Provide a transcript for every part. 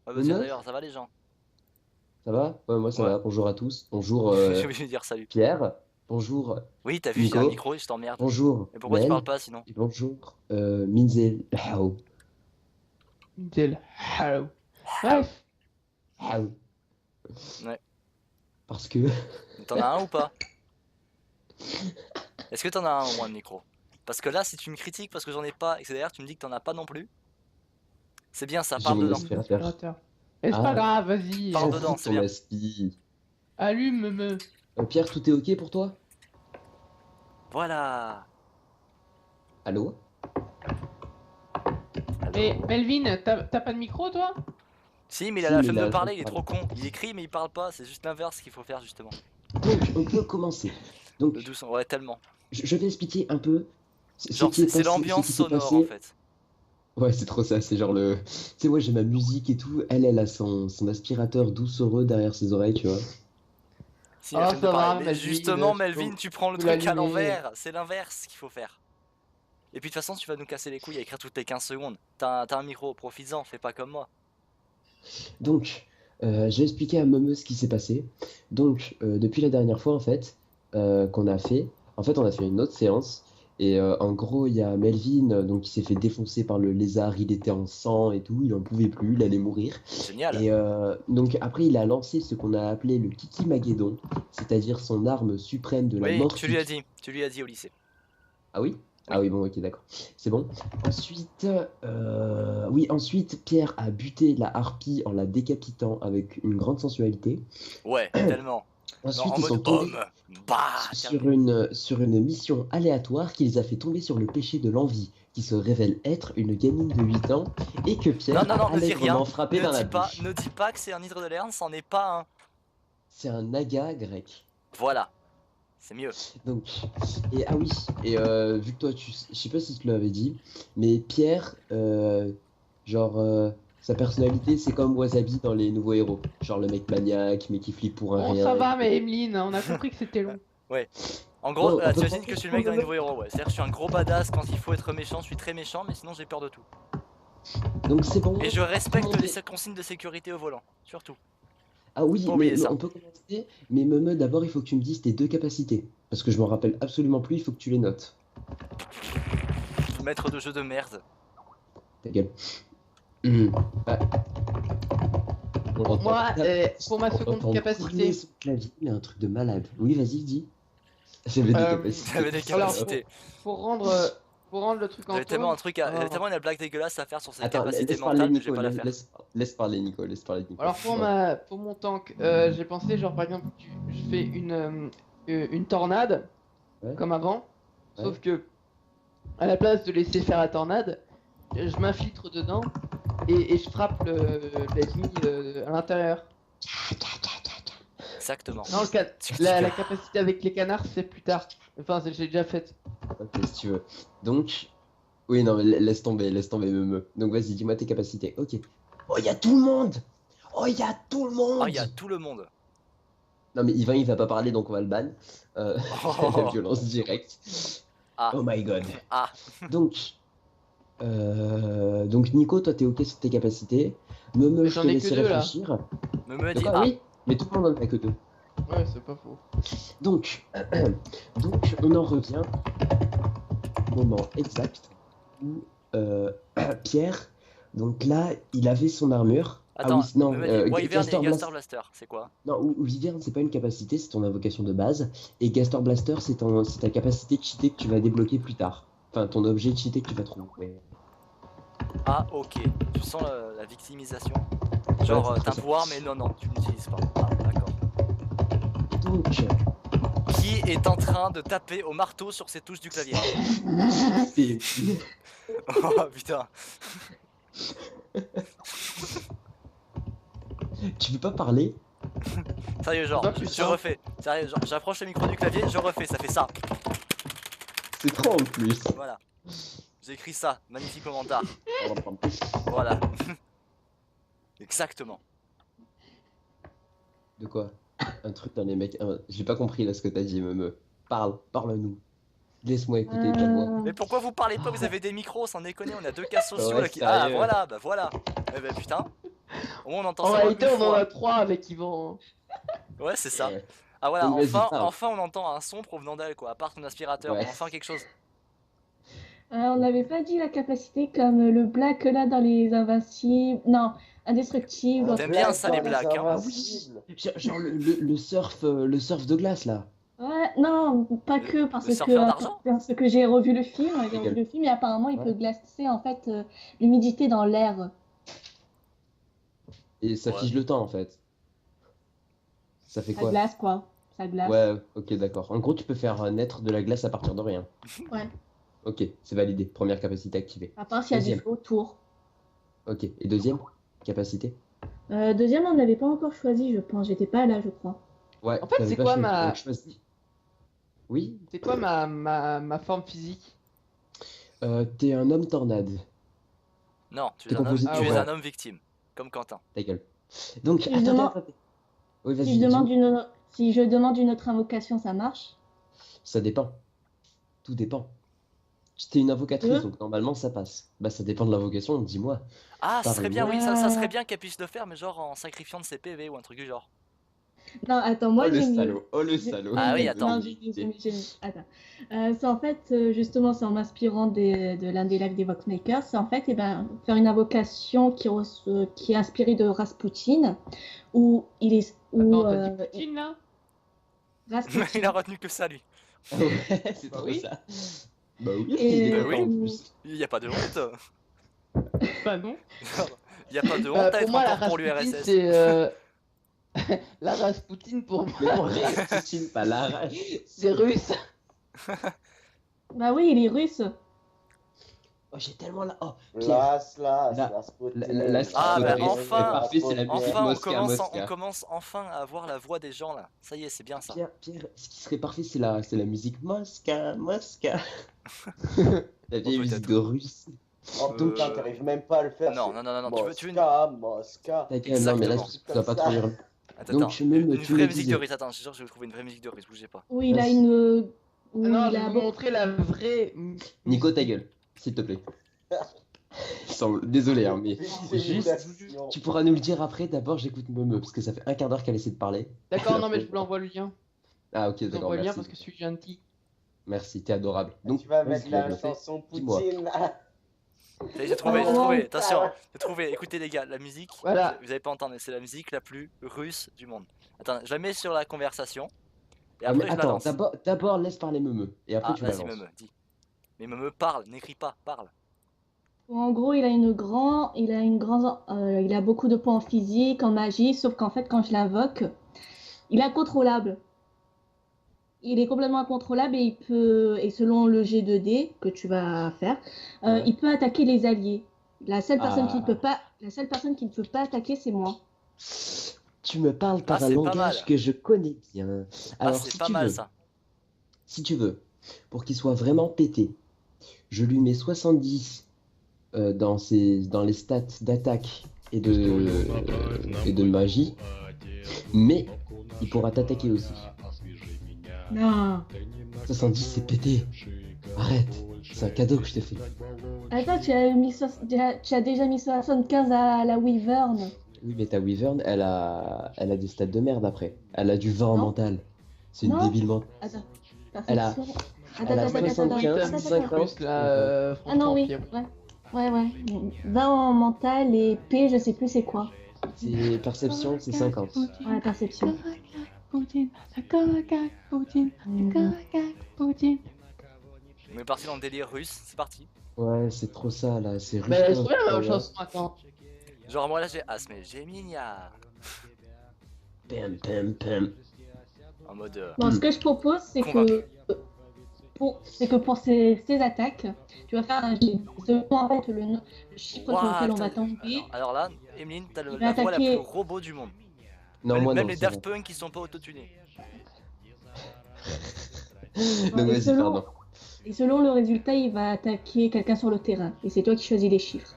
Ah bah tiens Meuf, d'ailleurs, ça va les gens? ça va? Ouais, moi ça Ouais. va. Bonjour à tous. Bonjour J'ai oublié de dire salut. Pierre. Bonjour Oui, t'as vu, j'ai un Nico. micro et je t'emmerde. Bonjour Et pourquoi tu parles Mel. pas sinon? Et bonjour Minzel. How. Nickel. Hello. Ah, Bref. How. ouais. Parce que. T'en as un ou pas? Est-ce que t'en as un au moins de micro? Parce que là, si tu me critiques parce que j'en ai pas et que d'ailleurs tu me dis que t'en as pas non plus, c'est bien ça, J'ai parle mon dedans. aspirateur. Aspirateur. Et c'est pas Ah, grave, vas-y. Parle j'en fous dedans, de c'est ton bien. aspi. Allume-me. Pierre, tout est ok pour toi? Voilà. Allô? Mais Allô? Melvin, t'as pas de micro toi? Si, mais il a Si, la mais flemme de là, je parler, il est parle. trop con. Il écrit mais il parle pas, c'est juste l'inverse qu'il faut faire justement. Donc, on peut commencer. Le Donc, douce, ouais, tellement. je vais expliquer un peu ce Genre, qui est c'est passé, ce l'ambiance qui s'est sonore en passé. fait. Ouais, c'est trop ça, c'est genre le... Tu sais, moi j'ai ma musique et tout, elle a son aspirateur doucereux derrière ses oreilles, tu vois. Si, il a Oh flemme de ça parler. va, Mais Melvin, justement, Melvin, tu prends tu le peux truc à l'allumer. l'envers. C'est l'inverse qu'il faut faire. Et puis de toute façon, tu vas nous casser les couilles à écrire toutes les 15 secondes. T'as un micro, profites-en, fais pas comme moi. Donc, j'ai expliqué à Meumeu ce qui s'est passé. Donc, depuis la dernière fois, en fait, qu'on a fait, on a fait une autre séance. Et en gros, il y a Melvin, donc, qui s'est fait défoncer par le lézard, il était en sang et tout, il en pouvait plus, il allait mourir. Génial. Et donc, après, il a lancé ce qu'on a appelé le Kiki Maguédon, c'est-à-dire son arme suprême de la Oui, mort pique. tu lui as dit au lycée. Ah oui? Ah Oui. oui, bon, ok, d'accord. C'est bon. Ensuite, oui, ensuite, Pierre a buté la harpie en la décapitant avec une grande sensualité. Ouais, tellement. Mais Ensuite, en ils mode sont tombés homme. Bah, sur terminé. sur une mission aléatoire qui les a fait tomber sur le péché de l'envie, qui se révèle être une gamine de 8 ans et que Non, Pierre non, non, a ne dis rien. allègrement frappé dans la Ne bouche. dis pas que c'est un hydre de Lerne, c'en est pas un. C'est un naga grec. Voilà, c'est mieux. Donc, et ah oui, et vu que toi, je sais pas si je te l'avais dit, mais Pierre, genre, sa personnalité, c'est comme Wasabi dans les nouveaux héros. Genre le mec maniaque, mais qui flippe pour un Bon ça rien. va, mais Emeline, on a compris que c'était long. Ouais. En gros, Bon, on peut t'imagines prendre que je suis le pour mec le dans les moment. nouveaux héros, ouais. C'est-à-dire que je suis un gros badass quand il faut être méchant, je suis très méchant, mais sinon j'ai peur de tout. Donc c'est Et bon, je tout le respecte monde les est... consignes de sécurité au volant, surtout. Ah oui, Pas oublier mais ça. on peut commencer, mais Meme, d'abord, il faut que tu me dises tes deux capacités. Parce que je m'en rappelle absolument plus, il faut que tu les notes. Maître de jeu de merde. Ta gueule. Hum. Ah, on Bon, entend, moi, pour ma on seconde entend couiner capacité, son clavier, mais un truc de malade. Oui, vas-y, dis. J'avais des capacités. J'avais des alors capacités. pour rendre le truc en tôle, J'avais tellement une blague dégueulasse à faire sur cette Attends, capacité laisse parler mentale, mais je vais Nico, pas la faire. laisse parler Nico, laisse parler Nico. alors pour mon tank, j'ai pensé genre par exemple, je fais une tornade Ouais, comme avant, ouais. sauf que à la place de laisser faire la tornade, je m'infiltre dedans et je frappe l'ennemi à l'intérieur. Exactement. Non, la capacité avec les canards, c'est plus tard. Enfin, j'ai déjà fait. Ok, si tu veux. Donc, oui, non, mais laisse tomber, me. Donc, vas-y, dis-moi tes capacités. Ok. Oh, il y a tout le monde! Oh, il y a tout le Oh, il y a monde! tout le monde. Non, mais Yvain, il va pas parler, donc on va le ban. La Oh, violence directe. ah, Oh my god. ah. Donc, donc Nico, toi, t'es ok sur tes capacités. Mais Je j'en te ai que laisse deux là. réfléchir. Me De dit quoi? ah. Oui, mais tout le monde en a que deux. Ouais, c'est pas faux. Donc, donc, on en revient au moment exact où Pierre, donc là, il avait son armure. Ah oui, Attends, non, me dit Wyvern et Gaster Gaster Blast. Blaster, c'est quoi? Non, ou Wyvern, c'est pas une capacité, c'est ton invocation de base. Et Gaster Blaster, c'est ta capacité cheatée que tu vas débloquer plus tard. Enfin, ton objet cheaté que tu vas trouver. Ouais, Ah, ok. Tu sens la victimisation. c'est Genre, trop t'as un ça. pouvoir, mais non, non, tu l'utilises pas. Ah, d'accord. Donc, Qui est en train de taper au marteau sur ses touches du clavier? c'est... Oh putain. Tu veux pas parler? Sérieux, genre, Pas plus je simple. refais. Sérieux, genre, j'approche le micro du clavier, je refais, ça fait ça. C'est trop en plus. Voilà. J'ai écrit ça, magnifique commentaire. Voilà. Exactement. De quoi? Un truc dans les mecs. J'ai pas compris là ce que t'as dit, me. Parle-nous. Laisse-moi écouter ta voix. Mais pourquoi vous parlez pas? Vous avez des micros, sans déconner, on a deux cas sociaux Ouais, là qui. Ah sérieux. voilà, bah voilà. Eh bah putain. Au moins on entend En sa voix réalité, une on en fois. a 3 avec Yvan. Ouais, c'est ça. Ouais. Ah voilà, Donc, vas-y, enfin, parle. enfin on entend un son provenant d'elle quoi, à part ton aspirateur, Ouais. enfin quelque chose. On n'avait pas dit la capacité comme le black là dans les invincibles. Non, indestructible. T'aimes bien ça, les dans blacks, hein. Ah oui, genre le surf de glace là. Ouais, non, pas que Le surfeur d'argent? parce que j'ai revu le film, et apparemment il Ouais. peut glacer en fait l'humidité dans l'air. Et ça Ouais. fige le temps en fait. Ça fait Ça quoi? glace quoi, ça glace. Ouais, ok, d'accord. En gros, tu peux faire naître de la glace à partir de rien. Ouais. Ok, c'est validé. Première capacité activée. À part s'il y a Deuxième. des feux autour. Ok, et deuxième capacité? Deuxième, on ne l'avait pas encore choisi, je pense. J'étais pas là, je crois. Ouais, En fait, t'avais c'est pas quoi choisi, ma- donc choisis. Oui, C'est quoi ma forme physique? t'es un homme tornade. Non, tu T'es es un homme, composé- Ah tu es ouais. un homme victime, comme Quentin. Ta gueule. Donc, Si je attendez, demande- attendez. Oui, Si vas-y, je demande dis-moi. si je demande une autre invocation, ça marche? Ça dépend. Tout dépend. T'es une invocatrice, Hein donc normalement ça passe. Bah, ça dépend de l'invocation, dis-moi. Ah, ça serait bien, Parle-moi. oui, ça serait bien qu'elle puisse le faire, mais genre en sacrifiant de ses PV ou un truc du genre. Non, attends, moi j'ai mis. oh le j'ai- salaud. Ah oui, j'ai- attends. non, j'ai mis. Attends. C'est en fait, justement, c'est en m'inspirant de l'un des lacs des Voxmakers. C'est en fait faire une invocation qui est inspirée de Rasputin, où il est. Attends, t'as dit Poutine là? Rasputin. Il a retenu que ça, lui. Ouais, c'est Bah trop oui. ça. Bah oui, Et- il est Bah oui. content en plus. Il n'y a pas de honte. Bah non. Il n'y a pas de honte Bah, à pour être moi, la encore pour Rasputin, l'URSS. c'est. La Rasputin, pour Mais moi, non, Rasputin, pas la rage. c'est russe. Bah oui, il est russe. Oh, j'ai tellement la. Oh, Pierre. Las, Ah, bah, c'est enfin, parfait, c'est la musique Enfin, Mosca, on Mosca. commence enfin à avoir la voix des gens là. Ça y est, c'est bien ça. Pierre, ce qui serait parfait, c'est la musique Mosca, Mosca. La vieille Oh, musique peut-être. de russe. Oh putain, t'arrives même pas à le faire. Non, c'est non, tu veux Mosca. Ta gueule, non, mais là, Exactement. tu dois pas trop hurler. Attends, Donc, attends. tu me- Une tu vraie me musique disais. de russe. Attends, je suis sûr que je vais trouver une vraie musique de russe. Bougez pas. Où il a Vas-y. une. Où Non, il je a vais vous beaucoup- montrer la vraie. Nico, ta gueule, s'il te plaît. Désolé, hein, mais juste, tu pourras nous le dire après. D'abord, j'écoute Meme, parce que ça fait un quart d'heure qu'elle essaie de parler. D'accord, non, mais je vous l'envoie le lien. Ah, ok, Je vous d'accord, envoie le lien merci. parce que je suis gentil. Merci, t'es adorable. Donc, Tu vas vas-y, mettre la Meme, chanson dis-moi. Poutine. Ça y est, j'ai trouvé, attention, j'ai trouvé. Écoutez les gars, la musique, Voilà. vous avez pas entendu, c'est la musique la plus russe du monde. Attends, je la mets sur la conversation. Et Ah, après, mais je la attends, lance. d'abord laisse parler Meme, et après Ah, tu la vas-y, lances. Meme, dis. Mais Meme, parle, n'écris pas, parle. En gros, il a beaucoup de points en physique, en magie, sauf qu'en fait, quand je l'invoque, il est incontrôlable. Il est complètement incontrôlable et selon le G2D que tu vas faire, Ouais. il peut attaquer les alliés. La seule personne qui ne Ah. peut pas, attaquer, c'est moi. Tu me parles par Ah, un c'est pas langage mal. que je connais bien. Ah, Alors, c'est si pas tu mal veux, ça. si tu veux, pour qu'il soit vraiment pété, je lui mets 70 dans les stats d'attaque et de magie, mais il pourra t'attaquer aussi. Non. 70, c'est pété. Arrête, c'est un cadeau que je te fais. Attends, tu as déjà mis 75 à la Wyvern. Oui, mais ta Wyvern, elle a des stats de merde après. Elle a du vent en Non. mental. C'est une Non. débile mentale. Attends. Elle a- Perception. elle a Attends, 75, attends. 50. Russe, là, Ah non, franchement, oui. Pierre. Ouais. 20 en mental et P, je sais plus c'est quoi. C'est perception, c'est 50. Ouais, perception. On est parti dans le délire russe, c'est parti. Ouais, c'est trop ça là, c'est russe. Mais je trouvais la même chanson, attends. Genre moi là j'ai Asme, Geminia. Pam, pam, pam. En mode. Bon, ce que je propose, c'est Convaincu. que pour ces attaques, tu vas faire un jet. Selon en fait le chiffre sur lequel on va tomber. Alors là, Emeline, t'as Il va la voix la attaquer- plus robot du monde. Non, même moi même non. les c'est Daft bon. Punk qui sont pas autotunés. Donc Et vas-y, selon- pardon. Et selon le résultat, il va attaquer quelqu'un sur le terrain. Et c'est toi qui choisis les chiffres.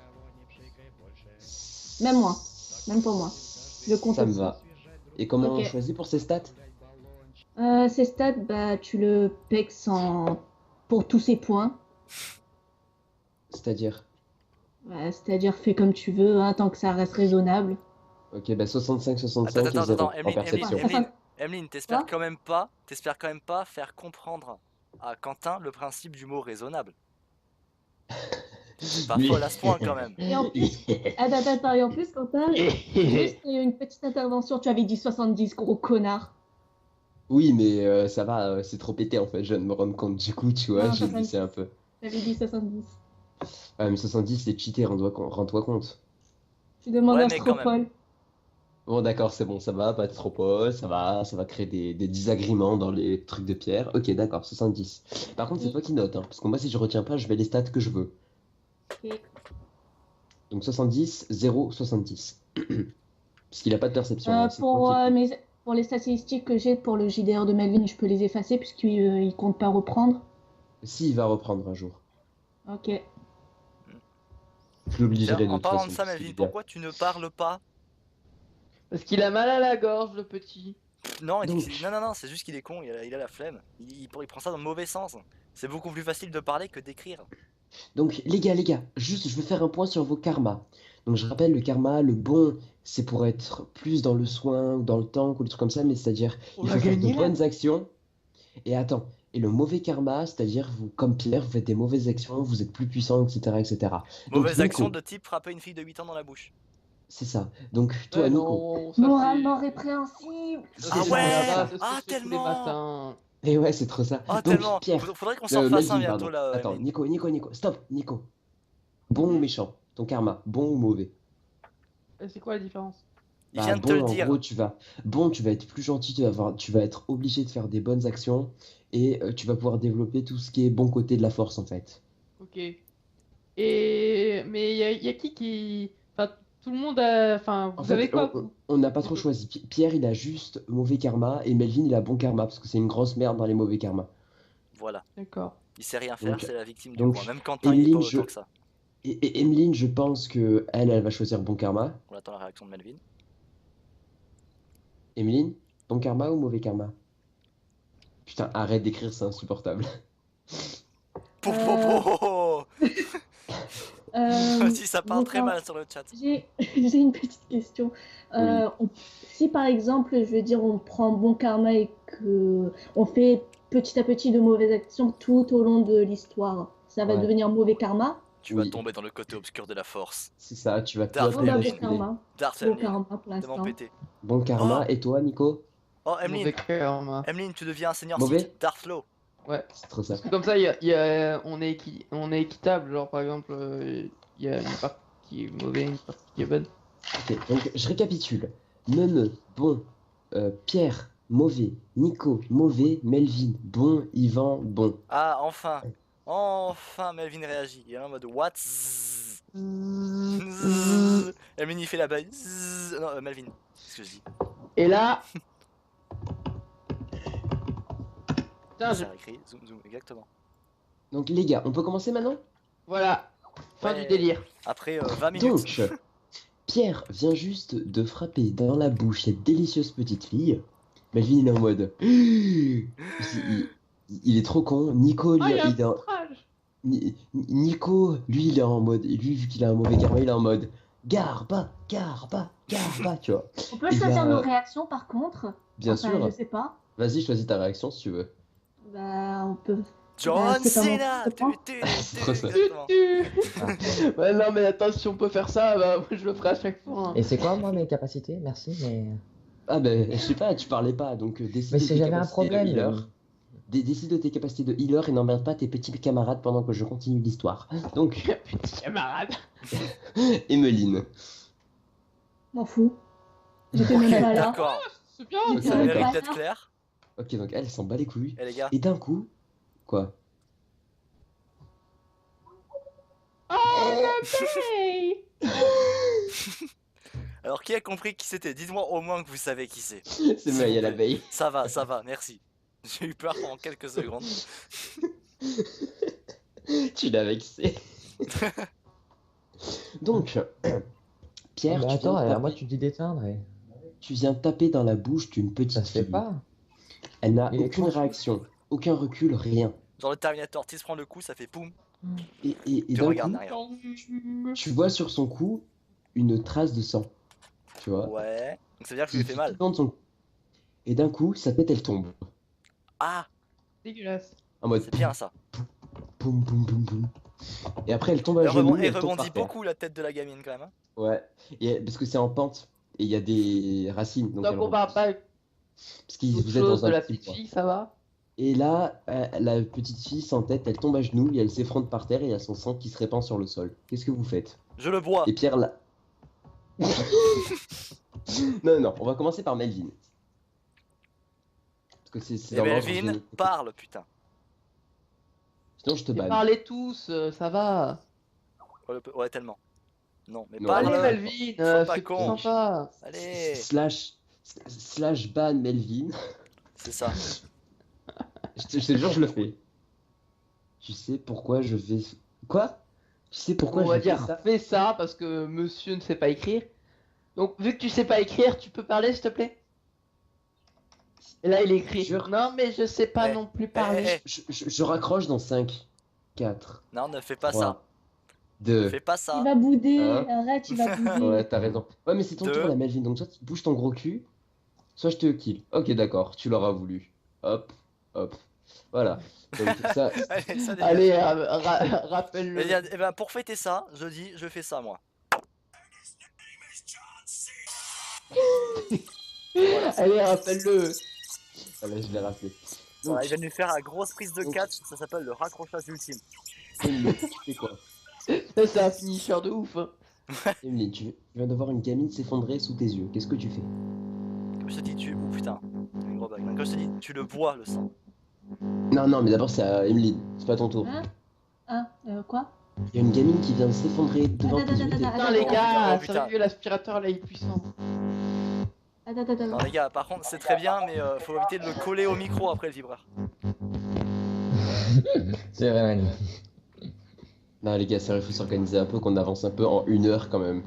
Même moi. Même pour moi. Je compte Ça me aussi. va. Et comment Ok. on choisit pour ces stats? Ces stats, bah, tu le pexes pour tous ses points. C'est-à-dire? Ouais, c'est-à-dire fais comme tu veux, hein, tant que ça reste raisonnable. Ok, bah 65, Attends, 65 et attends, 0 attends, en Emeline, perception. Emeline, Quoi t'espères quand même pas faire comprendre à Quentin le principe du mot raisonnable. C'est pas Lui- folle à ce point quand même. Et en plus, attends, et en plus, Quentin, juste une petite intervention, tu avais dit 70, gros connard. Oui, mais ça va, c'est trop pété en fait, je viens de me rendre compte. Du coup, tu vois, Non, j'ai 70. glissé un peu. J'avais dit 70. Ouais, mais 70, c'est cheaté, rends-toi compte. Tu demandes Ouais, à mais quand même. Stropole. Bon, d'accord, c'est bon, ça va, pas de trop ça va créer des désagréments dans les trucs de pierre. Ok, d'accord, 70. Par contre, c'est toi qui notes, hein, parce que moi, si je retiens pas, je mets les stats que je veux. Ok. Donc 70, 0, 70. Parce qu'il a pas de perception. hein, c'est Pour, toi qui- pour les statistiques que j'ai pour le JDR de Melvin, je peux les effacer puisqu'il il compte pas reprendre. Si, il va reprendre un jour. Ok. Je Tiens, l'obligerai de en toute parlant façon. de ça, parce qu'il Melvin, est bien. pourquoi tu ne parles pas? Parce qu'il a mal à la gorge, le petit. Non, il dit que Donc. non, c'est juste qu'il est con, il a la flemme. Il prend ça dans le mauvais sens. C'est beaucoup plus facile de parler que d'écrire. Donc, les gars, juste, je veux faire un point sur vos karmas. Donc, je rappelle, le karma, le bon, c'est pour être plus dans le soin ou dans le tank ou des trucs comme ça, mais c'est-à-dire, On il va faut faire de gagner, là. bonnes actions. Et attends, et le mauvais karma, c'est-à-dire, vous, comme Pierre, vous faites des mauvaises actions, vous êtes plus puissant, etc., etc. Donc, Mauvaise Nico, action de type frapper une fille de 8 ans dans la bouche. c'est ça. Donc, toi, Ouais, Nico, non, ça Moralement c'est... répréhensible. ça, Ah c'est ouais ça, ça. c'est ce Ah, que je fais tous les tellement. matins. et ouais, c'est trop ça. Ah, Donc, tellement. Pierre, Faudrait qu'on s'en fasse un Melvin, bientôt pardon. là, Attends, Emeline. Nico, stop, Nico. Bon ou Mhm. méchant? Ton karma, bon ou mauvais? C'est quoi la différence? Il vient de te Bon, le en dire. gros, tu vas être plus gentil, tu vas être obligé de faire des bonnes actions et tu vas pouvoir développer tout ce qui est bon côté de la force en fait. Ok. Et... Mais y a qui... Enfin, tout le monde a... Enfin, En vous avez fait, quoi, vous? on n'a pas trop choisi. Pierre, il a juste mauvais karma et Melvin, il a bon karma parce que c'est une grosse merde dans les mauvais karmas. Voilà. D'accord. Il sait rien faire, Donc, c'est la victime du donc coin. Même Quentin, il est pas Emeline, autant que ça. et Emeline, je pense que elle va choisir bon karma. On attend la réaction de Melvin. Emeline, bon karma ou mauvais karma? Putain, arrête d'écrire, c'est insupportable. Po, po, Euh, po. Si ça part très mal sur le chat. J'ai une petite question. Si par exemple, je veux dire, on prend bon karma et que on fait petit à petit de mauvaises actions tout au long de l'histoire, ça va Ouais. devenir mauvais karma? Tu vas Oui. tomber dans le côté obscur de la force. C'est ça, tu vas Darth tout Oh bah bon Emeline. karma. Darth Bon Emeline. karma pour Tellement l'instant. pété. Bon karma. Et toi, Nico? Oh, Mauvais karma. Emeline, tu deviens un seigneur Mauvais Sith. Darth Law. Ouais. C'est trop ça. Parce que comme ça, on est équitable. Genre, par exemple, il y a une partie qui est mauvaise, une partie qui est bonne. Ok, donc je récapitule. Neuneu, bon. Pierre, mauvais. Nico, mauvais. Melvin, bon. Yvan, bon. Ah, enfin. Enfin, Melvin réagit. Il est en mode what? Zzz. Zzz. Emeline, il fait la balle. Zzz. Non, Melvin. C'est ce que je dis. Et là... Putain, Ça a écrit. Zoom, zoom, exactement. Donc les gars, on peut commencer maintenant? voilà. Fin Ouais. du délire. Après 20 minutes. Donc, Pierre vient juste de frapper dans la bouche cette délicieuse petite fille. Melvin, il est en mode... il est trop con. Nico, lui, Ah, il y a un il est en... courage. Nico, lui, il est en mode... Lui, vu qu'il a un mauvais karma, il est en mode... Garba, tu vois. On peut Il y choisir a- nos réactions par contre. Bien Enfin, sûr. je sais pas. Vas-y, choisis ta réaction si tu veux. Bah, on peut. John c'est pas mon Cena. truc, C'est trop ça. Exactement. Ouais, non, mais attends, si on peut faire ça, bah, je le ferai à chaque fois. hein. Et c'est quoi, moi, mes capacités? Merci, mais... Ah ben, je sais pas, tu parlais pas, donc décide Mais de si tes j'avais un capacités de problème... healer. Décide de tes capacités de healer et n'emmerde pas tes petits camarades pendant que je continue l'histoire. Donc, Petit camarade. Emeline. M'en fous. J'étais même pas là. D'accord. C'est bien. Ok, Ça d'accord. mérite d'être clair. Ok, donc elle s'en bat les couilles. Eh les gars. Et d'un coup, quoi? Hey. Alors qui a compris qui c'était? Dites-moi au moins que vous savez qui c'est. C'est Maya l'abeille. Ça va, merci. J'ai eu peur pendant quelques secondes. Tu l'as vexé. Donc, Pierre, Mais tu attends, viens, moi, tu dis d'éteindre et... tu viens taper dans la bouche d'une Ça petite se fait fille. pas. Elle n'a Il est aucune tranquille. réaction, aucun recul, rien. Genre le Terminator, tu se prend le coup, ça fait poum. Et Tu d'un regardes coup, derrière. tu vois sur son cou une trace de sang. Tu vois? Ouais. Donc ça veut dire que je lui ai fait Qui mal. plante son... Et d'un coup, sa tête, elle tombe. Ah, Dégueulasse. En mode c'est bien ça. boum, boum, boum, boum. Et après, elle tombe à genoux et Elle elle tombe rebondit par terre. beaucoup la tête de la gamine quand même. Hein. Ouais. Parce que c'est en pente. Et il y a des racines. Donc Tant elle qu'on parle rebondit. pas Parce que d'autre vous êtes chose dans de un la petit petite bois. fille, ça va? Et là, la petite fille sans tête, elle tombe à genoux et elle s'effronte par terre et il y a son sang qui se répand sur le sol. Qu'est-ce que vous faites? Je le bois. Et Pierre là. Non, non, on va commencer par Melvin. Parce que c'est Et dans l'ordre Melvin génétique. parle, putain. Sinon, je te Mais banne. parlez tous, ça va. Ouais, tellement. Non, mais Non, parle. Allez, non, Melvin, Sois pas c'est plus con. sympa. Allez, Slash ban Melvin. c'est ça. Je te jure, je le fais. Tu sais pourquoi je vais. Quoi? Tu sais pourquoi On je va fais dire, ça? fais ça parce que monsieur ne sait pas écrire. Donc, vu que tu sais pas écrire, tu peux parler, s'il te plaît? Et là, il écrit. Jure. Non, mais je sais pas Eh, non plus parler. Je raccroche dans 5, 4, Non, ne fais pas ça. 3, 2. Fais pas Il ça. va bouder, Hein arrête, il va bouder. Ouais, t'as raison. Ouais, mais c'est ton Deux. tour, la Melvin. Donc, soit tu bouges ton gros cul, soit je te kill. Ok, d'accord, tu l'auras voulu. Hop, hop. Voilà. Donc, ça. Allez, ça dégage. Allez, rappelle-le. Eh ben, pour fêter ça, je dis, je fais ça moi. Allez, rappelle-le. Voilà, je l'ai rappelé. Donc, Voilà, il va nous faire la grosse prise de Donc- catch, ça s'appelle le raccrochage ultime. Emeline, tu fais quoi? Ça, c'est un finisher de ouf. Hein. Emeline, tu viens de voir une gamine s'effondrer sous tes yeux. Qu'est-ce que tu fais? Comme je te dis, oh putain, une gros bug. Non, comme je te dis, tu le bois le sang. Non, non, mais d'abord, c'est à Emeline. C'est pas ton tour. Hein quoi? Il y a une gamine qui vient de s'effondrer devant tes yeux. Putain, les Oh, gars, putain. sérieux, l'aspirateur là, il est puissant. Non les gars, par contre c'est très bien, mais faut éviter de le coller au micro après le vibreur. C'est vrai, Manu. Non, les gars, sérieux, faut s'organiser un peu, qu'on avance un peu en 1 heure quand même.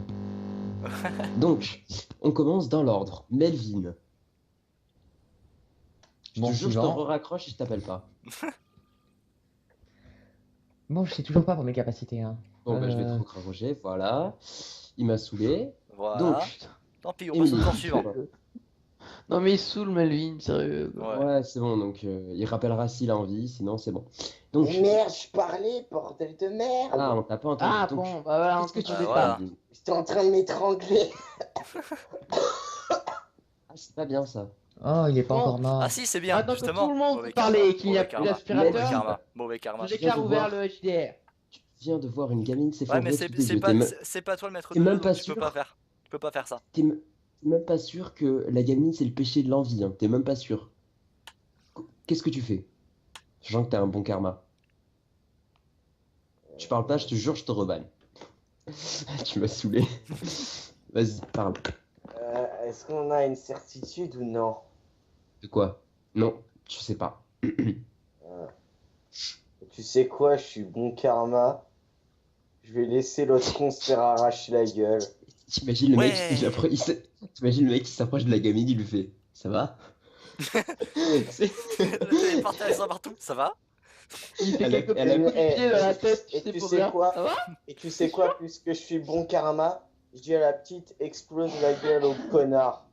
Donc, on commence dans l'ordre. Melvin. Je Bon, te jure, je te suivant. raccroche et je t'appelle pas. Bon, je sais toujours pas pour mes capacités. Hein. Bon, bah, je vais te raccrocher, voilà. Il m'a saoulé. Voilà. Donc, Tant pis, on passe au Émilie, tour tu suivant. fais quoi? Non, mais il saoule Melvin, sérieux. quoi. Ouais. Ouais, c'est bon, donc il rappellera s'il a envie, sinon c'est bon. Donc, Mais merde, je parlais, bordel de merde. ah, on t'a pas entendu. Ah Donc, bon, bah voilà, on qu'est-ce que tu t'entendait fais voilà. pas. Melvin? J'étais en train de m'étrangler. Ah, c'est pas bien ça. Oh, il est pas Bon. encore mort. Ah si, c'est bien, Maintenant que justement. tout le monde Mauvais parlait karma, et qu'il n'y a mauvais plus karma, d'aspirateur, Mauvais karma, mauvais karma. je viens de déclare ouvert voir. le HDR. Tu viens de voir une gamine Ouais, s'effondrer mais sous tes yeux. c'est pas toi le maître t'es de même jeu, pas donc tu sûr. peux pas faire. Tu peux pas faire ça. T'es même pas sûr que la gamine c'est le péché de l'envie, hein. T'es même pas sûr. Qu'est-ce que tu fais? Sachant que t'as un bon karma. Tu parles pas, je te jure, je te rebanne. Tu m'as saoulé. Vas-y, parle. Est-ce qu'on a une certitude ou non? De quoi? Non, tu sais pas. Tu sais quoi, je suis bon karma. Je vais laisser l'autre con se faire arracher la gueule. T'imagines le Ouais. mec, t'imagines le mec qui s'approche de la gamine, il lui fait ça va? C'est- Le téléporter avec ça partout, ça va? Il fait Elle a- quelques elle a- petits coups de pied dans la tête, tu Et sais tu pour sais rien. quoi? Ça va? Et tu sais quoi, puisque je suis bon karma, je dis à la petite explose la gueule au connard.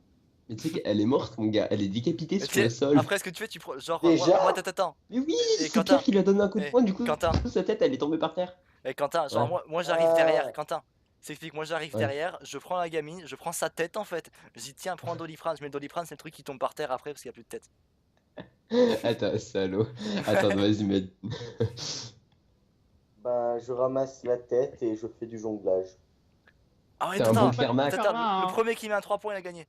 Mais tu sais qu'elle est morte, mon gars, elle est décapitée Mais sur tu le sais, sol. après ce que tu fais, tu prends. Genre, Déjà moi, attends. Mais oui, Et c'est Quentin. Pierre qui lui a donné un coup de Eh, poing, du coup, Quentin. sa tête elle est tombée par terre. Et Quentin, genre, Ouais. moi j'arrive Ah. derrière, Quentin. S'explique, moi j'arrive Ouais. derrière, je prends la gamine, je prends sa tête en fait. Je dis, tiens, prends un Doliprane. Je mets le Doliprane, c'est le truc qui tombe par terre après parce qu'il n'y a plus de tête. Attends, salaud. Attends, vas-y, mais. Ben, je ramasse la tête et je fais du jonglage. Ah ouais, T'as un attends, bon karma. attends, Karma, le hein. premier qui met un 3 points, il a gagné.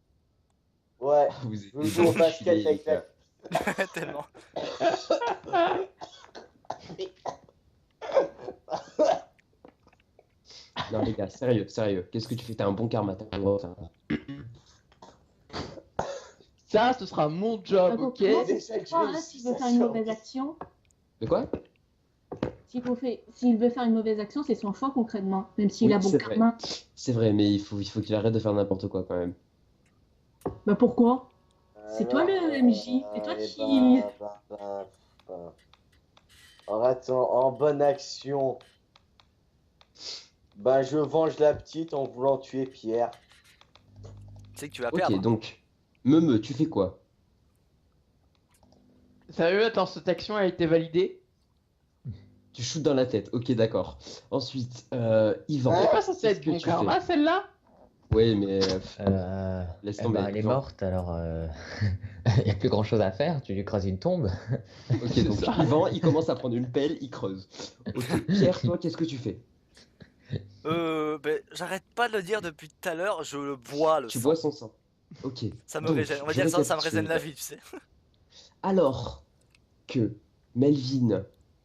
Ouais, Vous je veux jouer au basket enculés, avec les la... gars. Tellement. Non, les gars, sérieux. Qu'est-ce que tu fais? T'as un bon karma, t'as pas le droit de faire ça. Ça, ce sera mon job, Donc, ok? moi, Déjà que je S'il réussis, veut ça faire une sort. mauvaise action, De quoi? s'il veut faire une mauvaise action, c'est son choix concrètement, même s'il Oui, a bon c'est vrai. karma. C'est vrai, mais il faut qu'il arrête de faire n'importe quoi quand même. Bah pourquoi? C'est toi le MJ, c'est toi qui- Alors attends, en bonne action, ben je venge la petite en voulant tuer Pierre. Tu sais que tu vas Ok, perdre. donc, tu fais quoi? Sérieux, attends, cette action a été validée? Tu shootes dans la tête, ok, d'accord. Ensuite, Yvan, C'est pas censé qu'est-ce être que bon tu karma, celle-là? Oui, mais laisse Eh tomber. ben, elle est Yvan. morte, alors il n'y a plus grand chose à faire. Tu lui creuses une tombe. Ok, C'est donc ça. Yvan, il commence à prendre une pelle, il creuse. Ok, Pierre, toi, qu'est-ce que tu fais? J'arrête pas de le dire depuis tout à l'heure, je le bois le Tu sang. bois son sang. Ok. Ça me donc, régène. On va je dire que ça me régène récapitule. la vie, tu sais. Alors que Melvin.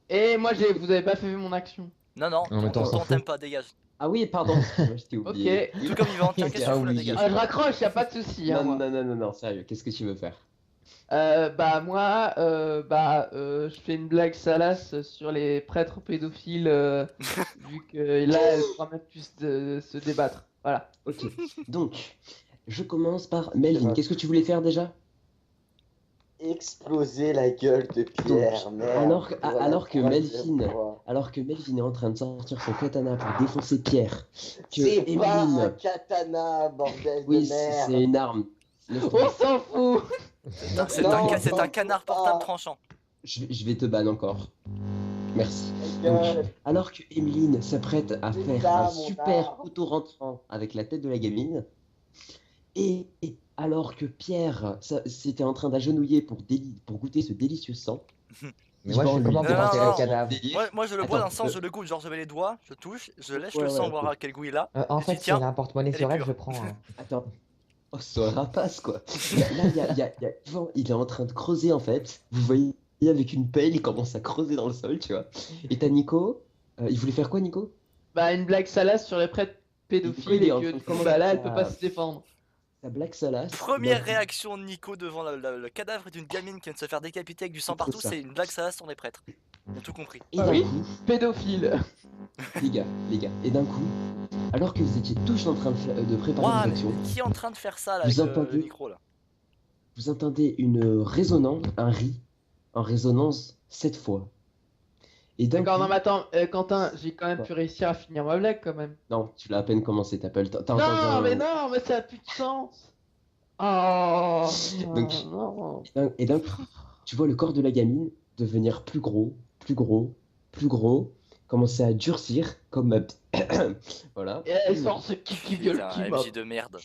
Et moi, vous avez pas fait vu mon action. Non, non, En même temps, on s'en on t'aime fout. pas, dégage. Ah oui, pardon, moi je t'ai oublié. Ok. Tout comme Yvan, tiens, qu'est-ce que tu fous là, Oui. dégage. Ah, je raccroche, y a pas de souci. Hein, Non, moi. non, sérieux, qu'est-ce que tu veux faire? Je fais une blague salace sur les prêtres pédophiles, vu que là, elles pourra même plus se débattre. Voilà. Ok, donc, je commence par Melvin. Qu'est-ce que tu voulais faire déjà? Exploser la gueule de Pierre, merde. alors que Voilà, Melvin- fois. Alors que Melvin est en train de sortir son katana pour défoncer Pierre, que C'est pas un Emeline. katana, bordel Oui, de merde. c'est une arme. Laisse tomber. On s'en fout. C'est un non, canard pas. portable tranchant. Je vais te ban encore. Merci. Ta Donc, gueule. alors que Emeline s'apprête à C'est faire ça, un mon super arme. couteau rentrant avec la tête de la gamine, et alors que Pierre s'était en train d'agenouiller pour goûter ce délicieux sang, Mais moi, je Yvan, fais lui, comment Non, pour non, enterrer non. le cadavre? délire. Moi je le bois dans Attends, le sens, je le goûte, genre je mets les doigts, je touche, je lèche Ouais, le sang, ouais, voir ok. à quel goût il a. En Et fait, tu si tiens, elle a un porte-monnaie elle sur est elle, pure. je prends. Hein. Attends. Oh, ce rapace, quoi. Là, il y a Yvan, il est en train de creuser, en fait. Vous voyez, avec une pelle, il commence à creuser dans le sol, tu vois. Et t'as Nico. Il voulait faire quoi, Nico? Bah, une blague salace sur les prêtres pédophiles Il est et en que train de du coup, commencer bah là, elle à- peut pas se défendre. Ta blague salace. Première il a- réaction de Nico devant le cadavre d'une gamine qui vient de se faire décapiter avec du sang C'est trop partout, ça. c'est une blague salace sur les prêtres. On a tout compris. Et Ah d'un oui coup, Pédophile. les gars, et d'un coup, alors que vous étiez tous en train de préparer Ouah, vos mais actions, qui est en train de faire ça là Vous avec le entendez micro là? vous entendez une résonance, un riz, en résonance 7 fois. Et d'un D'accord, coup, non, mais attends, Quentin, j'ai quand même pu réussir à finir ma blague quand même. non, tu l'as à peine commencé, t'as pas le temps. T'as entendu Non, mais ça a plus de sens. Oh, Donc- non. Et d'un coup, tu vois le corps de la gamine devenir plus gros, commencer à durcir, comme voilà. Et elle sort ce qui viole Putain, qui MJ de merde.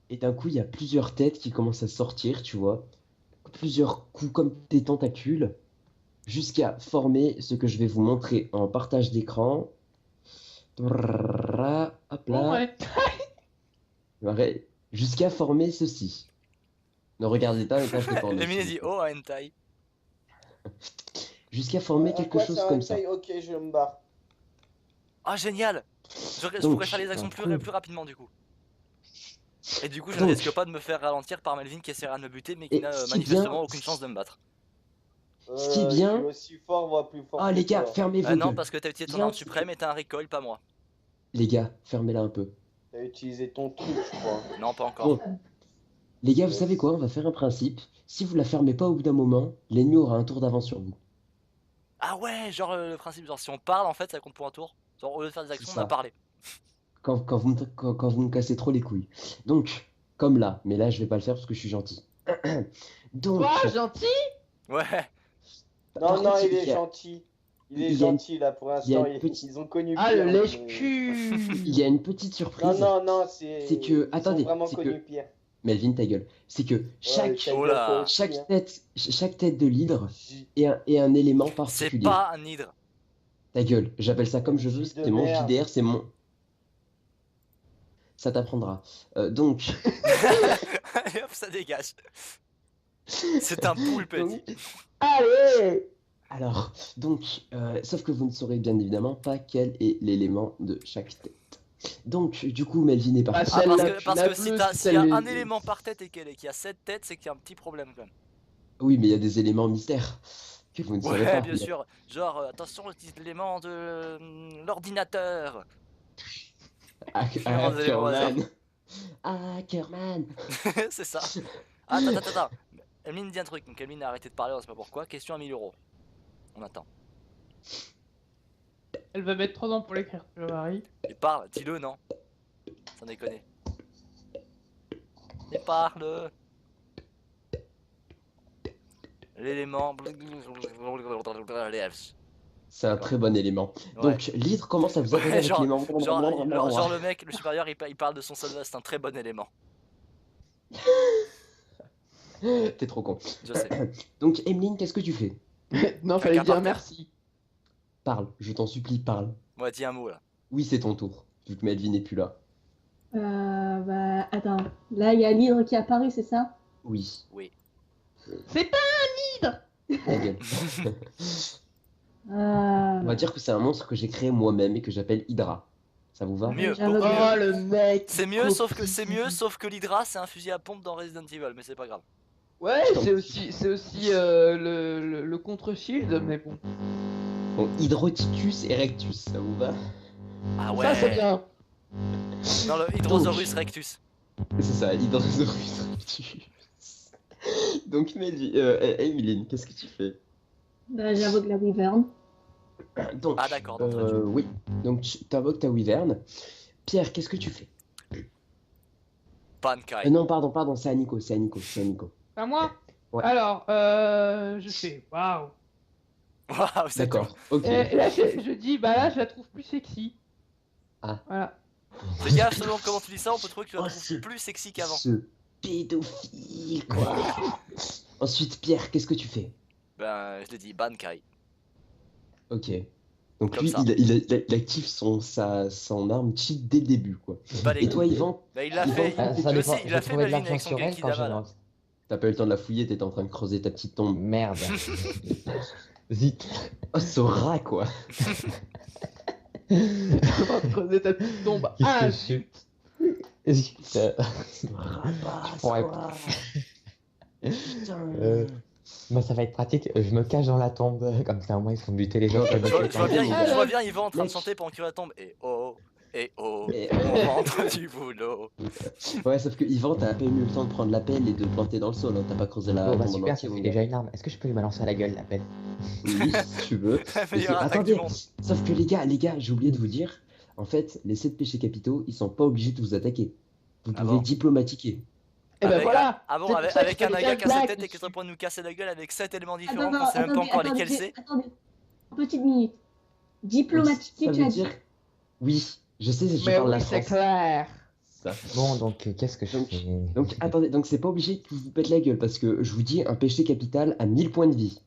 Et d'un coup, il y a plusieurs têtes qui commencent à sortir, tu vois. Plusieurs coups comme des tentacules, jusqu'à former ce que je vais vous montrer en partage d'écran. Hop là. Bon, ouais. Ouais, jusqu'à former ceci. Ne regardez pas, mais pas je le forme. Emile dit oh, un hentai. Jusqu'à former quelque Quoi, chose c'est un comme ça. taille. Ok, je me barre. Ah, génial! Je Donc, pourrais faire les actions un plus coup. rapidement du coup. Et du coup, je ne Donc. risque pas de me faire ralentir par Melvin qui essaiera de me buter, mais qui Et n'a ce qui manifestement vient- aucune chance de me battre. Ce qui est bien- Je suis aussi fort, voire plus fort. Ah que les gars, toi. fermez vos Ah non, gueules. parce que t'as utilisé ton Viens, arme suprême et t'as un recoil, pas moi. Les gars, fermez-la un peu. T'as utilisé ton truc, je crois. Non, pas encore. Bon. Les gars, vous savez quoi? On va faire un principe. Si vous la fermez pas au bout d'un moment, l'ennemi aura un tour d'avance sur vous. Ah ouais, genre le principe, genre si on parle en fait, ça compte pour un tour. Genre au lieu de faire des actions, on a ça. parlé. Quand vous me cassez trop les couilles. Donc, comme là, mais là je vais pas le faire parce que je suis gentil. Donc, Quoi, gentil? Ouais. par Non, non, contre, il est y a- gentil. Il est il y a une- gentil là pour il y a l'instant. une petite- Ils ont connu Ah, Pierre. le mais- lèche-cul. il y a une petite surprise. Non, c'est. C'est que- Ils attendez, ont vraiment c'est connu que- Pierre. Melvin, ta gueule. C'est que Ouais, chaque, ta gueule, Oh là. toi aussi, chaque, hein. chaque tête de l'hydre J- est un élément C'est particulier. pas un hydre. Ta gueule, j'appelle ça comme je veux, J de c'est mon merde. JDR, c'est mon. Ça t'apprendra. Donc, Et hop, ça dégage. C'est un poulpe, elle donc, dit. Allez. alors, sauf que vous ne saurez bien évidemment pas quel est l'élément de chaque tête. Donc, du coup, Melvin est parti. Ah, Ah, Celle-là, parce tu que si l'as plus, s'il y a celle- un élément par tête et qu'il y a 7 têtes, c'est qu'il y a un petit problème quand même. Oui, mais il y a des éléments mystères que vous ne savez Ouais, pas. bien sûr. Genre, attention, utilise l'élément de l'ordinateur. Différents éléments Ackerman. Ackerman. C'est ça. Attends. Elmine dit un truc, donc Elmine a arrêté de parler, on sait pas pourquoi. Question à 1000 euros. On attend. Elle va mettre 3 ans pour l'écrire, tu vois, Marie. Et parle, dis-le, non. Sans déconner. Et parle. L'élément. C'est un très bon élément. Ouais. Donc, l'hydre commence à vous attaquer Ouais, avec genre, l'élément. genre le mec, le supérieur, il parle de son soldat, c'est un très bon élément. T'es trop con. Je sais. Donc, Emeline, qu'est-ce que tu fais? Non, fallait Caca par dire terre. merci. Parle, je t'en supplie, parle. Moi, dis un mot là. Oui, c'est ton tour, vu que Melvin n'est plus là. Bah, attends. Là, il y a l'hydre qui apparaît, c'est ça? Oui, C'est pas ta gueule. Euh... On va dire que c'est un monstre que j'ai créé moi-même et que j'appelle Hydra. Ça vous va? Mieux, J'avais- beaucoup mieux. Oh le mec. C'est mieux, sauf que l'Hydra, c'est un fusil à pompe dans Resident Evil, mais c'est pas grave. Ouais, c'est aussi le contre-shield, mais bon. Bon, Hydroticus erectus, ça vous va? Ah ouais. Ça c'est bien. Dans le Hydrosaurus rectus. C'est ça, Hydrosaurus rectus. Donc, Emeline, qu'est-ce que tu fais? Bah, j'invoque la wyvern. Donc, Ah, d'accord, d'entrée de jeu. oui. Donc, tu invoques ta wyvern. Pierre, qu'est-ce que tu fais? Bankai. Non, pardon, c'est à Nico. À moi. Ouais. Alors, je fais waouh. Waouh, c'est D'accord, ok. Et là, je dis, bah là, je la trouve plus sexy. Ah. Voilà. Fais gaffe, selon comment tu dis ça, on peut trouver que tu la Oh, trouves c'est- plus sexy qu'avant. Ce pédophile, quoi. Ensuite, Pierre, qu'est-ce que tu fais? Ben, je l'ai dit, Bankai. Ok. Donc Comme lui, ça. il active son arme cheat dès le début, quoi. Bah, les Et toi, Yvan, Bah, il l'a Yvan, fait. Ah, ça Lui dépend. aussi, il a J'ai fait trouvé de Melvin l'argent avec son sur elle Genki quand j'ai Dama, là. lancé. t'as pas eu le temps de la fouiller, t'étais en train de creuser ta petite tombe. Merde. Zut. Oh, ce rat, quoi. Creuser ta petite tombe. Qu'est-ce Ah, que je suis Zut. Ce rapace, pourrais quoi. Putain. Moi, ça va être pratique. Je me cache dans la tombe. Comme ça, au moins, ils font buter les gens. Je vois bien Mec. Yvan en train de chanter pendant qu'il va tomber. Et oh, Et- on rentre du boulot. Ouais, sauf que Yvan, t'as à peine eu le temps de prendre la pelle et de planter dans le sol. Hein. T'as pas creusé la Oh, bah tombe en super, entier, ça mon fait gars. déjà une arme. Est-ce que je peux lui balancer à la gueule, la pelle? Oui, si tu veux. La Mais meilleure attaque du attendez, monde. sauf que les gars, j'ai oublié de vous dire, en fait, les 7 péchés capitaux, ils sont pas obligés de vous attaquer. Vous Ah pouvez bon diplomatiquer. Et ben Avec- voilà. Ah bon, C'est pour avec, ça qu'il avec un fallait gars faire qui a sa blague tête et qui est dessus. en train de nous casser la gueule avec 7 éléments Attends, différents, non, qu'on sait même pas attendez, encore lesquels attendez, c'est. attendez. Une petite minute. Diplomatiquer, Ça tu veut as dit. dire... Oui, je sais, je Mais parle oui, la c'est France. clair. Ça. Bon, donc, qu'est-ce que je Donc- fais? Donc attendez, donc c'est pas obligé que vous pète la gueule, parce que je vous dis, un péché capital à 1000 points de vie.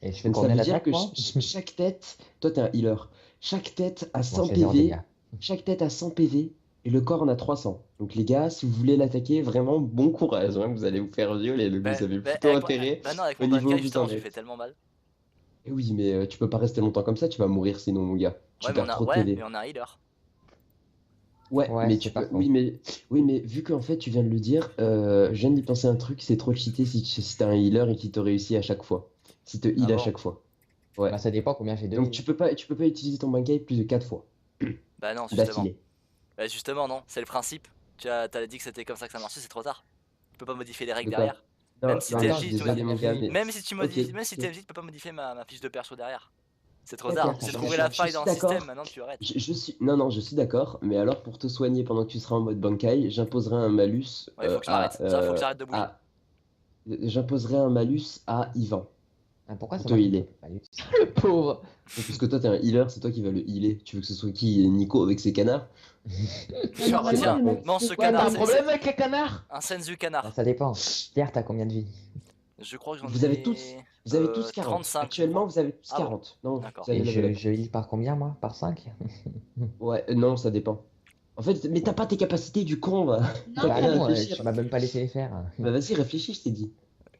Et je fais Donc ça combien veut dire d'attaques, que moi chaque tête, toi t'es un healer, chaque tête a 100 Bon, c'est genre, les PV, gars. chaque tête a 100 PV, et le corps en a 300. Donc les gars, si vous voulez l'attaquer, vraiment bon courage, hein, vous allez vous faire violer, donc vous avez plutôt intérêt. Bah non, avec au mon niveau Bankai, où justement, vous en j'ai êtes. fait tellement mal. Et oui, mais tu peux pas rester longtemps comme ça, tu vas mourir sinon mon gars. Tu Ouais, mais perds on a, trop de ouais, PV. mais on a un healer. Ouais, Ouais, mais c'est tu pas peux... faux. oui, mais vu qu'en fait tu viens de le dire, je viens d'y penser un truc, c'est trop cheaté si t'as un healer et qui te réussit à chaque fois. Si te heal Ah à bon chaque fois. Ouais. Bah, ça dépend combien j'ai de Donc vie. tu peux pas utiliser ton Bankai plus de 4 fois Bah non, justement. d'affilée. Bah justement, non, c'est le principe. T'as dit que c'était comme ça que ça marchait, c'est trop tard. Tu peux pas modifier les règles De quoi? derrière. Non, Même si non, t'es non, MJ, je suis tu désolé, m'as- mon gars, mais... Même si tu modifies, Ok, même si ok. t'es MJ, tu peux pas modifier ma fiche de perso derrière. C'est trop D'accord, tard. je J'ai suis trouvé la faille dans le d'accord. système, maintenant tu arrêtes. Je suis... Non, je suis d'accord, mais alors pour te soigner pendant que tu seras en mode Bankai, j'imposerai un malus Ouais, faut que j'arrête. Ça, faut que j'arrête de bouger. J'imposerai un malus à Yvan. Ah, pourquoi Pour ça te marche healer. pas du tout? Le pauvre. Puisque toi t'es un healer, c'est toi qui vas le healer. Tu veux que ce soit qui, Nico avec ses canards? Genre, Normalement, tiens, le mec, mange c'est ce quoi, T'as canard, un c'est- problème avec les canards? Un Senzu Ah, canard. ça dépend. Pierre, t'as combien de vie? Je crois que j'en Vous ai... avez tous- Vous avez tous 40. 35. Actuellement, vous avez tous Ah bon. 40. Non, D'accord. vous avez Et level up. je heal par combien, moi? Par 5? Ouais, non, ça dépend. En fait, mais t'as pas tes capacités du con, va. Non, T'as Bah rien à non, réfléchir. tu m'as même pas laissé les faire. Bah vas-y, réfléchis, je t'ai dit.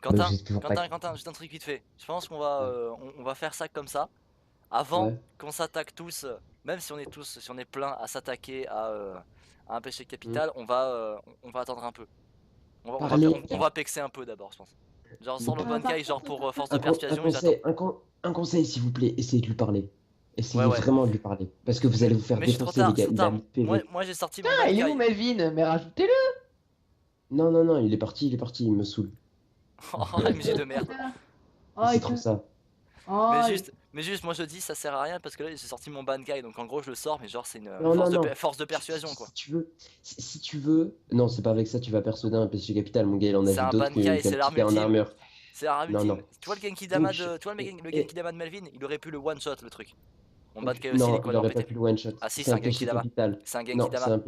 Quentin, j'ai toujours pas- Quentin, juste un truc vite fait. Je pense qu'on va, on va faire ça comme ça. Avant Ouais. qu'on s'attaque tous, même si on est plein à s'attaquer à un péché capital, on va attendre un peu. Parlez. On va pexer un peu d'abord, je pense. Genre sans le Par Bankai, contre, genre pour force Un, de con- un persuasion, ils attendent. conseil, un conseil, s'il vous plaît, essayez de lui parler. Essayez Ouais, ouais. vraiment de lui parler. Parce que vous allez vous faire Mais je suis trop défoncer, tard, les gars. trop Il a tard. mis PV. Moi j'ai sorti mon Ah, il est où Bankai. Melvin? Mais rajoutez-le. Non, il est parti, il me saoule. Oh, MJ de merde. Oh, c'est il trop peut- ça. Oh, Mais juste, moi je dis ça sert à rien parce que là j'ai sorti mon Bankai donc en gros je le sors mais genre c'est une Non, non, non. force de persuasion quoi. Si tu veux, si tu veux, non, c'est pas avec ça tu vas persuader un péché capital, mon gars, il en a C'est vu un d'autres Bankai, c'est l'arme qui est en ultime. armure. C'est l'arme Non, ultime. non. Tu vois le Genki Dama Donc, de. Tu vois le Genki Dama de Melvin, il aurait pu le one shot le truc. Mon Bankai aussi il est non, quoi il aurait pas pété. pu le one shot. Ah si C'est c'est un un Genki péché Dama. capital. C'est un Genki Non, Dama.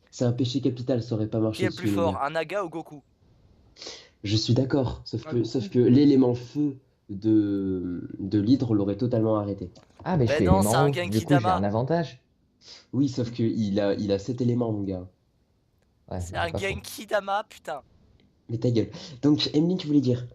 c'est un péché capital, ça aurait pas Qui marché est le dessus, plus mon fort, gars. un Naga ou Goku? Je suis d'accord, Goku. sauf que l'élément feu de l'hydre l'aurait totalement arrêté. Ah, mais je Ben suis non, c'est élément un eau. Genki Du coup, j'ai Dama. un avantage. Oui, sauf que il a 7 éléments, mon gars. Ouais, C'est c'est un pas faux. Genki Dama, putain. Mais ta gueule. Donc, Emeline, tu voulais dire?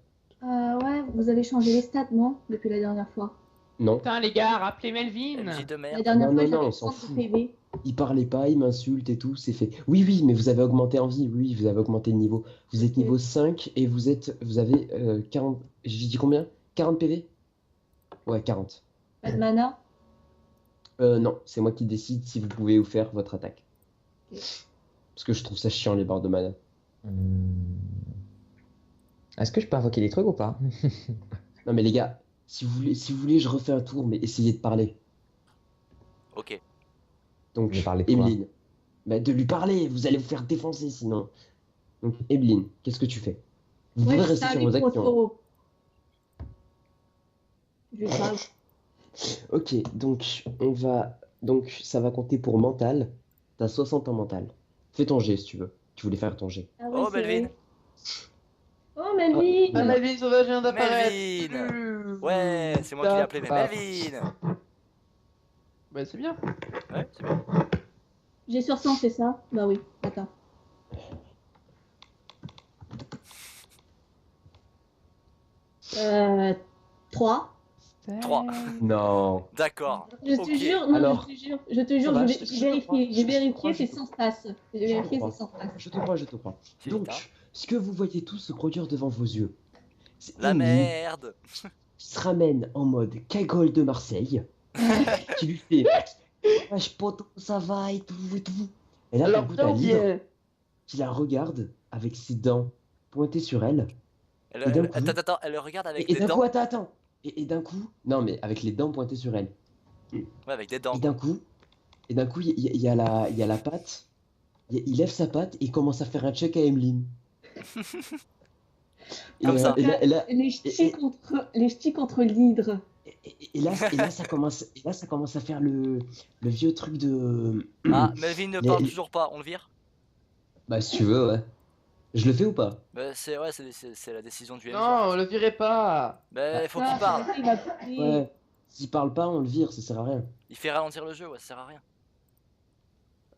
Ouais, vous avez changé les stats, non? Depuis la dernière fois. Non. Putain, les gars, rappelez Melvin. MJ de La merde. dernière Non, fois, non, non, j'avais on s'en 30 fout. PV. Il parlait pas, il m'insulte et tout, c'est fait. Oui, oui, mais vous avez augmenté en vie, oui, vous avez augmenté de niveau. Vous êtes Ok. niveau 5 et vous avez 40. J'ai dit combien? 40 PV? Ouais, 40. Pas de mana? Non, c'est moi qui décide si vous pouvez vous faire votre attaque. Ok. Parce que je trouve ça chiant les barres de mana. Hmm. Est-ce que je peux invoquer des trucs ou pas? Non, mais les gars, si vous voulez, je refais un tour, mais essayez de parler. Ok. Donc, De parler de quoi? Emeline. Bah, de lui parler, vous allez vous faire défoncer sinon. Donc, Emeline, qu'est-ce que tu fais? Vous Ouais, pouvez je rester sur savais vos actions. trop. Je vais pas. Ok, donc ça va compter pour mental. T'as 60 en mental. Fais ton jet si tu veux. Tu voulais faire ton jet. Ah oui, Oh c'est Melvin. vrai. Oh, Melvin! Ah, Melvin sauvage vient d'apparaître. Melvin. Ouais, c'est moi qui l'ai appelé, mais Melvin. Bah, c'est bien. Ouais, c'est bien. J'ai sur 100, c'est ça? Bah oui, attends. Euh, 3. 3. Non. D'accord. Je te Ok. jure, non, Alors, je te jure, ça va, j'ai je te crois. vérifié, j'ai Je te vérifié, crois, c'est je te sans passe. J'ai vérifié, crois. c'est sans passe. Je te crois, je te crois. Putain. Donc, ce que vous voyez tous se produire devant vos yeux, c'est La Emeline merde. qui se ramène en mode cagole de Marseille, qui lui fait wesh poto, ça va et tout et tout. Et là, Alors, d'un coup, t'as on l'hydre vient. qui la regarde avec ses dents pointées sur elle. Et d'un coup, Attends, elle le regarde avec et des d'un dents. coup, attends. Et d'un coup, non, mais avec les dents pointées sur elle. Ouais, avec des dents. Et d'un coup, il y a la patte. Il lève sa patte et il commence à faire un check à Emeline. Comme ça. Et là, Les ch'tis contre l'hydre. et là, ça commence à faire le vieux truc de. Ah, Melvin ne Les- parle les- toujours pas, on le vire? Bah, si tu veux, ouais. Je le fais ou pas? Bah, c'est ouais, c'est la décision du MJ. Non, le virez pas. Bah, il faut Non, qu'il parle. il va parler. Ouais. S'il parle pas, on le vire, ça sert à rien. Il fait ralentir le jeu, ouais, ça sert à rien.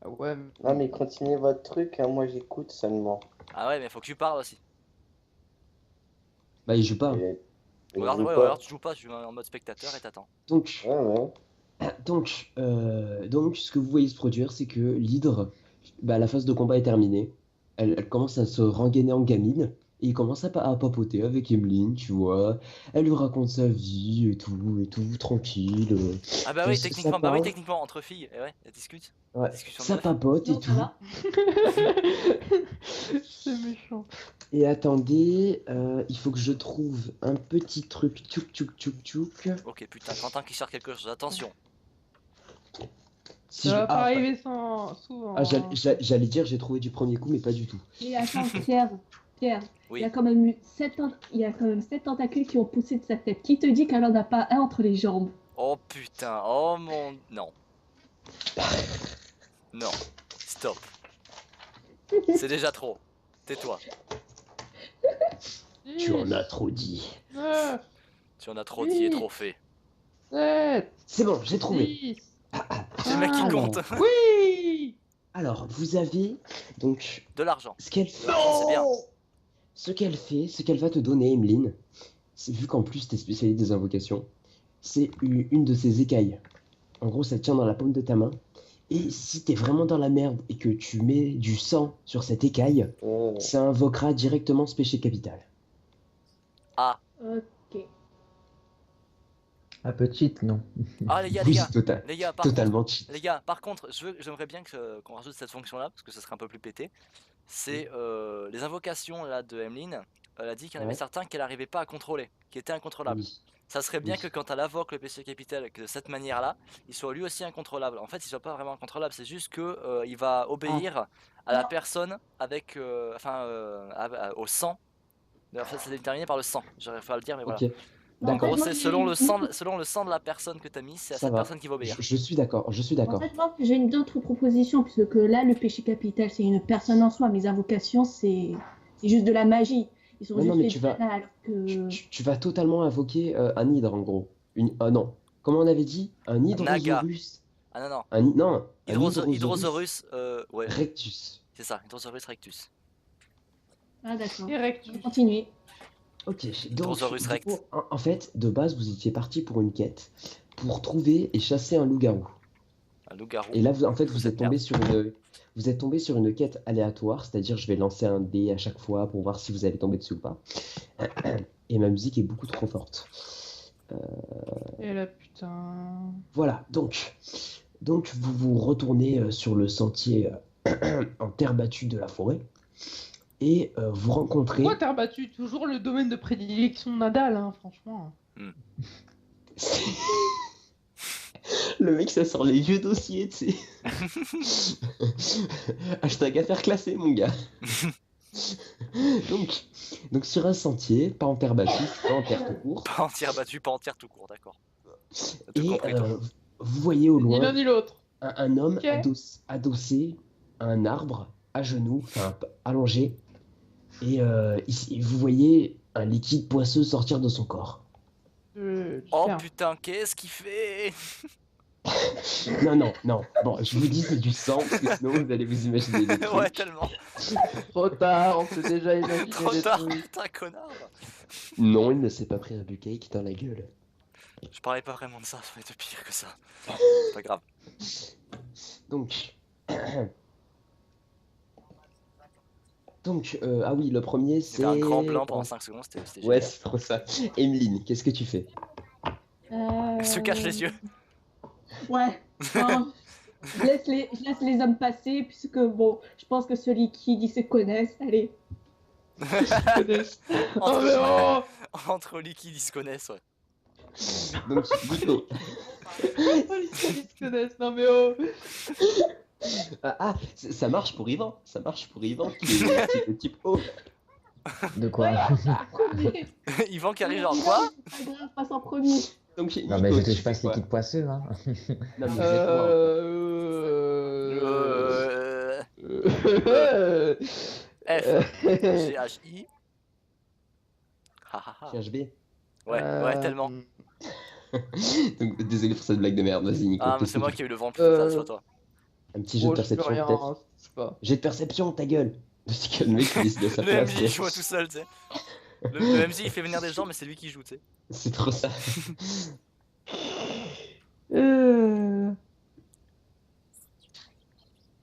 Ah ouais. Non, mais continuez votre truc, hein, moi j'écoute seulement. Ah ouais, mais faut que tu parles aussi. Bah, il joue pas. Et Regarde, joue ouais, pas. regarde, tu joues pas, tu joues en mode spectateur et t'attends. Donc, Ouais, ouais. donc, ce que vous voyez se produire, c'est que l'hydre, bah, la phase de combat est terminée. Elle commence à se rengainer en gamine. Et il commence à papoter avec Emeline, tu vois. Elle lui raconte sa vie et tout, tranquille. Ah bah oui, Ça techniquement, parle. entre filles, et ouais, elles discutent. Ouais, Discussion de ça meuf. papote et Non, ça tout. va. C'est méchant. Et attendez, il faut que je trouve un petit truc. Tchouk. Ok, putain, Quentin qui cherche quelque chose, attention. Si Ça je- va pas ah, arriver souvent. ah, j'allais dire j'ai trouvé du premier coup, mais pas du tout. Et attends, Pierre, Oui. il y a quand même eu 7 tentacules qui ont poussé de sa tête. Qui te dit qu'elle en a pas un entre les jambes? Oh putain, oh mon... Non. Non. Stop. C'est déjà trop. Tais-toi. Tu en as trop dit. 9, Tu en as trop dit et trop fait. 7, C'est bon, j'ai trouvé. 6. C'est le mec qui Alors. compte. Oui. Alors, vous avez donc De l'argent. ce qu'elle fait. C'est bien. Ce qu'elle va te donner, Emeline, c'est vu qu'en plus t'es spécialiste des invocations, c'est une de ces écailles. En gros, ça tient dans la paume de ta main. Et si t'es vraiment dans la merde et que tu mets du sang sur cette écaille, ça invoquera directement ce péché capital. Ah. Ok. Un peu cheat, non? Ah les gars, Oui, par contre, totalement cheat. les gars, par contre, j'aimerais bien qu'on rajoute cette fonction-là, parce que ce serait un peu plus pété. C'est les invocations là de Emeline. Elle a dit qu'il y en avait Ouais. certains qu'elle n'arrivait pas à contrôler, qui étaient incontrôlables. Oui. Ça serait bien Oui. que quand tu invoques le péché capital, que de cette manière-là, il soit lui aussi incontrôlable. En fait, il soit pas vraiment incontrôlable, c'est juste que il va obéir à la personne avec, au sang. D'ailleurs, ça c'est déterminé par le sang. J'aurais pas à le dire, mais voilà. Ok, En En d'accord. gros, fait, moi, c'est j'ai selon une- selon le sang de la personne que tu as mis, c'est à Ça cette va. personne qui va obéir. Je suis d'accord, je suis En d'accord. fait, moi, j'ai une autre proposition, puisque là, le péché capital, c'est une personne en soi. Mes invocations, c'est juste de la magie. Ils sont Non, non, juste mais fait tu de vas, mana, alors que... tu vas totalement invoquer un hydre en gros. Non. Comment on avait dit? Un Naga. hydrosaurus. Ah non, non. Non, un hydrosaurus Hydrosaurus, ouais, rectus. c'est ça, Hydrosaurus rectus. Ah, d'accord. Erectus. On va continuer. Ok, donc Hydrosaurus du rect. coup, en fait, de base, vous étiez parti pour une quête pour trouver et chasser un loup-garou. Un loup-garou. Et là, en fait, Sous vous cette êtes tombé sur une quête aléatoire, c'est-à-dire je vais lancer un dé à chaque fois pour voir si vous allez tomber dessus ou pas. Et ma musique est beaucoup trop forte. Et là, putain. Voilà, donc vous vous retournez sur le sentier en terre battue de la forêt et vous rencontrez. Pourquoi t'as rebattu toujours le domaine de prédilection de Nadal, hein, franchement. Le mec, ça sort les vieux dossiers, tu sais. Hashtag affaire classée, mon gars. donc sur un sentier, pas en terre battue, pas en terre tout court. Pas entière battue, pas entière tout court, d'accord. Tout Et compris, toi. vous voyez au Ni l'un loin ni l'autre. un homme Ok. adossé à un arbre, à genoux, enfin allongé. Et vous voyez un liquide poisseux sortir de son corps. Du Oh sperme. putain, qu'est-ce qu'il fait? Non. Bon, je vous dis c'est du sang, parce que sinon vous allez vous imaginer des trucs. Ouais, tellement. Trop tard, on s'est déjà imaginé Trop des tard, trucs. putain, connard. Non, il ne s'est pas pris un bucake dans la gueule. Je parlais pas vraiment de ça va être pire que ça. C'est pas grave. Donc... ah oui, le premier Il y c'est... avait un grand blanc pendant 5 secondes, c'était Ouais, génial. c'est trop ça. Emeline, qu'est-ce que tu fais? Elle se cache les yeux. Ouais. Non, je laisse les hommes passer, puisque bon, je pense que ceux qui se connaissent, allez. Oh mais Entre, oh entre liquides, ils se connaissent, ouais. Donc, Nico. Ils se connaissent, non mais oh. Ça marche pour Yvan. Ça marche pour Yvan, qui est de type O. De quoi? Premier. Yvan qui arrive genre quoi? Pas grave, passe en premier. Donc, Non, mais Nico, je tu touche pas fais ce quoi? liquide poisseux, hein. Non, mais vous êtes loin. F, G-H-I. Ha, ha, ha. GHB. Ouais, tellement. Donc, désolé pour cette blague de merde. Vas-y, Nico. Ah, mais qu'est-ce c'est que moi tu qui ai eu le vent plus Euh, sale sur toi. fais? Un petit jeu de perception, peut-être. Je sais pas. Jet de perception, ta gueule. C'est que le mec qui décide de sa Le place. MJ il joue tout seul, tu sais. Le MJ il fait venir des gens, mais c'est lui qui joue, tu sais. C'est trop ça.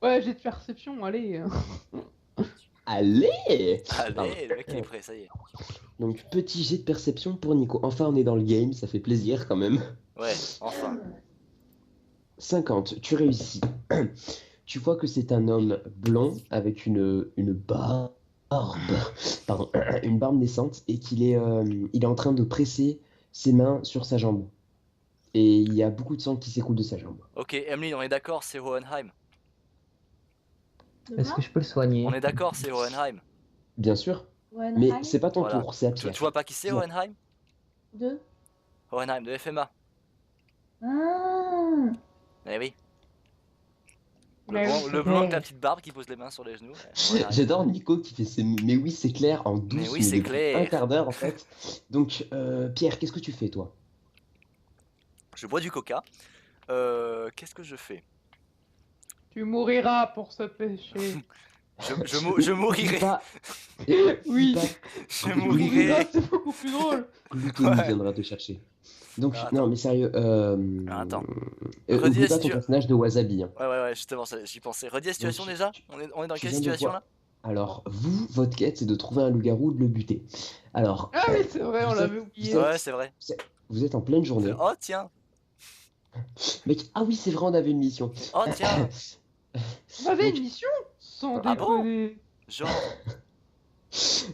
Ouais, j'ai de perception, allez. Allez! Allez, le mec il est prêt, ça y est. Donc, petit jet de perception pour Nico. Enfin, on est dans le game, ça fait plaisir quand même. Ouais, enfin. 50, tu réussis. Tu vois que c'est un homme blond avec une barbe, pardon, une barbe naissante et il est en train de presser ses mains sur sa jambe. Et il y a beaucoup de sang qui s'écoule de sa jambe. Ok, Emily, on est d'accord, c'est Hohenheim. Est-ce que je peux le soigner? On est d'accord, c'est Hohenheim. Bien sûr, Ouais, mais Nahai, c'est pas ton Voilà. tour, c'est à Tu Pierre. vois pas qui c'est Non. Hohenheim? deux. Hohenheim de FMA. Ah. Eh oui. Mais oui, Le blond avec la petite barbe qui pose les mains sur les genoux. Hohenheim. J'adore Nico qui fait ses mais oui, c'est clair en douce, Mais oui, c'est depuis clair. un quart d'heure en fait. Donc, Pierre, qu'est-ce que tu fais toi? Je bois du coca. Qu'est-ce que je fais? Tu mouriras pour ce péché. Je mourirai. Dis pas- Oui. dis pas Je Tu mourirai. mouriras, c'est beaucoup plus drôle. Gluttony Ouais. viendra te chercher. Donc, Ah, non, mais sérieux. Attends. Oublie Redis la pas ton situa- personnage de Wasabi. Hein. Ouais, justement, j'y pensais. Redis la situation Donc, déjà? On est dans tu quelle viens de situation voir. là? Alors, vous, votre quête, c'est de trouver un loup-garou, de le buter. Alors, Ah oui, c'est vrai, on Vous l'avait êtes- oublié. vous êtes- Ouais, c'est vrai. vous êtes en pleine journée. Oh tiens. Mec, ah oui, c'est vrai, on avait une mission. Oh tiens. On avait Donc- une mission sans Ah bon déconner. Genre.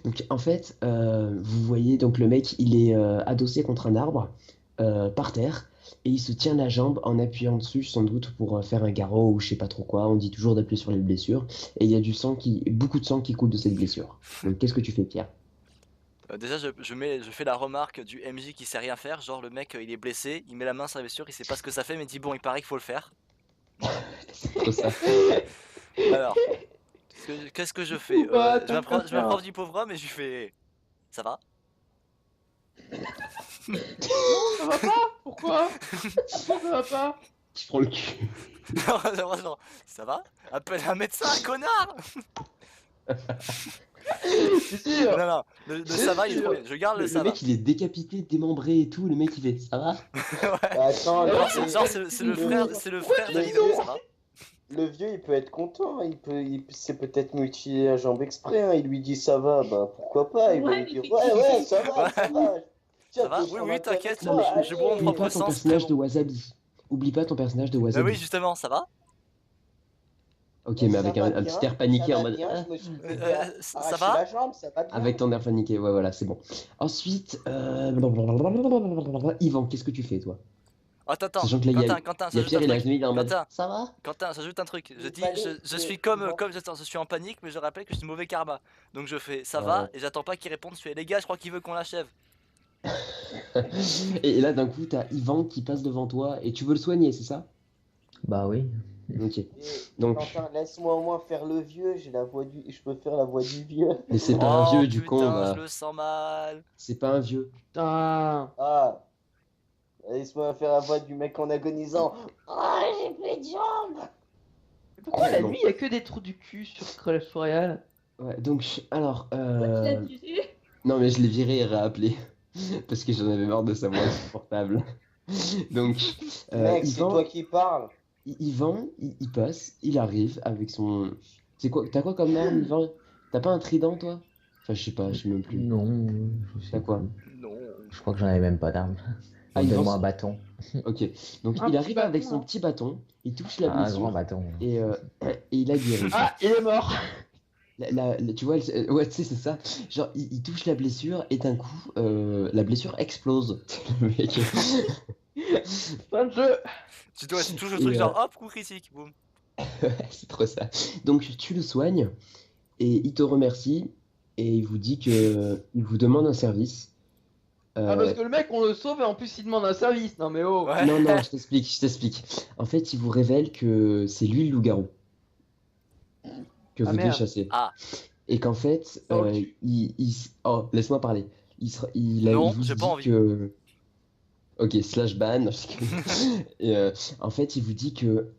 Donc en fait, vous voyez donc le mec, il est adossé contre un arbre par terre et il se tient la jambe en appuyant dessus, sans doute pour faire un garrot ou je sais pas trop quoi. On dit toujours d'appuyer sur les blessures et il y a beaucoup de sang qui coule de cette blessure. Donc qu'est-ce que tu fais, Pierre? Déjà, je fais la remarque du MJ qui sait rien faire. Genre, le mec, il est blessé, il met la main sur la blessure, il sait pas ce que ça fait, mais il dit bon, il paraît qu'il faut le faire. C'est trop ça. Alors, qu'est-ce que je fais? Je m'approche du pauvre homme et je lui fais. Ça va? Non, ça va pas. Pourquoi? Ça va pas. Tu prends le cul. Non, non, ça va? Appelle un médecin, connard! C'est sûr. Non, non, ça va, il est trop bien. Je garde le ça Le va. mec, il est décapité, démembré et tout. Le mec, il fait ça va? Ouais. Attends, Alors, Genre, c'est le frère de Lido, ça va? le vieux, il peut être content, hein. Il sait peut-être mutiler la jambe exprès, hein. Il lui dit ça va, bah pourquoi pas, il va Ouais, lui dire ouais, ça va, ça va. Ça va? Tiens, Oui, t'inquiète, Non, mais je bois mon Oublie propre pas ton sang, c'est personnage très de bon. Wasabi. Oublie pas ton personnage de Bah Wasabi. oui, justement, ça va? Ok, mais avec un petit air paniqué en mode. Je me suis Ça arraché va? la jambe, ça va bien. Avec ton air paniqué, ouais, voilà, c'est bon. Ensuite, Yvan, qu'est-ce que tu fais, toi? Attends, Sachant que là, Quentin, il y a j'ajoute Pierre un et la truc. il est en mode. Quentin, Ça va? Quentin, j'ajoute un truc. Je Il dis, fallait je que- suis Yvan. comme je suis en panique, mais je rappelle que je suis mauvais karma. Donc je fais ça Ouais. va, et j'attends pas qu'il réponde. Je fais les gars, je crois qu'il veut qu'on l'achève. Et là, d'un coup, t'as Yvan qui passe devant toi et tu veux le soigner, c'est ça? Bah oui. Ok. Et Donc- Quentin, laisse-moi au moins faire le vieux, je peux faire la voix du vieux. Mais c'est pas un Oh vieux, du con, putain, va. je le sens mal. C'est pas un vieux. Putain. Ah, laisse-moi faire la voix du mec en agonisant. Ah, j'ai plus de jambes. Pourquoi la Non. nuit il y a que des trous du cul sur Clash Royale? Ouais, donc, alors. Tu l'as tué. Non, mais je l'ai viré et réappelé. Parce que j'en avais marre de sa voix insupportable. Donc, Mec, c'est Yvan, toi qui parles. Yvan, il passe, il arrive avec son. C'est quoi? T'as quoi comme arme, Yvan? T'as pas un trident, toi? Enfin, je sais pas, je sais même plus. Non, je sais T'as quoi? plus. Non. Je crois que j'en avais même pas d'arme. Ah, il Donne-moi lance- un bâton. Ok. Donc, Un il petit arrive avec bâton, son hein. petit bâton, il touche la Ah, un blessure grand bâton. et il a guéri. Ah, il est mort. Tu vois, ouais, tu sais, c'est ça. Genre, il touche la blessure et d'un coup, la blessure explose. Le mec. Fin de jeu. Tu touches le Et, truc genre hop, coup critique, boum. C'est trop ça. Donc, tu le soignes et il te remercie et il vous dit que il vous demande un service. Ah, parce que le mec, on le sauve et en plus il demande un service. Non, mais oh. Ouais. Non, non, je t'explique. En fait, il vous révèle que c'est lui le loup-garou que Ah, vous devez merde. chasser. Ah. Et qu'en fait, Oh, oh, laisse-moi parler. Il Non, vous j'ai pas dit envie. que. Ok, slash ban. Et, en fait, il vous dit que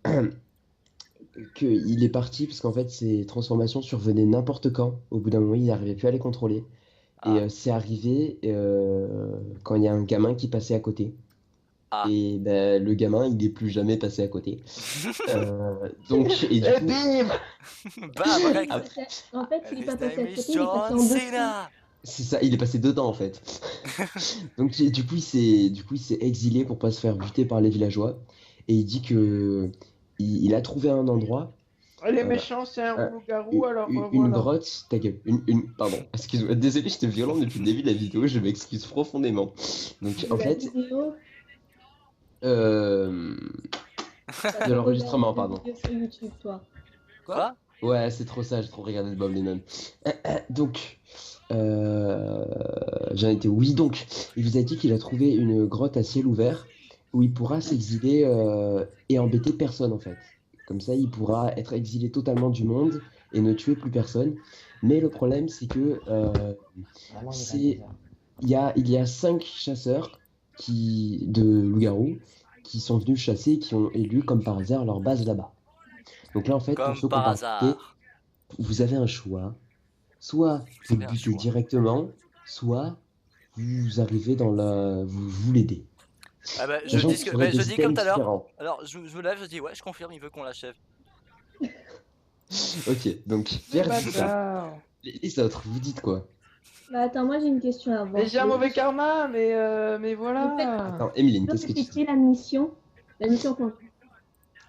qu'il est parti parce qu'en fait, ces transformations survenaient n'importe quand. Au bout d'un moment, il n'arrivait plus à les contrôler. Et Ah. c'est arrivé quand il y a un gamin qui passait à côté. Ah. Et ben, le gamin, il n'est plus jamais passé à côté. Donc, et du Et coup, bim. Bam, mec. En fait, il est pas passé à His côté, il est passé en John dessous. Cena. c'est ça, il est passé dedans en fait. Donc, du coup, il s'est exilé pour pas se faire buter par les villageois. Et il dit que il a trouvé un endroit, Les méchants, c'est un loup-garou, alors une voilà. grotte. Ta gueule, pardon, excuse-moi, désolé, j'étais violent depuis le début de la vidéo, je m'excuse profondément. Donc, en La fait, vidéo, de l'enregistrement, pardon. la vidéo sur YouTube, toi. Quoi? Ouais, c'est trop ça, j'ai trop regardé de Bob Lennon. Donc, j'en étais oui, donc, il vous a dit qu'il a trouvé une grotte à ciel ouvert où il pourra s'exiler et embêter personne en fait. Comme ça, il pourra être exilé totalement du monde et ne tuer plus personne. Mais le problème, c'est que Vraiment, c'est- il y a 5 chasseurs de loups-garous qui sont venus chasser et qui ont élu comme par hasard leur base là-bas. Donc là, en fait, pour Comme ceux qui ont par pas écouté, hasard. vous avez un choix. Soit vous le avez un butez choix. directement, soit vous arrivez dans la... vous l'aidez. Ah bah, je Sachant dis, que vous aurez des je dis comme items tout à l'heure. différents. Alors, je me lève, je dis ouais, je confirme, il veut qu'on l'achève. Ok, donc Pierre dit ça. Bâtard. Les autres, vous dites quoi? Bah, attends, moi j'ai une question avant. Mais j'ai un mauvais karma, mais En fait- voilà. Attends, Emeline, Donc, qu'est-ce que tu c'était dis? la mission qu'on...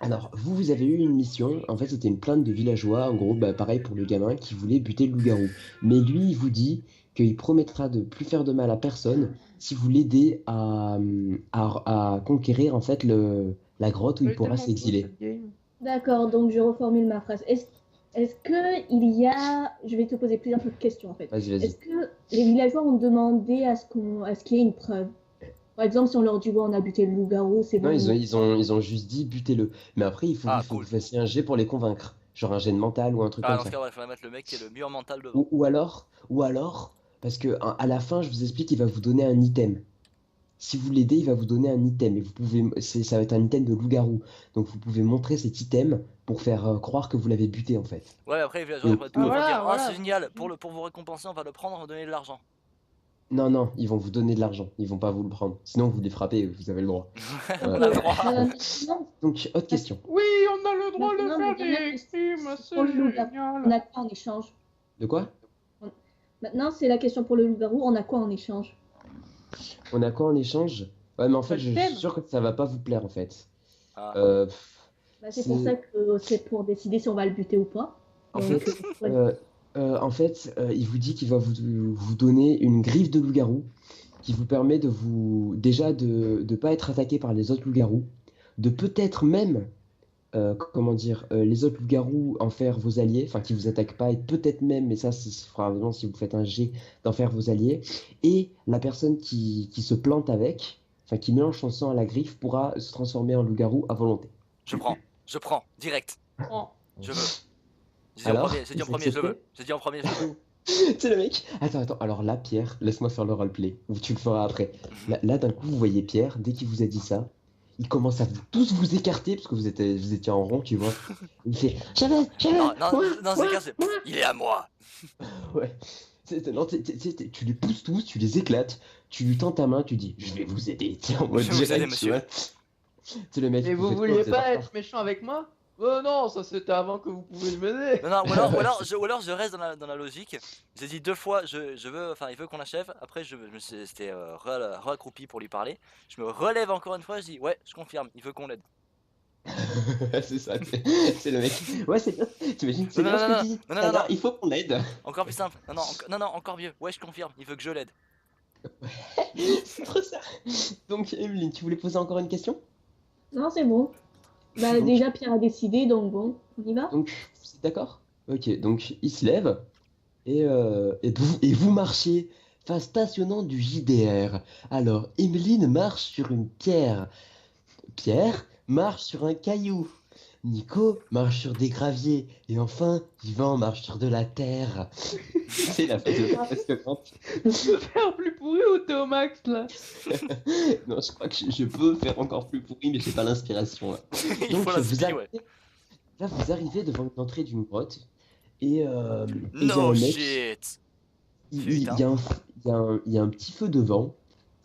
Alors, vous avez eu une mission. En fait, c'était une plainte de villageois, en gros, bah, pareil pour le gamin qui voulait buter le loup-garou. Mais lui, il vous dit qu'il promettra de plus faire de mal à personne si vous l'aidez à conquérir en fait la grotte où il Elle est pourra tellement cool, s'exiler. cette game. D'accord, donc je reformule ma phrase. Est-ce que il y a... Je vais te poser plusieurs questions en fait. Vas-y, vas-y. Est-ce que les villageois ont demandé à ce qu'il y ait une preuve? Par exemple, si on leur dit ouais, on a buté le loup-garou, c'est Non, bon. ils ont juste dit butez-le. Mais après, il faut que Cool. vous fassiez un jet pour les convaincre. Genre un jet de mental ou un truc Ah, comme dans ça. ce cas, ouais, il faudrait mettre le mec qui est le mieux en mental devant. Ou alors, parce que à la fin, je vous explique, il va vous donner un item. Si vous l'aidez, il va vous donner un item. Et ça va être un item de loup-garou. Donc vous pouvez montrer cet item pour faire croire que vous l'avez buté en fait. Ouais, après, les villageois, Et- ils pourraient toujours voilà, dire ah, voilà. c'est génial, pour vous récompenser, on va le prendre, on va donner de l'argent. Non, non, ils vont vous donner de l'argent. Ils vont pas vous le prendre. Sinon, vous les frappez, vous avez le droit. On a le droit. Non, Donc, autre question. Oui, on a le droit de Non, faire mais des crimes, c'est pour le loup-garou, génial. on a quoi en échange? De quoi? Maintenant, c'est la question pour le loup-garou, on a quoi en échange? On a quoi en échange? Ouais, mais en fait, Pas je le suis thème. sûr que ça va pas vous plaire en fait. Ah. Bah, c'est pour ça que c'est pour décider si on va le buter ou pas. En Donc, fait, ouais. il vous dit qu'il va vous donner une griffe de loup-garou qui vous permet de vous déjà de pas être attaqué par les autres loups-garous, de peut-être même comment dire les autres loups-garous en faire vos alliés, enfin qui vous attaquent pas et peut-être même, mais ça ce fera vraiment si vous faites un jet d'en faire vos alliés, et la personne qui se plante avec, enfin qui mélange son sang à la griffe pourra se transformer en loup-garou à volonté. Je prends, direct. Oh. Je veux. J'ai dit Alors, en premier, j'ai dit en c'est premier, je accepté veux. J'ai dit en premier, je veux. C'est le mec. Attends. Alors là, Pierre, laisse-moi faire le roleplay. Ou tu le feras après. Là, d'un coup, vous voyez Pierre, dès qu'il vous a dit ça, il commence à tous vous écarter parce que vous étiez en rond, tu vois. Il fait j'avais, Non, moi, c'est casse. Il est à moi. ouais. Non, tu les pousses tous, tu les éclates, tu lui tends ta main, tu dis je vais vous aider. Tu sais, en mode Je vais vous direct, aider, tu monsieur. vois. C'est le mec. Mais vous faites quoi, vouliez vous êtes pas en retard être méchant avec moi? Oh non, ça c'était avant que vous pouviez m'aider. Non, ou alors je reste dans la logique. J'ai dit 2 fois, je veux, enfin, il veut qu'on achève. Après, c'était accroupi pour lui parler. Je me relève encore une fois, je dis ouais, je confirme, il veut qu'on l'aide. C'est ça, c'est le mec. Ouais, c'est bien. T'imagines, c'est Non, bien non, ce non, que tu dis. non, non, Alors, non. il faut qu'on l'aide. Encore plus simple. Non, encore mieux. Ouais, je confirme, il veut que je l'aide. C'est trop ça. Donc, Emeline, tu voulais poser encore une question? Non, c'est bon. Bah, Donc- déjà, Pierre a décidé, donc bon, on y va? Donc, vous êtes d'accord? Ok, donc il se lève et vous marchez face stationnant du JDR. Alors, Emeline marche sur une pierre. Pierre marche sur un caillou. Nico marche sur des graviers. Et enfin, Yvan marche sur de la terre. C'est la fête de impressionnante. Je peux faire plus pourri ou t'es au max là? Non, je crois que je peux faire encore plus pourri, mais j'ai pas l'inspiration là. Il Donc, faut vous l'inspirer, arrivez, ouais. là, vous arrivez devant l'entrée d'une grotte et il y a un No mec, shit. il Putain. y a un petit feu devant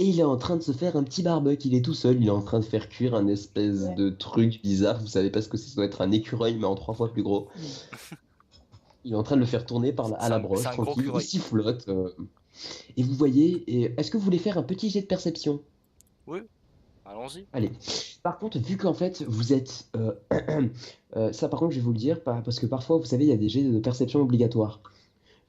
et il est en train de se faire un petit barbecue. Il est tout seul, il est en train de faire cuire un espèce Ouais. de truc bizarre. Vous savez pas ce que c'est, ça doit être un écureuil mais en 3 fois plus gros. Il est en train de le faire tourner à la broche, c'est un gros tranquille, il cureuil. sifflote. Et vous voyez, est-ce que vous voulez faire un petit jet de perception? Allons-y. Allez. Par contre, vu qu'en fait vous êtes, ça par contre je vais vous le dire, parce que parfois vous savez il y a des jets de perception obligatoires.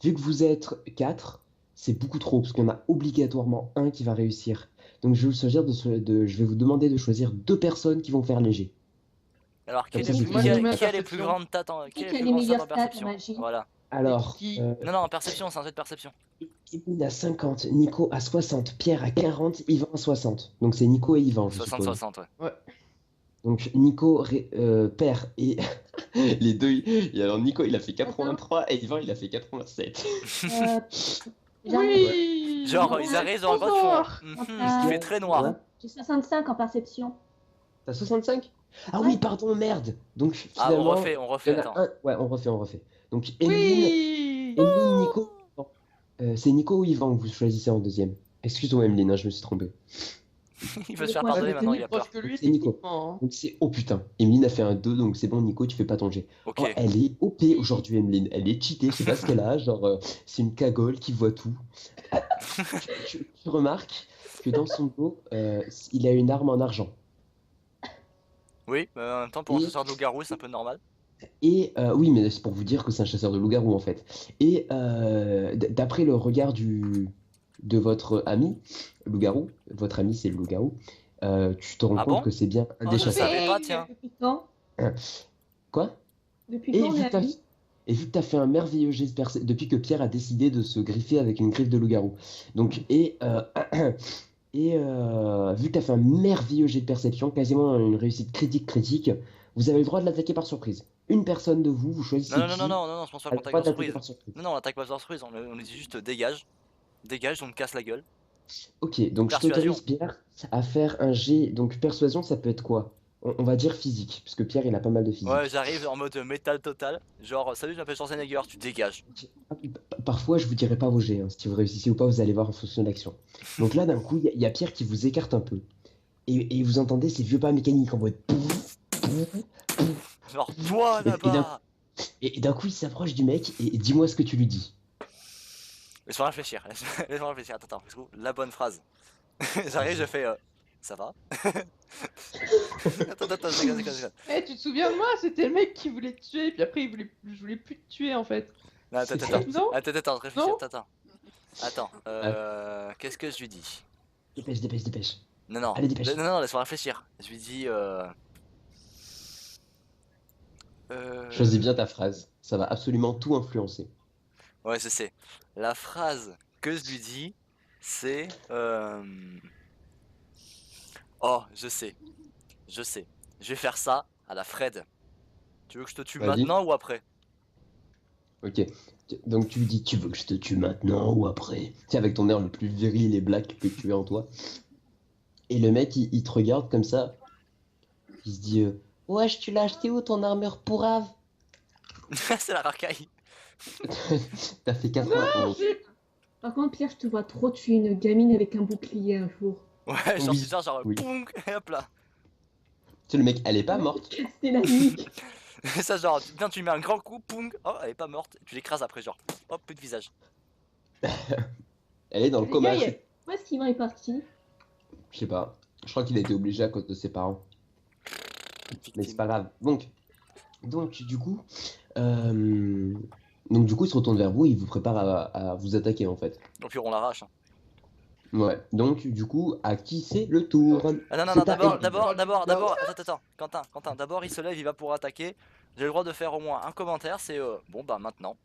Vu que vous êtes 4, c'est beaucoup trop, parce qu'il y en a obligatoirement un qui va réussir. Donc je vais vous suggérer je vais vous demander de choisir 2 personnes qui vont faire léger. Alors, Comme quelle ça, est c'est qui moi, a- j'ai qui ma a les perception. plus grandes stats en Qui a plus les grandes stats meilleures en stats en perception? magie? Voilà. Alors, Qui- Non, en perception, c'est un jet de perception. Kevin a 50, Nico a 60, Pierre a 40, Yvan a 60. Donc c'est Nico et Yvan, je suppose. 60-60, ouais. Donc Nico perd et les deux. Et alors Nico il a fait 83 et Yvan il a fait 87. Euh, j'arrive. Oui! Genre, Ouais. ils arrivent dans le Au grotte, revoir. font. Il fait très noir. Ouais. J'ai 65 en perception. T'as 65? Ah Ouais. oui, pardon, merde. Donc Ah, on finalement, refait, il y en a attends. un. Ouais, on refait. Donc Emeline, Oui! Nico. C'est Nico ou Yvan que vous choisissez en deuxième. Excuse-moi Emeline, hein, je me suis trompé. Il veut se faire Ouais, pardonner, Ouais, maintenant t'es il a plus peur. proche que lui, C'est Nico. techniquement, hein. Donc c'est oh putain, Emeline a fait un 2 donc c'est bon Nico, tu fais pas ton jet. Ok. Oh, elle est OP aujourd'hui, Emeline. Elle est cheatée, je sais pas ce qu'elle a. Genre, c'est une cagole qui voit tout. Tu remarques que dans son dos, il a une arme en argent. Oui, en même temps, pour un Et- chasseur de loup-garou, c'est un peu normal. Et oui, mais c'est pour vous dire que c'est un chasseur de loups-garous en fait. Et d'après le regard de votre ami, loup-garou, votre ami c'est le loup-garou, tu te rends Ah compte bon? que c'est bien un Oh, des je chasseurs. savais pas, tiens. Depuis quand? Quoi? Depuis Et quand on vu est que t'as amis? et vu que t'as fait un merveilleux jet de depuis que Pierre a décidé de se griffer avec une griffe de loup-garou. Donc, vu que t'as fait un merveilleux jet de perception, quasiment une réussite critique, vous avez le droit de l'attaquer par surprise. Une personne de vous, vous choisissez Non, non, non, qui non, non, non, non, je pense pas a qu'on le attaque droit par d'attaquer surprise. par surprise. Non, non, on attaque pas par surprise, on lui dit juste dégage. Dégage, on me casse la gueule. Ok, donc je Persuasion. t'autorise Pierre à faire un jet. Donc persuasion, ça peut être quoi? On va dire physique, parce que Pierre il a pas mal de physique. Ouais, j'arrive en mode métal total. Genre, salut, je m'appelle Schwarzenegger, tu dégages. Parfois, je vous dirai pas vos jets, hein. Si vous réussissez ou pas, vous allez voir en fonction de l'action. Donc là, d'un coup, il y a Pierre qui vous écarte un peu. Et vous entendez ces vieux pas mécaniques en mode. Genre, toi Et là-bas. et d'un coup, il s'approche du mec et dis-moi ce que tu lui dis. Laisse-moi réfléchir, laisse-moi réfléchir. Attends, je trouve la bonne phrase. J'arrive, je fais ça va? Attends, je déconne. Eh, tu te souviens de moi? C'était le mec qui voulait te tuer, puis après je voulais plus te tuer en fait. Non, Non? attends, réfléchis, Non. attends, qu'est-ce que je lui dis? Dépêche. Non, Allez, dépêche. non, laisse-moi réfléchir. Je lui dis Choisis bien ta phrase. Ça va absolument tout influencer. Ouais, je sais. La phrase que je lui dis, c'est oh, je sais. Je vais faire ça à la Fred. Tu veux que je te tue Vas-y. maintenant ou après? Ok. Donc tu lui dis, tu veux que je te tue maintenant ou après? Tiens, avec ton air le plus viril et black que tu as en toi. Et le mec, il te regarde comme ça. Il se dit, wesh, tu l'as acheté où ton armure pourrave? C'est la racaille. T'as fait 91. Par contre, Pierre, je te vois trop tuer une gamine avec un bouclier un jour. Ouais, genre, Oui, c'est genre, oui. poung, et hop là. Tu sais, le mec, elle est pas morte. C'était la nuque. Ça, genre, putain, tu lui mets un grand coup, poung, oh, elle est pas morte. Tu l'écrases après, genre, hop, plus de visage. Elle est dans le Les coma. gars, Où est-ce qu'Yvan est parti? Je sais pas. Je crois qu'il a été obligé à cause de ses parents. Mais c'est pas grave. Donc du coup, il se retourne vers vous et il vous prépare à vous attaquer en fait. Donc, puis on l'arrache. Hein. Ouais. Donc du coup, à qui c'est le tour? Ah non, C'est à d'abord, attends, Quentin, d'abord il se lève, il va pour attaquer. J'ai le droit de faire au moins un commentaire, c'est bon bah maintenant.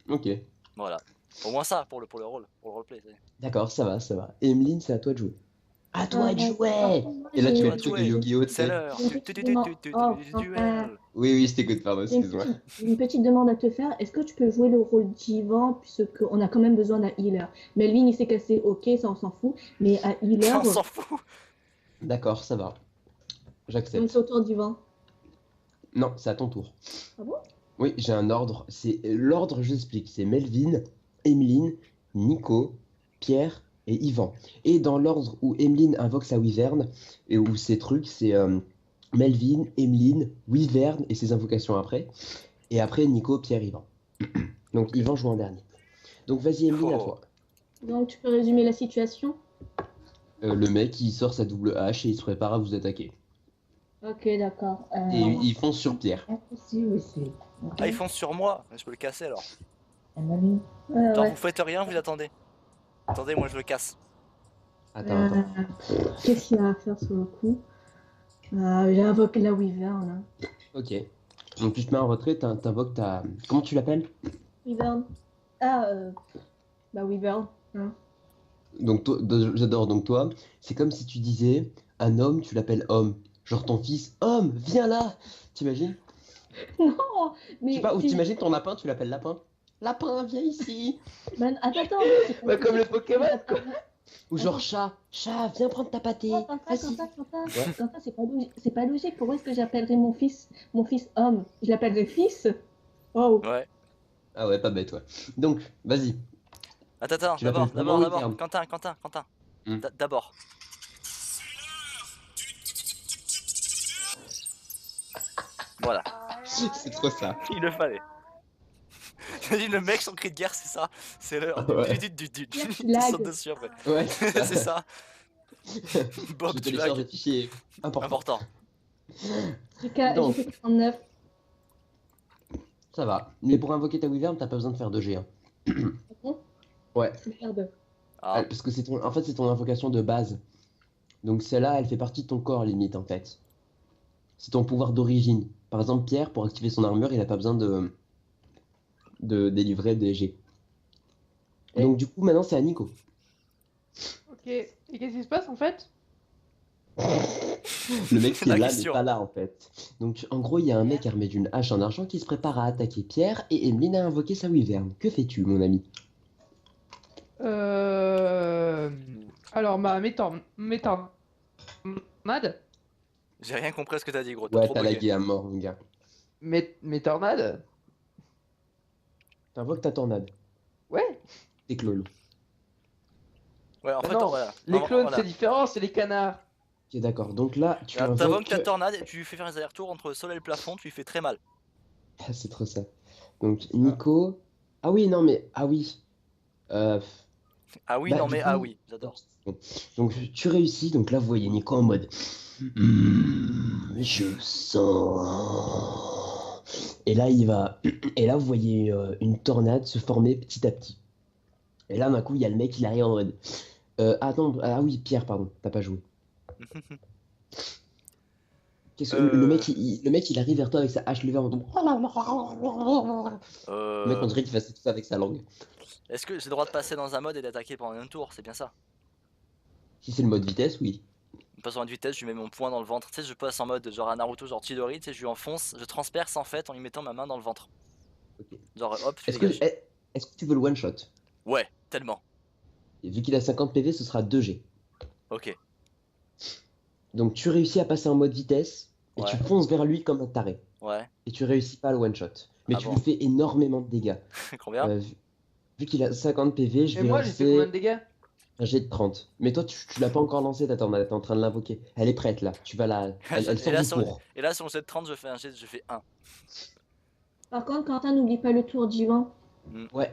Ok. Voilà. Au moins ça pour le rôle, pour le roleplay. D'accord, ça va. Emeline, c'est à toi de jouer. À toi de Ouais. jouer. Et là, tu fais le truc de Yu-Gi-Oh! Tu C'est sais. l'heure. Duel. Oui, je t'écoute, pardon, J'ai excuse-moi. une petite demande à te faire. Est-ce que tu peux jouer le rôle d'Yvan, puisqu'on a quand même besoin d'un healer? Melvin, il s'est cassé, ok, ça on s'en fout. Mais un healer, On s'en fout. D'accord, ça va. donc J'accepte. c'est autour d'Yvan. Non, c'est à ton tour. Ah bon? Oui, j'ai un ordre. C'est l'ordre, je l'explique. C'est Melvin, Emeline, Nico, Pierre et Yvan. Et dans l'ordre où Emeline invoque sa wyvern et où ses trucs, c'est Melvin, Emeline, wyvern et ses invocations après. Et après Nico, Pierre, Yvan. Donc Yvan joue en dernier. Donc vas-y Emeline, à Oh. toi. Donc tu peux résumer la situation? Le mec, il sort sa double hache et il se prépare à vous attaquer. Ok, d'accord. Et il fonce sur Pierre. Ah, il fonce sur moi. Je peux le casser alors. Ouais, Genre ouais. vous faites rien, vous attendez. Attendez, moi je le casse. Attends. Qu'est-ce qu'il y a à faire sur le coup? J'invoque la Wyvern. Hein. Ok. Donc tu te mets en retrait, t'invoques ta... Comment tu l'appelles? Wyvern. Bah Wyvern. Hein. Donc j'adore. Donc toi, c'est comme si tu disais un homme, tu l'appelles homme. Genre ton fils, homme, viens là. T'imagines? Non, Je mais. sais pas, ou t'imagines ton lapin, tu l'appelles lapin. Lapin, viens ici. Man, attends. Bah, comme le Pokémon, quoi. Ou genre chat, viens prendre ta pâtée. Vas-y. Quentin, c'est pas logique. Pourquoi est-ce que j'appellerais mon fils homme? Je l'appellerais fils? Oh. Ouais. Ah ouais, pas bête, ouais. Donc, vas-y. Attends, Tu l'appelles d'abord. Wyvern. Quentin. D'abord. Voilà. C'est trop ça. Il le fallait. J'imagine le mec, son cri de guerre, c'est ça. C'est l'heure Ouais. du Lag. saute dessus après. Ouais, C'est ça. Je Bob, tu télécharge lag. le fichier important. Important. Donc. J'ai fait 39. Ça va. Mais pour invoquer ta wyvern, t'as pas besoin de faire de G. Hein. Bon, Ouais. merde. Ah, Parce que en fait, c'est ton invocation de base. Donc celle-là, elle fait partie de ton corps, limite, en fait. C'est ton pouvoir d'origine. Par exemple, Pierre, pour activer son armure, il a pas besoin de délivrer des G. Et- Donc du coup, maintenant, c'est à Nico. Ok. Et qu'est-ce qui se passe en fait? Le mec C'est qui est la là, mais question. pas là, en fait. Donc, en gros, il y a un mec armé d'une hache en argent qui se prépare à attaquer Pierre, et Emeline a invoqué sa wyvern. Que fais-tu, mon ami? Euh... Alors, mes tornades. J'ai rien compris à ce que t'as dit, gros. T'as Ouais, trop t'as bugué. lagué à mort, mon gars. Mes tornades? T'invoques ta tornade. Ouais. T'es clone. Ouais, en Bah fait, non, voilà. les Vraiment, clones voilà. c'est différent, c'est les canards. Ok, d'accord. Donc là, tu T'invoques invoques... ta tornade et tu lui fais faire les allers-retours entre le sol et le plafond, tu lui fais très mal. Ah, c'est trop ça. Donc, Nico... Ah oui, non, mais... Ah oui. Euh, Ah oui, Bah, non du mais coup... ah oui, j'adore. Bon. Donc, tu réussis. Donc là, vous voyez Nico en mode... Je sens... Et là, il va... Et là, vous voyez une tornade se former petit à petit. Et là, d'un coup, il y a le mec, il arrive en mode... attends, ah oui, Pierre, pardon, t'as pas joué. Qu'est-ce que... le mec, il arrive vers toi avec sa hache levée en mode... Le mec, on dirait qu'il fait tout ça avec sa langue. Est-ce que j'ai le droit de passer dans un mode et d'attaquer pendant un tour? C'est bien ça. Si c'est le mode vitesse, oui. Je passe en mode vitesse, je lui mets mon poing dans le ventre. Tu sais, je passe en mode genre un Naruto, genre Chidori, tu sais, je lui enfonce, je transperce en fait en lui mettant ma main dans le ventre. Ok. Genre hop, tu Est-ce que, dégages. est-ce que tu veux le one shot? Ouais, tellement. Et vu qu'il a 50 PV, ce sera 2G. Ok. Donc tu réussis à passer en mode vitesse et Ouais. tu fonces vers lui comme un taré. Ouais. Et tu réussis pas à le one shot. Mais Ah tu bon. lui fais énormément de dégâts. Combien? Vu qu'il a 50 PV, je Et vais moi j'ai fait combien de lancer dégâts? un jet de 30. Mais toi, tu l'as pas encore lancé ta tornade, t'es en train de l'invoquer. Elle est prête là. Tu vas la. Elle Et sort là, du sur... four. Et là sur le jet de 30, je fais un jet, je fais 1. Par contre, Quentin, n'oublie pas le tour d'Ivan. Ouais.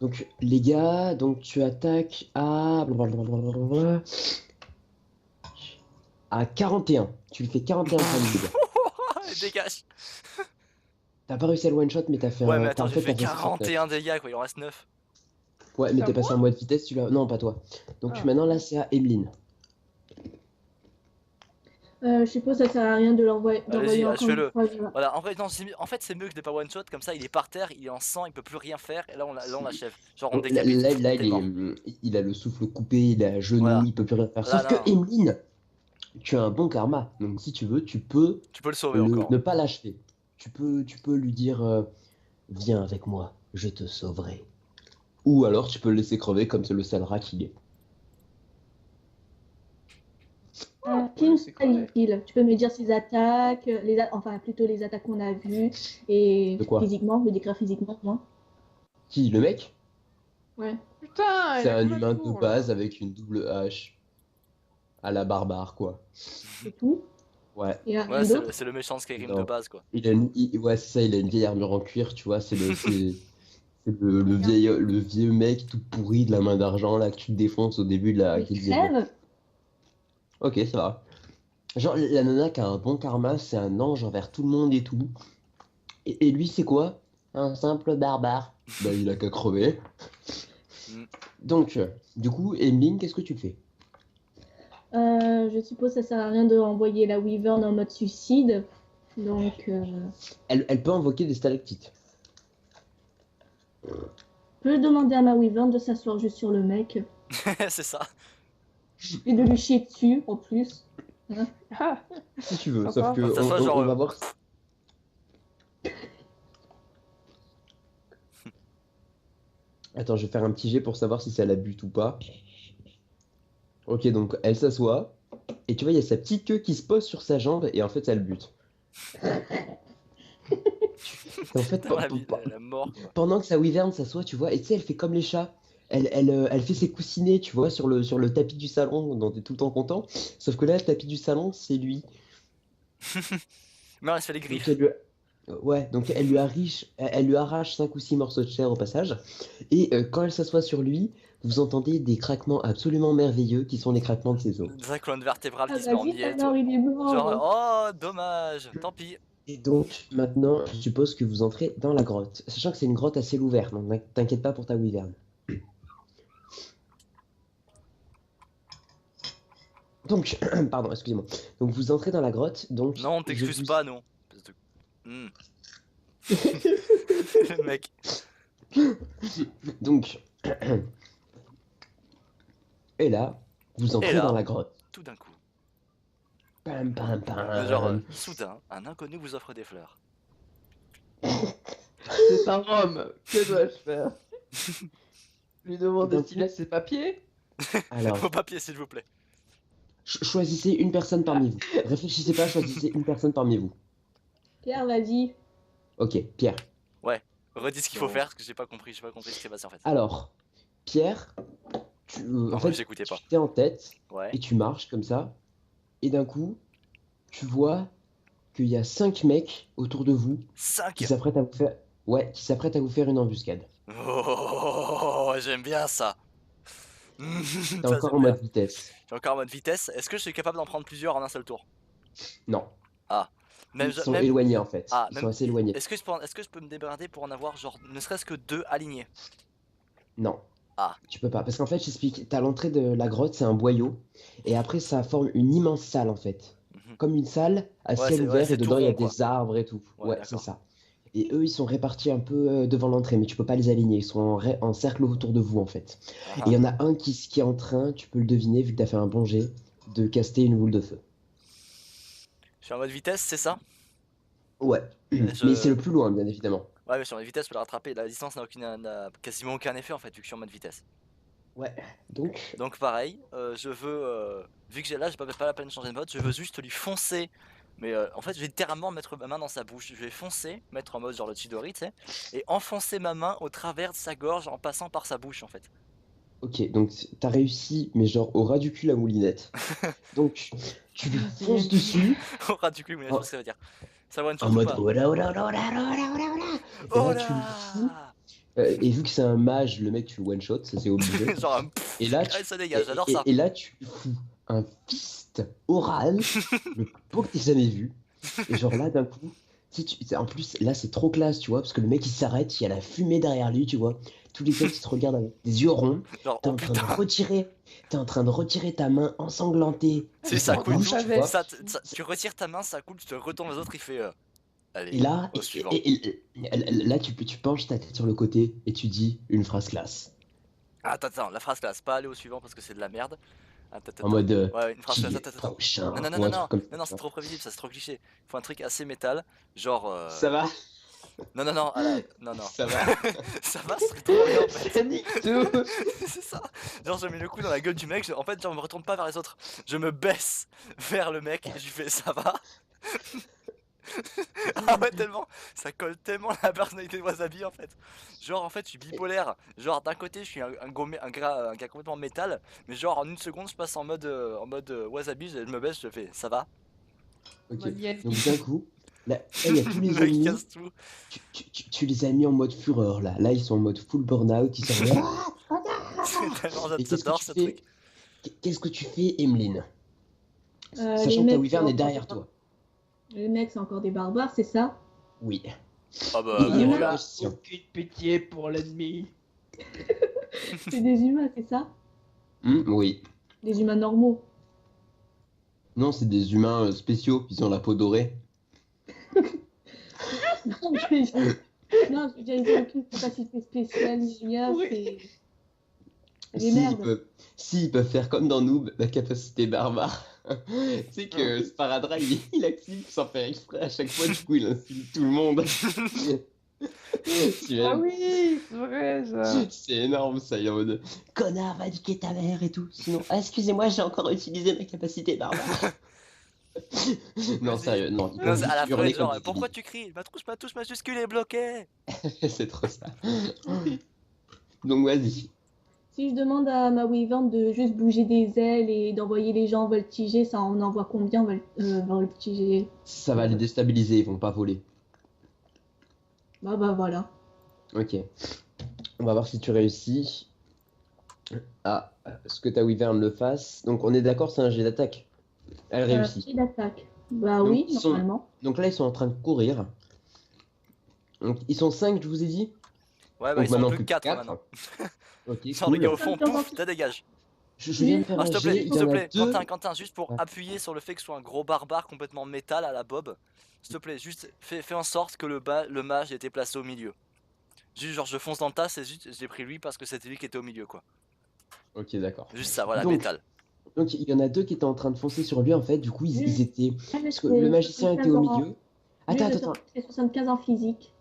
Donc les gars, donc tu attaques à. Blablabla. À 41. Tu lui fais 41 points de dégâts. Dégage. T'as pas réussi à le one shot, mais t'as fait Ouais, un. mais en attends, j'ai fait, fait t'as fait 69. 41 dégâts quoi, il en reste 9. Ouais, mais C'est t'es à passé en mode vitesse, tu l'as. Non, pas toi. Donc Ah. maintenant là, c'est à Emeline. Je suppose que ça sert à rien de l'envoyer Allez-y, encore achevez-le. une fois. Voilà, en fait, non, en fait c'est mieux que je l'ai pas one shot, comme ça il est par terre, il est en sang, il peut plus rien faire, et là on l'achève. Genre on le Donc, là, décapite, là, t'es mort. il a le souffle coupé, il est à genoux, Voilà. il peut plus rien faire. Là, Sauf que non. Emeline, tu as un bon karma. Donc si tu veux, tu peux Tu peux le sauver encore. ne pas l'achever. Tu peux lui dire viens avec moi, je te sauverai. Ou alors tu peux le laisser crever comme c'est le sale rat qu'il est. Kim, c'est correct. tu peux me dire ses attaques, enfin plutôt les attaques qu'on a vues, et De quoi? physiquement, me décrire physiquement, moi. Qui, le mec? Ouais. Putain, C'est elle a un tout le humain de tour, là. base avec une double hache. À la barbare, quoi. C'est tout. Ouais. Et rien Ouais, d'autre. c'est le méchant Skyrim Non. de base quoi. Ouais, c'est ça, il a une vieille armure en cuir, tu vois, c'est le vieux mec tout pourri de la main d'argent là que tu défonces au début de la Mais quête. crève. Ok, ça va. Genre, la nana qui a un bon karma, c'est un ange envers tout le monde et tout. Et lui, c'est quoi? Un simple barbare. Bah, il a qu'à crever. Mm. Donc, du coup, Emeline, qu'est-ce que tu fais? Je suppose que ça sert à rien de envoyer la Wyvern en mode suicide. Donc, Elle peut invoquer des stalactites. je peux demander à ma Wyvern de s'asseoir juste sur le mec C'est ça. et de lui chier dessus en plus. Ah, Si tu veux, Sympa. sauf que Ça soit on genre, va voir. Attends, je vais faire un petit jet pour savoir si ça la bute ou pas. Ok, donc elle s'assoit. Et tu vois, il y a sa petite queue qui se pose sur sa jambe et en fait, ça le bute. Et en fait, Dans la vie, la mort. pendant que sa wyvern s'assoit, tu vois, et tu sais, elle fait comme les chats. Elle fait ses coussinets, tu vois, sur le tapis du salon, dont t'es tout le temps content. Sauf que là, le tapis du salon, c'est lui. Mais elle se fait les Donc griffes. Ouais, donc elle lui arrache 5 ou 6 morceaux de chair au passage. Et quand elle s'assoit sur lui, vous entendez des craquements absolument merveilleux qui sont les craquements de ses os. Sa colonne vertébrale Ah qui se met bah en vite miettes. alors, il est mort. Genre, oh, dommage, tant pis. Et donc, maintenant, je suppose que vous entrez dans la grotte. Sachant que c'est une grotte à ciel ouvert, donc t'inquiète pas pour ta wyvern. Donc, pardon, excusez-moi. Donc, vous entrez dans la grotte, donc... Non, on je t'excuse vous- pas, non. Le mec. Donc... Et là, vous entrez là, dans la grotte. Tout d'un coup. Pam, pam, pam. Genre, soudain, un inconnu vous offre des fleurs. C'est un homme, que dois-je faire? Lui demander Donc- s'il a ses papiers? Alors, Vos papiers, s'il vous plaît. choisissez une personne parmi vous. Réfléchissez pas, choisissez une personne parmi vous. Pierre, vas-y. Ok, Pierre. Redis ce qu'il faut faire, parce que j'ai pas compris ce qui s'est passé en fait. Alors, Pierre, en Non, fait, j'écoutais pas. tu es en tête Ouais. et tu marches comme ça. Et d'un coup, tu vois qu'il y a 5 mecs autour de vous 5. qui s'apprêtent à vous faire... Ouais, qui s'apprêtent à vous faire une embuscade. Oh, j'aime bien ça. T'es Ça, encore j'aime en bien. mode vitesse. Je suis encore en mode vitesse. Est-ce que je suis capable d'en prendre plusieurs en un seul tour? Non, Même, ils sont même- éloignés en fait. Ah, Ils même- sont assez éloignés. Est-ce que je peux me débrader pour en avoir genre ne serait-ce que 2 alignés? Non. Ah. Tu peux pas. Parce qu'en fait, j'explique. T'as l'entrée de la grotte, c'est un boyau. Et après, ça forme une immense salle en fait. Mhm. Comme une salle à Ouais, ciel c'est- ouais, ouvert c'est et tout dedans il y a rond, quoi. des arbres et tout. Ouais, Ouais, c'est d'accord. ça. Et eux, ils sont répartis un peu devant l'entrée, mais tu peux pas les aligner. Ils sont en cercle autour de vous en fait. Ah, Et il y en a un qui est en train, tu peux le deviner vu que t'as fait un bon jet, de caster une boule de feu. Je suis en mode vitesse, c'est ça? Ouais. Je- Mais c'est le plus loin, bien évidemment. Ouais, mais je suis en mode vitesse, je peux le rattraper. La distance n'a quasiment aucun effet en fait, vu que je suis en mode vitesse. Ouais. Donc, Donc pareil, je veux, vu que j'ai pas la peine de changer de mode, je veux juste lui foncer. Mais en fait, je vais littéralement mettre ma main dans sa bouche. Je vais foncer, mettre en mode genre le Chidori, tu sais, et enfoncer ma main au travers de sa gorge en passant par sa bouche en fait. ok, donc t'as réussi, mais genre au ras du cul la moulinette. Donc, tu lui fonces dessus. Au ras du cul, mais je sais pas ce que ça veut dire. Ça one shot En ou mode pas? oh là oh là oh là oh là oh là oh là oh là. Et Oh là, tu le fous. là Et vu que c'est un mage, le mec, tu le one shot, ça c'est obligé. Genre un pff, Et là, allez, ça dégage, j'adore ça. et là, tu lui fous un fist oral, le plus beau que t'aies jamais vu. Et genre là, d'un coup, en plus, là, c'est trop classe, tu vois, parce que le mec il s'arrête, il y a la fumée derrière lui, tu vois. Tous les gars qui se regardent avec des yeux ronds. Genre, T'es oh en train de putain, retirer, t'es en train de retirer ta main ensanglantée. c'est de ça sa coule. bouche, tu Avec- vois. Tu retires ta main, ça coule, tu te retournes les autres, il fait. Allez, Et là, au suivant. là, tu penches ta tête sur le côté et tu dis une phrase classe. Attends, la phrase classe, pas aller au suivant parce que c'est de la merde. Attends. En mode Ouais, une phrase qui classe, est attends. prochain, Non, ou un truc comme non, c'est trop prévisible, ça c'est trop cliché. Il faut un truc assez métal, genre. Ça va? Non, non, non. Ça va? Ça va, c'est trop bien en fait. Panique tout. C'est ça. Genre, je mets le coup dans la gueule du mec, en fait, genre, je me retourne pas vers les autres. Je me baisse vers le mec et je lui fais ça va. Ah ouais, tellement, ça colle tellement à la personnalité de Wasabi en fait. Genre, en fait, je suis bipolaire. Genre, d'un côté, je suis un gars complètement métal, mais genre, en une seconde, je passe en mode Wasabi, je me baisse, je fais ça va. Ok. Moniel. Donc d'un coup, là, il y a tous les Le mec ennemis. casse tout. Tu les as mis en mode fureur là. Là, ils sont en mode full burn-out. Ils sont C'est tellement, Et qu'est-ce que j'adore tu ce fais? truc. Qu'est-ce que tu fais, Emeline? Les Sachant que ta mecs, wyvern c'est est derrière encore- toi. Les mecs, c'est encore des barbares, c'est ça? Oui. Ah bah, Il y a bon, une là. question. Aucune pitié pour l'ennemi. C'est des humains, c'est ça? Oui. Des humains normaux. Non, c'est des humains spéciaux. Ils ont la peau dorée. Non, non, je veux dire, ils n'ont aucune capacité spéciale, les humains, Oui. c'est des Si, merdes. ils peuvent faire comme dans Noob, la capacité barbare. Tu sais que Sparadra, il active sans faire exprès à chaque fois, du coup, il insulte tout le monde. Tu Ah vois, oui, c'est vrai ça. c'est énorme ça, il est en mode connard, va niquer ta mère et tout. Sinon, excusez-moi, j'ai encore utilisé ma capacité barbare. Non, sérieux, non. Ils non, peuvent c'est à la juste fin, hurler genre, comme des pourquoi tu cries? Ma touche majuscule est bloquée. débiles. C'est trop ça. Donc, vas-y. Si je demande à ma wyvern de juste bouger des ailes et d'envoyer les gens voltiger, ça en envoie combien voltiger? Ça va les déstabiliser, ils vont pas voler. Bah voilà. Ok. On va voir si tu réussis à ce que ta Wyvern le fasse. Donc on est d'accord, c'est un jet d'attaque. Elle réussit. Jet d'attaque. Bah Donc, oui, ils sont- normalement. Donc là, ils sont en train de courir. Donc ils sont 5, je vous ai dit. Ouais, bah Donc ils sont maintenant, plus que 4 quatre. maintenant. Ok, Genre les gars cool. au fond, pouf, t'as dégage. Je viens de faire Ah, un s'il te jet, plaît, il s'il y te en a plaît, deux. Quentin, juste pour Ouais. appuyer sur le fait que ce soit un gros barbare complètement métal à la Bob, s'il te plaît, juste fais en sorte que le mage ait été placé au milieu. Juste, genre, je fonce dans le tas, c'est juste, j'ai pris lui parce que c'était lui qui était au milieu, quoi. Ok, d'accord. Juste ça, voilà, Donc, métal. Donc il y en a deux qui étaient en train de foncer sur lui en fait. Du coup, ils étaient. Ah, mais Parce que c'est le magicien était 75 au en- milieu. Attends, Lui, attends, attends. c'est 75 en physique.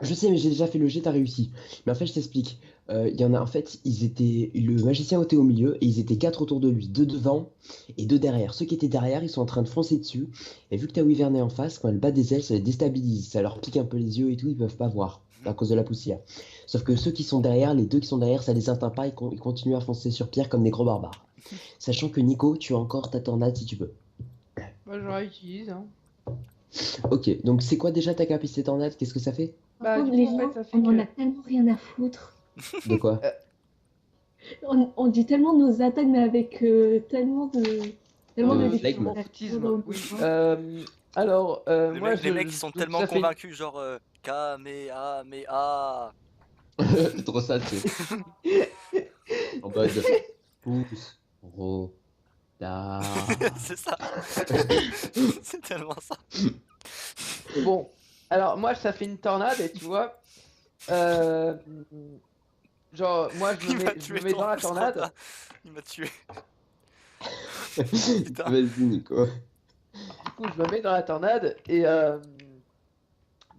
Je sais, mais j'ai déjà fait le jet, t'as réussi. Mais en fait, je t'explique. Il y en a, en fait, ils étaient. Le magicien était au milieu et ils étaient quatre autour de lui, deux devant et deux derrière. Ceux qui étaient derrière, ils sont en train de foncer dessus. Et vu que ta Wyvern est en face, quand elle bat des ailes, ça les déstabilise. Ça leur pique un peu les yeux et tout, ils peuvent pas voir à cause de la poussière. Sauf que ceux qui sont derrière, les deux qui sont derrière, ça les atteint pas, ils continuent à foncer sur Pierre comme des gros barbares. Sachant que Nico, tu as encore ta tornade si tu veux. Moi, je réutilise. Hein. Ok, donc c'est quoi déjà ta capacité tornade? Qu'est-ce que ça fait? Bah, Par du contre, les coup, en gens, fait, ça fait on en que- a tellement rien à foutre. De quoi? On dit tellement nos attaques, mais avec tellement de flegme. Autisme, oui. hein. Alors, moi, Les mecs, ils sont donc, tellement ça fait- convaincus, genre, Kamehameha. C'est trop ça, tu sais. En mode pouce, da. C'est ça. C'est tellement ça. Bon, alors moi, ça fait une tornade, et tu vois, genre, moi, je Il me m'a mets, je tué me mets dans la ton tornade. soldat. Il m'a tué. Putain. Vas-y, Nico. Du coup, je me mets dans la tornade, et je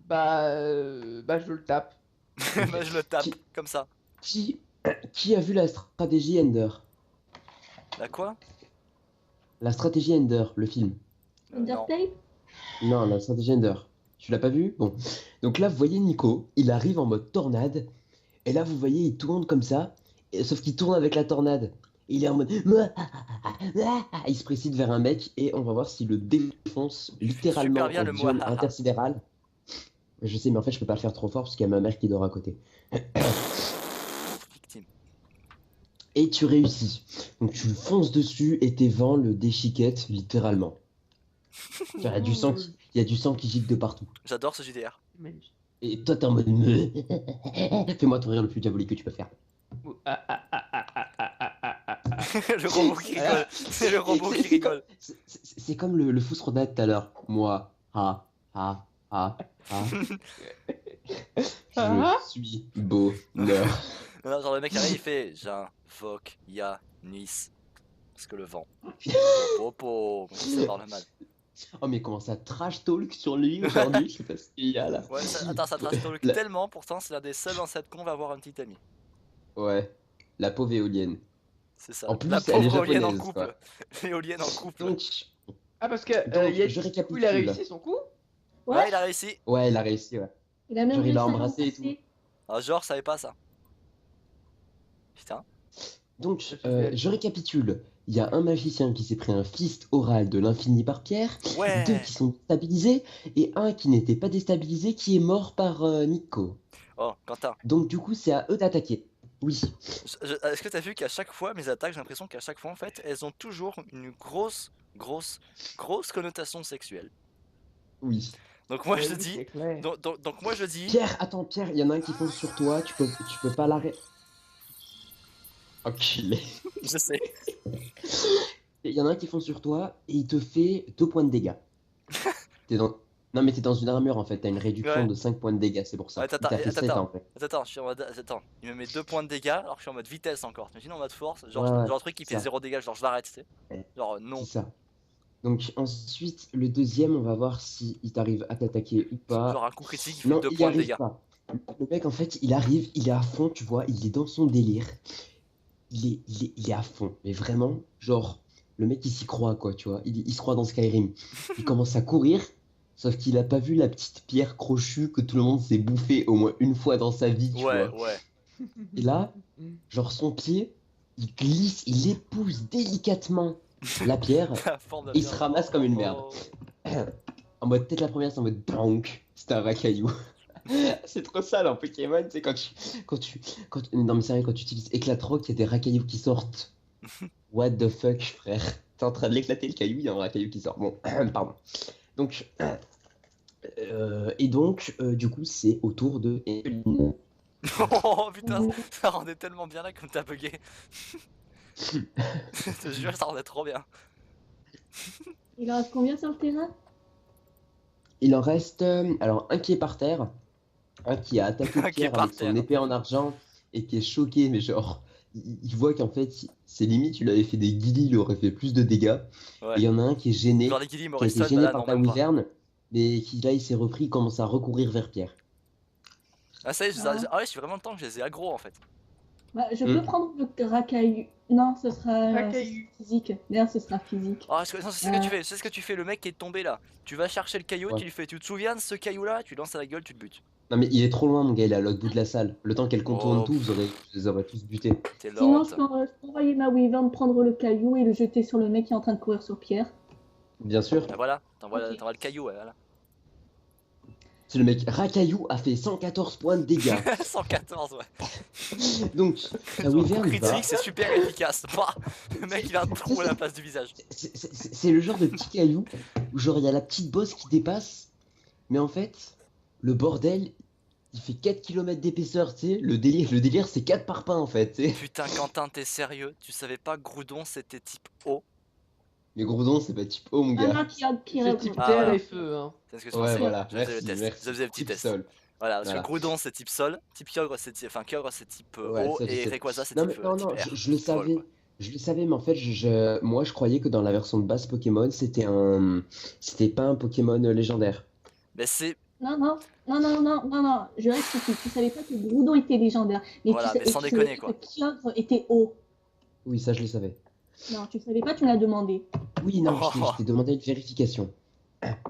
le tape. Bah, je le tape, comme ça. Qui, qui a vu la stratégie Ender? La quoi? La stratégie Ender, le film. Non. Undertale. Non, la stratégie Ender. Tu l'as pas vu? Bon. Donc là, vous voyez Nico, il arrive en mode tornade. Et là, vous voyez, il tourne comme ça. Sauf qu'il tourne avec la tornade. Il est en mode. Il se précipite vers un mec et on va voir s'il le défonce littéralement Super bien en le zone mot. intersidérale. Je sais, mais en fait, je peux pas le faire trop fort parce qu'il y a ma mère qui dort à côté. Victime. Et tu réussis. Donc tu fonces dessus et tes vents le déchiquettent littéralement. Il y a du sang il y a du sang qui gicle de partout. J'adore ce JDR. Magnifique. Et toi, t'es en mode. Fais-moi ton rire le plus diabolique que tu peux faire. Le robot qui rigole. C'est le robot qui rigole. C'est comme le fou Rodin tout à l'heure. Moi, Ah. Je suis bonheur. Non, genre le mec arrive, il fait j'invoque Yanis. Parce que le vent. Popo. Ça parle mal. Oh, mais comment ça trash talk sur lui aujourd'hui? Je sais pas ce qu'il y a là. Ouais, attends, ça trace talk La- tellement, pourtant c'est l'un des seuls dans cette con va avoir un petit ami. Ouais, la pauvre éolienne. C'est ça. En plus, La elle est pauvre éolienne en japonaise, couple. quoi. L'éolienne en couple. Donc, Ah, parce que Donc, il a je dit, du coup, récapitule. il a réussi son coup. Ouais, il a réussi. ouais, elle a réussi, ouais. Il a même Genre, il l'a réussi à embrassé et l'embrasser. Ah, genre, savais pas ça. Putain. Donc, je récapitule. Il y a un magicien qui s'est pris un fist oral de l'infini par Pierre, Ouais. deux qui sont stabilisés, et un qui n'était pas déstabilisé qui est mort par Nico. Oh, Quentin. Donc, du coup, c'est à eux d'attaquer. Oui. Est-ce que t'as vu qu'à chaque fois, mes attaques, j'ai l'impression qu'à chaque fois, en fait, elles ont toujours une grosse connotation sexuelle. Oui. Donc moi, Ouais, je oui, dis. c'est clair. Donc moi, je dis. Pierre, attends, Pierre, il y en a un qui fonce sur toi, tu peux pas l'arrêter. Enculé. Je sais. Il y en a un qui fonce sur toi et il te fait 2 points de dégâts. Non, mais t'es dans une armure en fait, t'as une réduction Ouais. de 5 points de dégâts, c'est pour ça. Ouais, Il t'a fait 7 en fait. Attends, je suis en mode. Attends, il me met 2 points de dégâts alors que je suis en mode vitesse encore. T'imagines en mode force? Genre, Ouais, genre un truc qui fait ça. 0 dégâts, genre je l'arrête, tu sais. Ouais. Genre non. C'est ça. Donc ensuite, le deuxième, on va voir si il t'arrive à t'attaquer ou pas. Genre un coup critique, il fait Non, 2 il y points de arrive dégâts. pas. Le mec, en fait, il arrive, il est à fond, tu vois, il est dans son délire. Il est à fond. Mais vraiment, genre, le mec, il s'y croit, quoi, tu vois. Il se croit dans Skyrim. Il commence à courir, sauf qu'il a pas vu la petite pierre crochue que tout le monde s'est bouffé au moins une fois dans sa vie, tu Ouais, vois. ouais. Et là, genre, son pied, il glisse, il épouse délicatement la pierre. La forme de Il la se pierre. ramasse comme une merde. Oh. En mode, peut-être la première, c'est en mode, bonk, c'était un vacaillou. C'est trop sale en Pokémon, c'est non mais sérieux, quand tu utilises éclate-roc, il y a des racailloux qui sortent. What the fuck, frère? T'es en train de l'éclater le caillou, il y a un racaillou qui sort. Bon, pardon. Donc, du coup, c'est au tour de Emeline. Oh putain, ça rendait tellement bien là comme t'as bugué. Je te jure, ça rendait trop bien. Il en reste combien sur le terrain? Il en reste alors un qui est par terre, un qui a attaqué Un qui est Pierre par avec son terre. épée en argent et qui est choqué, mais genre, il voit qu'en fait, c'est limite, tu lui avais fait des guilis, il aurait fait plus de dégâts. Ouais. Et il y en a un qui est gêné, Genre les guillis qui a Morrison, été gêné bah là, par non, ta même pas. wyvern, mais qui là, il s'est repris, il commence à recourir vers Pierre. Ah ça y est, Ah. ah ouais, je suis vraiment le temps que je les ai aggro en fait. Bah, je peux prendre le racaillou. Non, ce sera Racaillou. physique. Merde, ce sera physique. Ah, non, c'est ce que tu fais, c'est ce que tu fais, le mec qui est tombé là. Tu vas chercher le caillou, Ouais. tu lui fais, tu te souviens de ce caillou là, tu lances à la gueule, tu le butes. Non mais il est trop loin, mon gars, il est à l'autre bout de la salle. Le temps qu'elle contourne Oh. tout, vous les aurez tous butés. T'es Sinon, lente. je peux envoyer ma Wyvern prendre le caillou et le jeter sur le mec qui est en train de courir sur Pierre. Bien sûr, Bah voilà, t'envoies Ok. le caillou, ouais, voilà. c'est le mec Racaillou a fait 114 points de dégâts. 114, ouais. Donc, la Son coup wyvern va... critique, c'est super efficace. Bah, le mec il a un trou à la place du visage. C'est le genre de petit caillou où genre il y a la petite bosse qui dépasse, mais en fait, le bordel, il fait 4 km d'épaisseur, tu sais. Le délire c'est 4 parpaings en fait, tu sais. Putain, Quentin, t'es sérieux? Tu savais pas que Groudon c'était type O? Mais Groudon, c'est pas type O, mon Ah non, gars. C'est type Ah, terre voilà. et feu. Hein. C'est ce que je Ouais, pensais. voilà, Je faisais le merci, test. merci. Je faisais le petit Type test. sol. Voilà, parce Voilà. que Groudon c'est type sol, type Kyogre c'est type, enfin, Kyogre c'est type Ouais, O ça, je et sais. Rayquaza c'est Non, type, mais non, type non, R. je le Type vol, savais. quoi. Je le savais, mais en fait, moi, je croyais que dans la version de base Pokémon, c'était pas un Pokémon légendaire. Mais c'est. Non, non, non, non, non, non, non, je rectifie. Tu savais pas que Groudon était légendaire. Mais Voilà, tu mais sais, sans tu déconner, savais quoi. que Kyogre était haut. Oui, ça, je le savais. Non, tu savais pas, tu me l'as demandé. Oui, non, je t'ai demandé une vérification.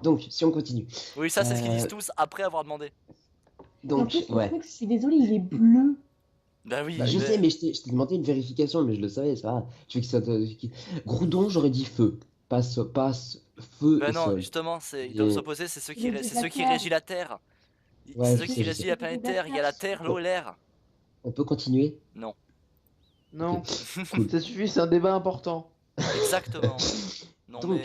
Donc, si on continue. Oui, ça c'est ce qu'ils disent Euh, tous après avoir demandé. Et en Donc, plus, le ouais. truc, je suis désolée, il est bleu. Bah oui, Bah, je sais, mais je t'ai demandé une vérification, mais je le savais, ça va. Tu veux que ça Groudon, j'aurais dit feu. Passe, feu bah et non, sol. justement, ils doivent Et- s'opposer, c'est ceux Il est c'est ceux qui Terre. régissent la Terre. Ouais, C'est je ceux sais, qui je régissent sais. la planète Terre, il y a la Terre, l'eau, l'air. On peut continuer? Non. Non, Cool. ça suffit, c'est un débat important. Exactement. Non mais.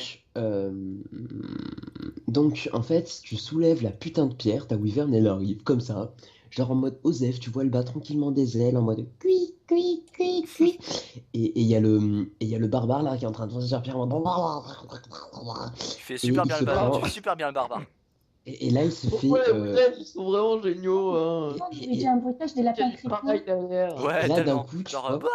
Donc, en fait, tu soulèves la putain de pierre, ta wyvern, elle arrive comme ça, genre en mode Osef, tu vois, elle bat tranquillement des ailes, en mode cui, cui, cui, cui. Et il y a le barbare là qui est en train de foncer sur pierre. Tu fais super il bien se le barbare. prend- Tu fais super bien le barbare. Et là, il se fait. Ouais, ils sont vraiment géniaux. Hein. Non, il y a un bruitage des lapins Pareil crétins. derrière. Ouais, là, d'un tellement. coup, tu Genre, vois, bah,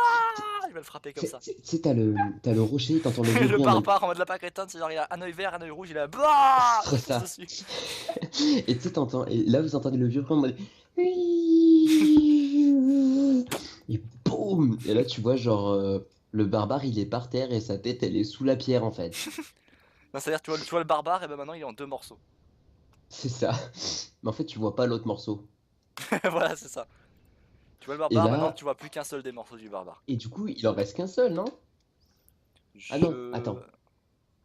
il va le frapper comme ça. tu sais, t'as le rocher, t'entends le Le bruit en mode. barbare en mode lapin crétin, c'est genre il a un œil vert, un œil rouge, il a bah C'est ça. dessus. Et tu sais, t'entends. Et là, vous entendez le vieux bruit en mode. Et boum! Et là, tu vois, genre, le barbare, il est par terre et sa tête, elle est sous la pierre, en fait. Non, c'est-à-dire, tu vois le barbare, et ben maintenant il est en 2 morceaux. C'est ça. Mais en fait, tu vois pas l'autre morceau. Voilà, c'est ça. Tu vois le Et barbare, là- maintenant tu vois plus qu'un seul des morceaux du barbare. Et du coup, il en reste qu'un seul, non? Ah non, attends.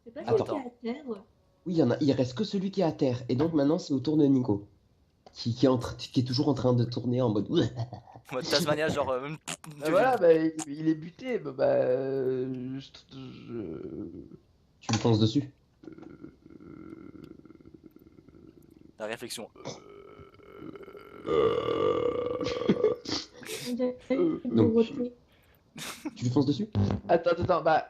C'est pas Attends. celui qui est à terre. Oui, il reste que celui qui est à terre. Et donc maintenant, c'est au tour de Nico. Qui est toujours en train de tourner en mode. En mode Tasmania, genre. Bah voilà, bah, il est buté. Tu lui fonces dessus. La réflexion. Donc, tu lui fonces dessus? Attends,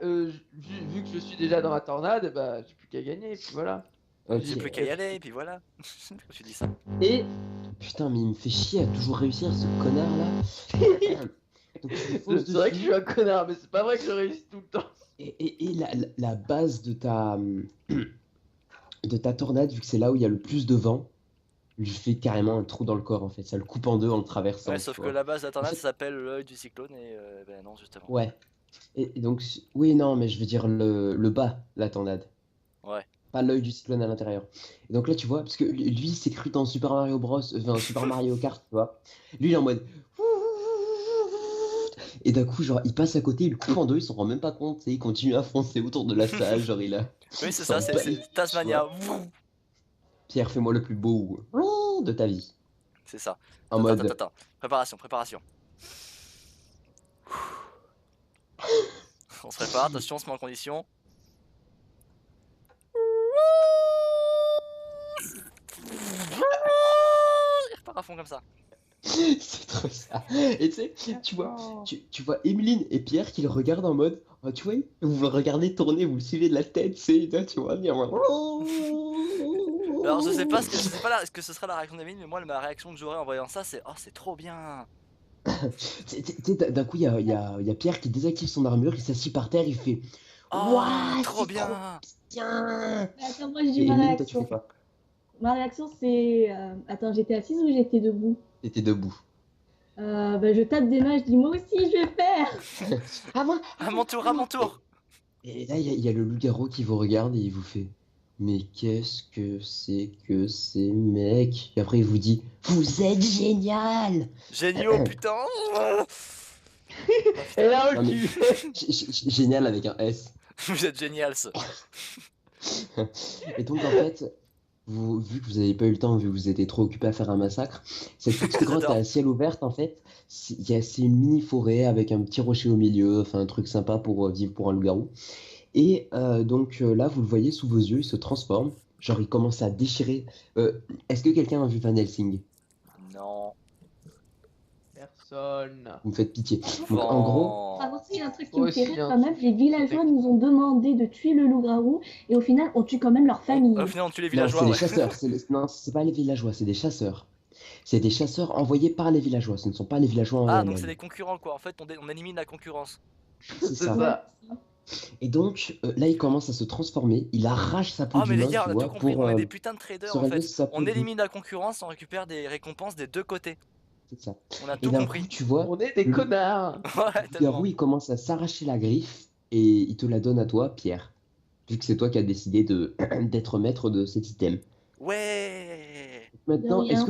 vu que je suis déjà dans la tornade, bah j'ai plus qu'à gagner, et puis voilà. Ok. J'ai plus qu'à y aller, et puis voilà. Pourquoi tu dis ça? Et. Putain, mais il me fait chier à toujours réussir ce connard là. Donc, tu lui fonces C'est vrai que je dessus. suis un connard, mais c'est pas vrai que je réussis tout le temps. Et la base de ta tornade, vu que c'est là où il y a le plus de vent, lui fait carrément un trou dans le corps en fait. Ça le coupe en deux en le traversant. Ouais, tu sauf que vois. la base de la tornade En fait- s'appelle l'œil du cyclone, et ben non, justement. Ouais. Et donc, oui, non, mais je veux dire le bas, la tornade. Ouais. Pas l'œil du cyclone à l'intérieur. Et donc là, tu vois, parce que lui, il s'est cru dans Super Mario Bros, enfin Super Mario Kart, tu vois. Lui, il est en mode. Et d'un coup, genre, il passe à côté, il le coupe en deux, il s'en rend même pas compte, et il continue à foncer autour de la salle, genre, il a. Oui, c'est S'en ça, bat c'est les- Tasmania. Pierre, fais-moi le plus beau de ta vie. C'est ça. En Attends, mode. attends, attends. Préparation. On se prépare, attention, on se met en condition. Il repart à fond comme ça. C'est trop ça. Et tu sais, tu vois Emeline et Pierre qui le regardent en mode. Oh, tu vois, vous le regardez tourner, vous le suivez de la tête, tu vois, bien. Alors je sais pas ce que ce sera la réaction d'Emeline, mais moi ma réaction que j'aurais en voyant ça c'est oh c'est trop bien. Tu sais, d'un coup, il y a Pierre qui désactive son armure, il s'assit par terre, il fait. Oh Ouah, trop c'est bien. bien. Mais attends, moi je dis Et ma Emeline, toi, tu fais réaction. quoi? Ma réaction c'est. Attends, j'étais assise ou j'étais debout? T'étais debout. Bah, je tape des mains, je dis moi aussi je vais faire. Ah, moi. À mon tour. Et là, il y a le loup-garou qui vous regarde et il vous fait. Mais qu'est-ce que c'est que ces mecs? Et après, il vous dit. Vous êtes génial! Géniaux putain. Et là, Non, au mais- cul. Génial avec un S. Vous êtes génial ce. Et donc, en fait, vu que vous n'avez pas eu le temps, vu que vous étiez trop occupé à faire un massacre, cette petite grotte J'adore. à ciel ouvert, en fait, c'est une mini forêt avec un petit rocher au milieu, enfin un truc sympa pour vivre pour un loup-garou. Et donc là, vous le voyez sous vos yeux, il se transforme. Genre, il commence à déchirer. Est-ce que quelqu'un a vu Van Helsing? Non. Personne. Vous me faites pitié. Donc, en gros, Bon. Par contre, il y a un truc qui Moi me fait aussi, rire hein. quand même. Les villageois nous ont demandé de tuer le loup-garou et au final, on tue quand même leur famille. Au final on tue les non, villageois c'est les ouais. chasseurs. Non, c'est pas les villageois, c'est des chasseurs. C'est des chasseurs envoyés par les villageois. Ce ne sont pas les villageois en Ah donc c'est eux-mêmes. des concurrents quoi. En fait on élimine la concurrence. C'est ça. ça. Et donc, là, il commence à se transformer. Il arrache sa peau Oh mais les d'humain, gars tu on a vois, tout compris. pour On est des putains de traders se en rallier fait. sur sa peau On de- élimine la concurrence, on récupère des récompenses des deux côtés. C'est ça. On a Et tout d'un compris. coup, tu vois, On est des le connards. Ouais tellement. loup-garou, il commence à s'arracher la griffe et il te la donne à toi, Pierre. Vu que c'est toi qui as décidé d'être maître de cet item. Ouais. Maintenant, De rien.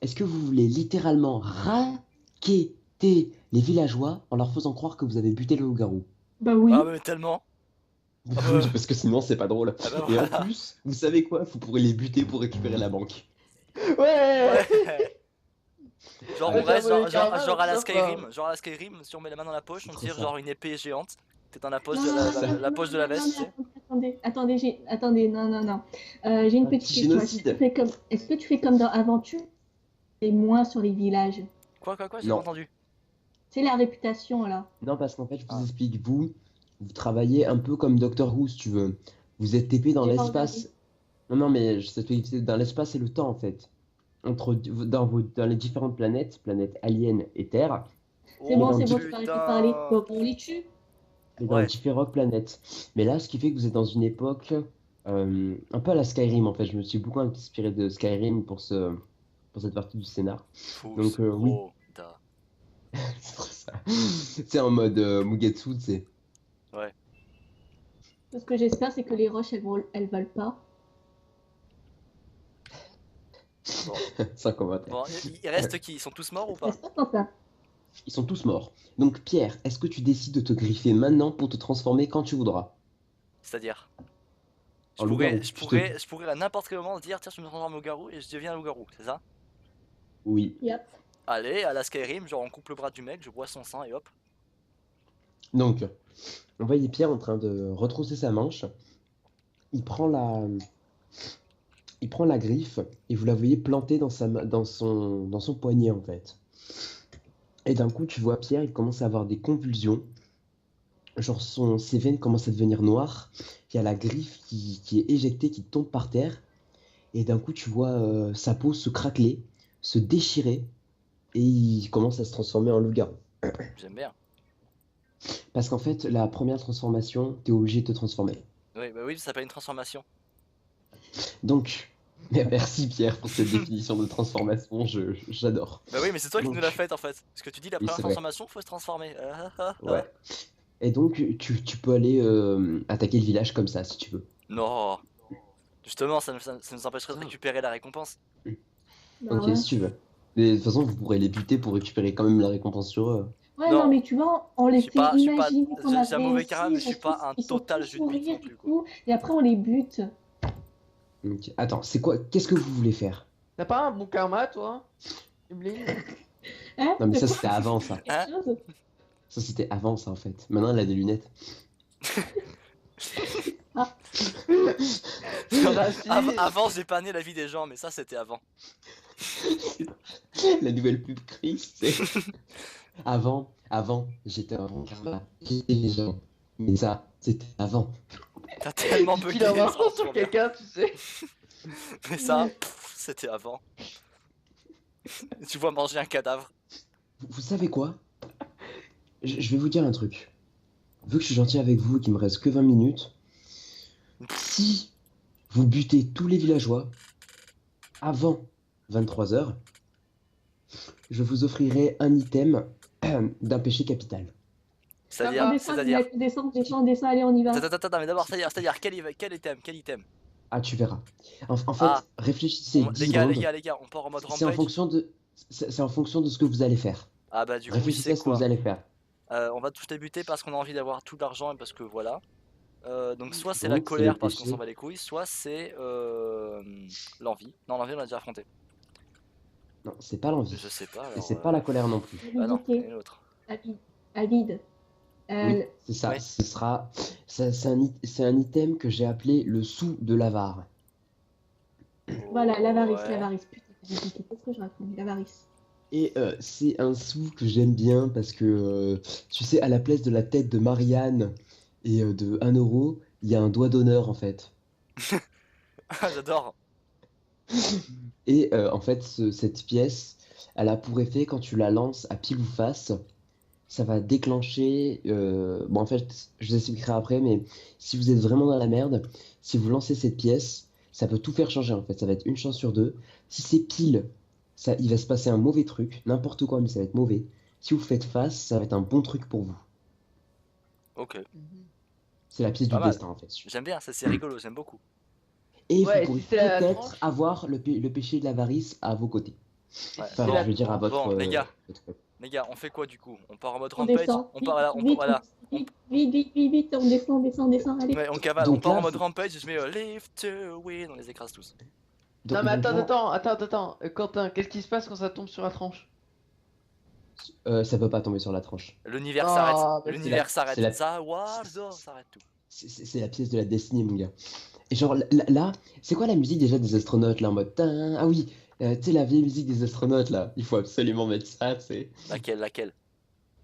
est-ce que vous voulez littéralement raqueter les villageois en leur faisant croire que vous avez buté le loup-garou? Bah oui. Ah mais tellement. Ah bah. Oui, parce que sinon, c'est pas drôle. Ah bah Et en voilà. plus, vous savez quoi? Vous pourrez les buter pour récupérer la banque. Ouais. Ouais. Genre Ouais, on reste j'avoue, les karmas, genre à la sympa. Skyrim, si on met la main dans la poche, on C'est tire trop ça. genre une épée géante. T'es dans la poche Non, de non, la, non, la non, poche de non, la non, veste, non, tu sais. attendez, non. J'ai une Un petite petit question. Est-ce que génocide. tu fais comme dans Aventure et moins sur les villages? Quoi, j'ai pas Non. entendu. C'est la réputation là. Non, parce qu'en fait, je vous Ah. explique, vous travaillez un peu comme Doctor Who, si tu veux. Vous êtes TP dans J'ai pas l'espace. Non, mais je sais c'est dans l'espace et le temps, en fait. Dans les différentes planètes Alien et Terre, C'est Oh, bon, dans tu le peux arrêter de parler. Donc on les tue. et dans Ouais. les différentes planètes. Mais là, ce qui fait que vous êtes dans une époque un peu à la Skyrim, en fait. Je me suis beaucoup inspiré de Skyrim pour cette partie du scénar. Donc, oui. Da. C'est trop ça. C'est en mode Mugetsu, tu sais. Ce que j'espère, c'est que les roches, elles volent pas. Sans commentaire. Bon, il reste qui? Ils sont tous morts ou pas? J'espère pas ça. Ils sont tous morts. Donc, Pierre, est-ce que tu décides de te griffer maintenant pour te transformer quand tu voudras? C'est-à-dire? En loup-garou. Je pourrais à n'importe quel moment dire tiens, je me transforme en loup-garou et je deviens un loup-garou, c'est ça? Oui. Yep. Allez, à la Skyrim, genre on coupe le bras du mec, je bois son sang et hop. Donc, on voyait Pierre en train de retrousser sa manche. Il prend la griffe et vous la voyez plantée dans son poignet, en fait. Et d'un coup, tu vois Pierre, il commence à avoir des convulsions. Genre, ses veines commencent à devenir noires. Il y a la griffe qui est éjectée, qui tombe par terre. Et d'un coup, tu vois sa peau se craqueler, se déchirer. Et il commence à se transformer en loup-garou. J'aime bien. Parce qu'en fait, la première transformation, t'es obligé de te transformer. Oui, bah oui, ça s'appelle une transformation. Donc, merci Pierre pour cette définition de transformation, j'adore. Bah oui, mais c'est toi qui Donc- nous l'as faite en fait. Parce que tu dis la Oui, première c'est vrai. transformation, faut se transformer. Ouais. Et donc, tu peux aller attaquer le village comme ça, si tu veux. Non. Justement, ça nous empêcherait de récupérer la récompense. Bah Ok, ouais. si tu veux. Mais de toute façon, vous pourrez les buter pour récupérer quand même la récompense sur eux. Ouais, Non. non, mais tu vois, on les Je suis fait pas- je suis pas- imaginer qu'on a j'ai un mauvais réussi, carré, mais je suis ils pas sont un tous- ils sont total tous jeu de bite sourire non plus, et quoi. tout, et après on les bute. Donc, attends, qu'est-ce que vous voulez faire? T'as pas un bon karma, toi? Emeline Hein? Non, mais De ça, quoi? c'était avant, ça. Hein? Quelque chose. Ça, c'était avant, ça, en fait. Maintenant, elle a des lunettes. Raciste. Avant, j'épargnais la vie des gens, mais ça, c'était avant. La nouvelle pub Chris, c'est... Avant, j'étais un bon karma. J'étais les gens. Mais ça, c'était avant. T'as tellement bugué. Il a ça marqué rend sur trop bien. quelqu'un, tu sais. Mais ça, c'était avant. Tu vois manger un cadavre. Vous savez quoi? Je vais vous dire un truc. Vu que je suis gentil avec vous et qu'il me reste que 20 minutes, si vous butez tous les villageois avant 23 h, je vous offrirai un item d'un péché capital. C'est-à-dire, Descends, allez, on y va. Attends, mais d'abord, c'est-à-dire, quel item? Ah, tu verras. En fait, Ah. réfléchissez 10 Les gars, secondes. on part en mode C'est en rampage. fonction de ce que vous allez faire. Ah bah du coup, Réfléchissez c'est à ce que quoi? vous allez faire. On va tous débuter parce qu'on a envie d'avoir tout l'argent et parce que voilà. Donc soit c'est Donc, la c'est colère le parce qu'on péché. s'en bat les couilles, soit c'est l'envie. Non, l'envie on l'a déjà affronté. Non, c'est pas l'envie. Je sais pas Et alors. c'est pas la colère non plus. Ah non, L'humilité. et l'autre. Avide. Oui, c'est ça. ouais. Ce sera. C'est un item que j'ai appelé le sou de l'avare. Voilà, l'avarice, Ouais. l'avarice. Putain, qu'est-ce que je raconte? L'avarice. Et c'est un sou que j'aime bien parce que, tu sais, à la place de la tête de Marianne et de 1 euro, il y a un doigt d'honneur en fait. Ah, j'adore. Et en fait, cette pièce, elle a pour effet, quand tu la lances à pile ou face, ça va déclencher. Bon, en fait, je vous expliquerai après, mais si vous êtes vraiment dans la merde, si vous lancez cette pièce, ça peut tout faire changer en fait. Ça va être une chance sur deux. Si c'est pile, ça, il va se passer un mauvais truc, n'importe quoi, mais ça va être mauvais. Si vous faites face, ça va être un bon truc pour vous. Ok. C'est la pièce Pas du mal. destin en fait. J'aime bien, ça c'est rigolo, j'aime beaucoup. Et Ouais, vous pourrez si c'est la peut-être tranche. avoir le péché de l'avarice à vos côtés. Ouais. Enfin, C'est la je veux dire à votre. Bon, les gars. votre- Les gars, on fait quoi du coup? On part en mode On rampage? descend. On part voilà, voilà. Vite, on descend, allez. Ouais, on cavale, Donc on part là, en mode faut- rampage et je mets lift away, on les écrase tous. Non mais donc attends, là, attends. Quentin, qu'est-ce qui se passe quand ça tombe sur la tranche? ça peut pas tomber sur la tranche. L'univers Ah, s'arrête. bah, L'univers c'est s'arrête. la- Ça, Warzo, s'arrête tout. C'est la pièce de la destinée, mon gars. Et genre là, c'est quoi la musique déjà des astronautes là en mode tin. Ah oui, tu sais la vieille musique des astronautes là. Il faut absolument mettre ça, tu sais. Laquelle?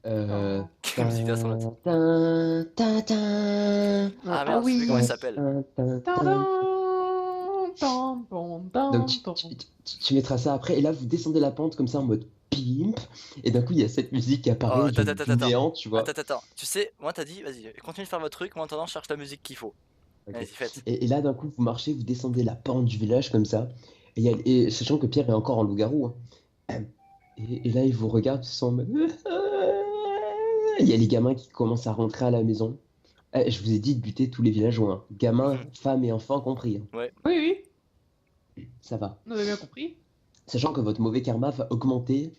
Euh, Quelle musique d'astronaute? tin, tin, tin, Ah merde, je sais plus comment elle s'appelle. tin, tin, tin. Donc tu mettras ça après et là vous descendez la pente comme ça en mode pimp et d'un coup il y a cette musique qui apparaît Oh, du attends. néant, tu vois. Attends. Tu sais, moi t'as dit, vas-y, continue de faire votre truc. Moi en attendant, je cherche la musique qu'il faut. Ok. Vas-y, faites. Et là d'un coup vous marchez, vous descendez la pente du village comme ça et sachant que Pierre est encore en loup-garou. Hein. Et là il vous regarde, ils sont en mode... Il y a les gamins qui commencent à rentrer à la maison. Je vous ai dit de buter tous les villageois. Hein. Gamins, femmes et enfants compris. Hein. Oui, Ça va. on avait bien compris. Sachant que votre mauvais karma va augmenter.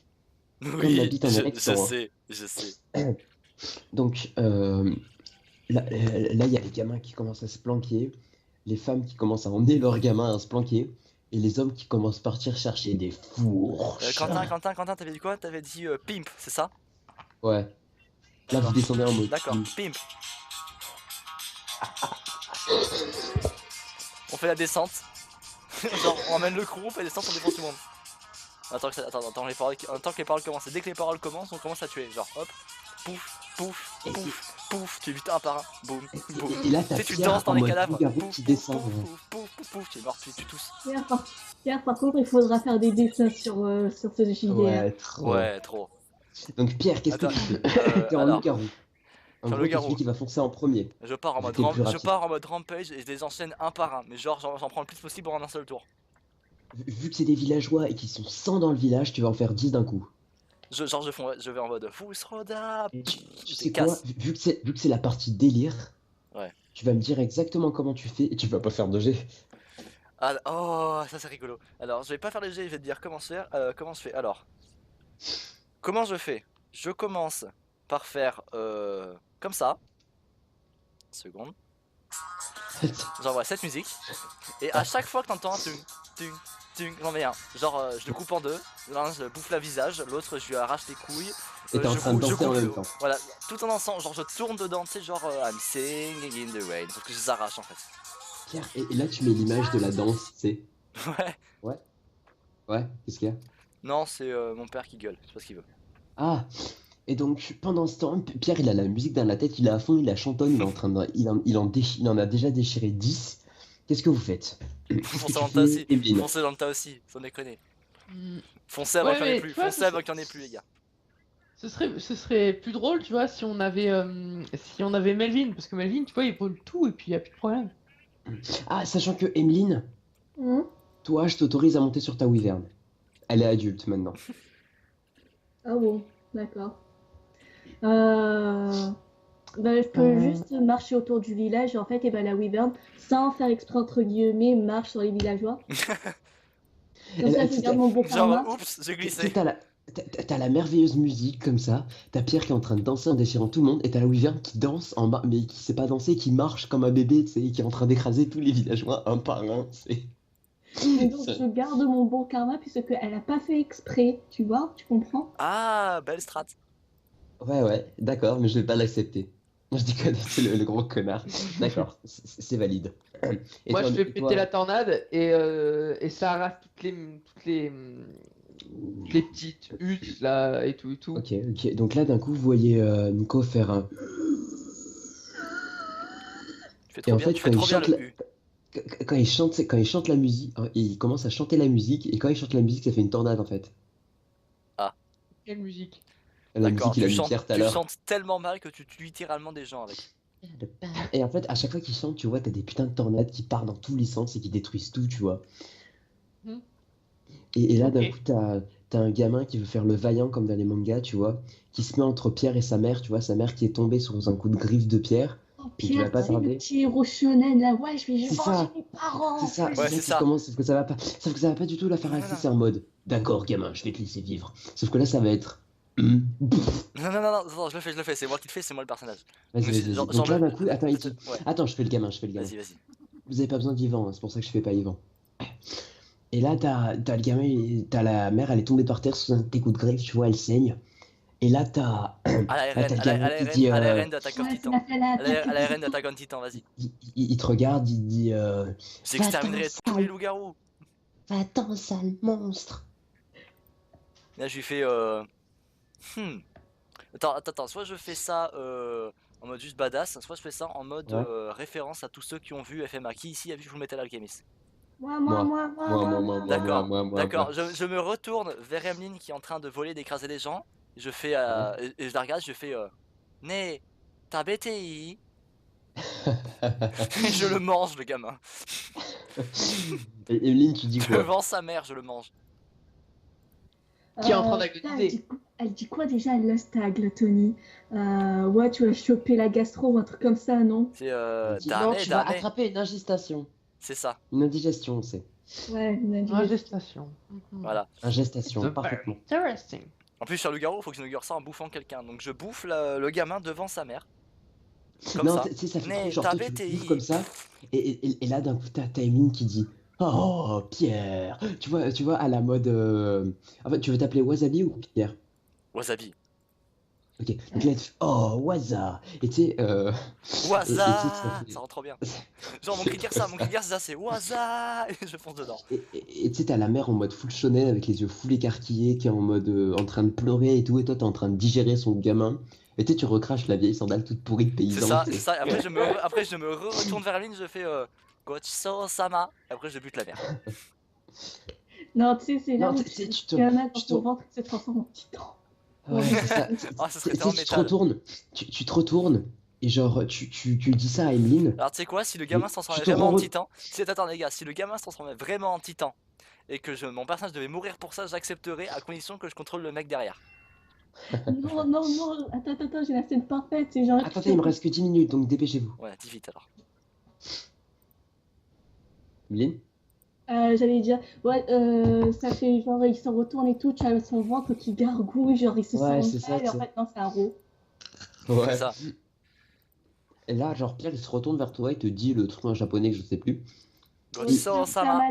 Oui, la bite en érection, hein. je sais. Donc là, il y a les gamins qui commencent à se planquer, les femmes qui commencent à emmener leurs gamins à se planquer, et les hommes qui commencent à partir chercher des fourches. Quentin, t'avais dit quoi? T'avais dit pimp, c'est ça? Ouais. Là, vous descendez en mode. D'accord, pimp. On fait la descente. Genre, on emmène le crew, on fait la descente, on défonce tout le monde. Attends, que les paroles commencent. Et dès que les paroles commencent, on commence à tuer. Genre, hop, pouf, tu butes un par un. Boum, boum. Et là, Tu t'as sais, tu Pierre danses dans en les mode cadavres. loup-garou qui descend. Pouf, tu es mort, tu tues tous. Pierre, par contre, il faudra faire des dessins sur ce JDR. Ouais, trop. Ouais, trop. Donc, Pierre, qu'est-ce que Attends, tu fais? T'es en alors, loup-garou. En en gros, t'es loup-garou. celui qui va foncer en premier. Je pars en mode, T'es le plus rapide. rampage et je les enchaîne un par un. Mais genre, j'en prends le plus possible en un seul tour. Vu que c'est des villageois et qu'ils sont 100 dans le village, tu vas en faire 10 d'un coup. Je vais en mode Fusroda. Tu sais quoi? Vu que c'est la partie délire, Ouais. tu vas me dire exactement comment tu fais et tu vas pas faire de jet. Ah, oh, ça c'est rigolo. Alors, je vais pas faire les jets, je vais te dire comment se faire. Comment je fais. Alors, comment je fais? Je commence par faire comme ça. Seconde. J'envoie cette musique. Et à chaque fois que t'entends j'en mets un. Genre, je le coupe en deux. L'un, je bouffe la visage. L'autre, je lui arrache les couilles. Et t'es en train de danser en même temps. Voilà, tout en dansant. Genre, je tourne dedans, tu sais, genre, I'm singing in the rain. Sauf que je les arrache en fait. Pierre, et là, tu mets l'image de la danse, tu sais. Ouais. Ouais, qu'est-ce qu'il y a? Non, c'est mon père qui gueule. Je sais pas ce qu'il veut. Ah, et donc pendant ce temps, Pierre, il a la musique dans la tête, il est à fond, il la chantonne, il est en train de, il en a déjà déchiré 10. Qu'est-ce que vous faites? Foncez dans le tas aussi. Foncez dans le tas aussi, sans déconner. Foncez avant qu'il n'y en ait plus. Foncez avant qu'il n'y en ait plus, les gars. Ce serait plus drôle, tu vois, si on avait Melvin, parce que Melvin, tu vois, il brûle tout et puis il n'y a plus de problème. Ah, sachant que Emeline, toi, je t'autorise à monter sur ta wyvern. Elle est adulte maintenant. Ah bon, d'accord. Bah, je peux juste marcher autour du village, en fait, et ben la wyvern, sans faire exprès entre guillemets, marche sur les villageois. Comme ça, je garde mon bon karma. Genre, oups, j'ai glissé. T'as la merveilleuse musique comme ça, t'as Pierre qui est en train de danser en déchirant tout le monde, et t'as la wyvern qui danse en bas, mais qui sait pas danser, qui marche comme un bébé, tu sais, qui est en train d'écraser tous les villageois un par un, c'est... Et donc, je garde mon bon karma puisque elle a pas fait exprès, tu vois, tu comprends? Ah, belle strat. Ouais, d'accord, mais je vais pas l'accepter. Moi, je déconne, c'est le gros connard. D'accord, c'est valide. Et Moi, toi, je fais et toi péter la tornade et ça arrache toutes les petites huttes là et tout. Ok. Donc là, d'un coup, vous voyez Nico faire un... Tu fais Et trop en bien, fait, tu fais trop bien le U. quand il chante la musique, hein, il commence à chanter la musique, et quand il chante la musique, ça fait une tornade, en fait. Quelle musique? La D'accord, musique, il a tu mis chantes, Pierre tout à tu l'heure. chantes tellement mal que tu tues littéralement des gens avec. Et en fait, à chaque fois qu'il chante, tu vois, t'as des putains de tornades qui partent dans tous les sens et qui détruisent tout, tu vois. Hmm. Et là, d'un Ok. coup, t'as un gamin qui veut faire le vaillant comme dans les mangas, tu vois, qui se met entre Pierre et sa mère, tu vois, sa mère qui est tombée sous un coup de griffe de Pierre. Oh, Et tu vas Pierre, pas c'est le tarder. petit héros shonen là, ouais, je vais C'est venger ça. mes parents. C'est ça, Ouais, c'est ça c'est qui ça. commence, sauf que ça va pas. Sauf que ça va pas du tout la faire Non, rester, non. c'est en mode d'accord, gamin, je vais te laisser vivre. Sauf que là, ça va être. Non, je le fais, c'est moi qui le fais, c'est moi le personnage. Vas-y. Genre, Donc là, le- d'un coup, attends, Ouais, attends, je fais le gamin. vas-y. Vous avez pas besoin d'Yvan, hein, c'est pour ça que je fais pas Yvan. Et là, t'as le gamin, t'as la mère, elle est tombée par terre sous un de tes coups de griffe, tu vois, elle saigne. Et là, t'as là, t'as le gamin qui dit. à la RN d'Attack on Ouais, c'est Titan. la fait la À la RN d'Attack on Titan, vas-y. Il te regarde, il dit. J'exterminerai tous les loups-garous. Va-t'en, sale monstre. Là, je lui fais. Attends, soit je fais ça en mode juste badass, soit je fais ça en mode Ouais. référence à tous ceux qui ont vu FMA. Qui ici a vu Full Metal Alchemist? Moi. D'accord, je me retourne vers Emeline qui est en train de voler, d'écraser les gens. Je fais. Et je la regarde, je fais. Né, t'as BTI. Et je le mange, le gamin. Et Emeline, tu dis quoi? Devant sa mère, je le mange. Qui est en train putain, d'agoniser. Elle dit quoi déjà, Lost à Glotony? Ouais, tu vas choper la gastro ou un truc comme ça, non? C'est Elle dit, damé, non, tu vas damé. attraper une ingestation. C'est ça, Une indigestion, c'est. Ouais, on a dit. Ingestation. voilà. Ingestation, Very parfaitement. Interesting. En plus, sur le garou, faut que je inaugure ça en bouffant quelqu'un. Donc je bouffe le gamin devant sa mère. Comme Non, ça. tu sais, ça fait Mais trop genre, t'as toi, tu le BTI. bouffes comme ça, et là, d'un coup, t'as Emeline qui dit oh, Pierre! Tu vois, à la mode. En fait, tu veux t'appeler Wasabi ou Pierre? Wasabi. Ok, donc là, tu fais oh, Waza! Et tu sais. Waza, fait- ça rend trop bien. Genre mon cri de guerre, c'est ça, c'est Waza. Et je fonce dedans. Et tu sais, t'as la mère en mode full shonen avec les yeux full écarquillés qui est en mode en train de pleurer et tout, et toi, t'es en train de digérer son gamin. Et tu sais, tu recraches la vieille sandale toute pourrie de C'est paysan. ça, tu c'est sais. ça. Après, je me retourne vers Emeline, je fais Gochiso-sama. Et après, je bute la mère. Non, tu sais, c'est là Non, où tu sais, tu le gamin dans te- son ventre se transforme en titan. Ouais, c'est ça. Ah, ça serait Tu sais, tellement tu te métal. retournes, tu te retournes, et genre, tu dis ça à Emeline. Alors tu sais quoi, si le gamin Mais se transformait tu te vraiment en rends- titan, attends les gars, si le gamin se transformait vraiment en titan et que mon personnage devait mourir pour ça, j'accepterais à condition que je contrôle le mec derrière. Non, attends, j'ai la scène parfaite. C'est genre. Attendez, il me reste que 10 minutes, donc dépêchez-vous. Ouais, dis vite alors. Emeline? J'allais dire, ouais, ça fait genre, il se retourne et tout, tu as son ventre qui gargouille, genre il se Ouais, sent c'est ça, mal, et en c'est- fait, non, c'est un ro. C'est ça. Et là, genre, Pierre, il se retourne vers toi et te dit le truc en japonais que je sais plus. Gochiso-sama.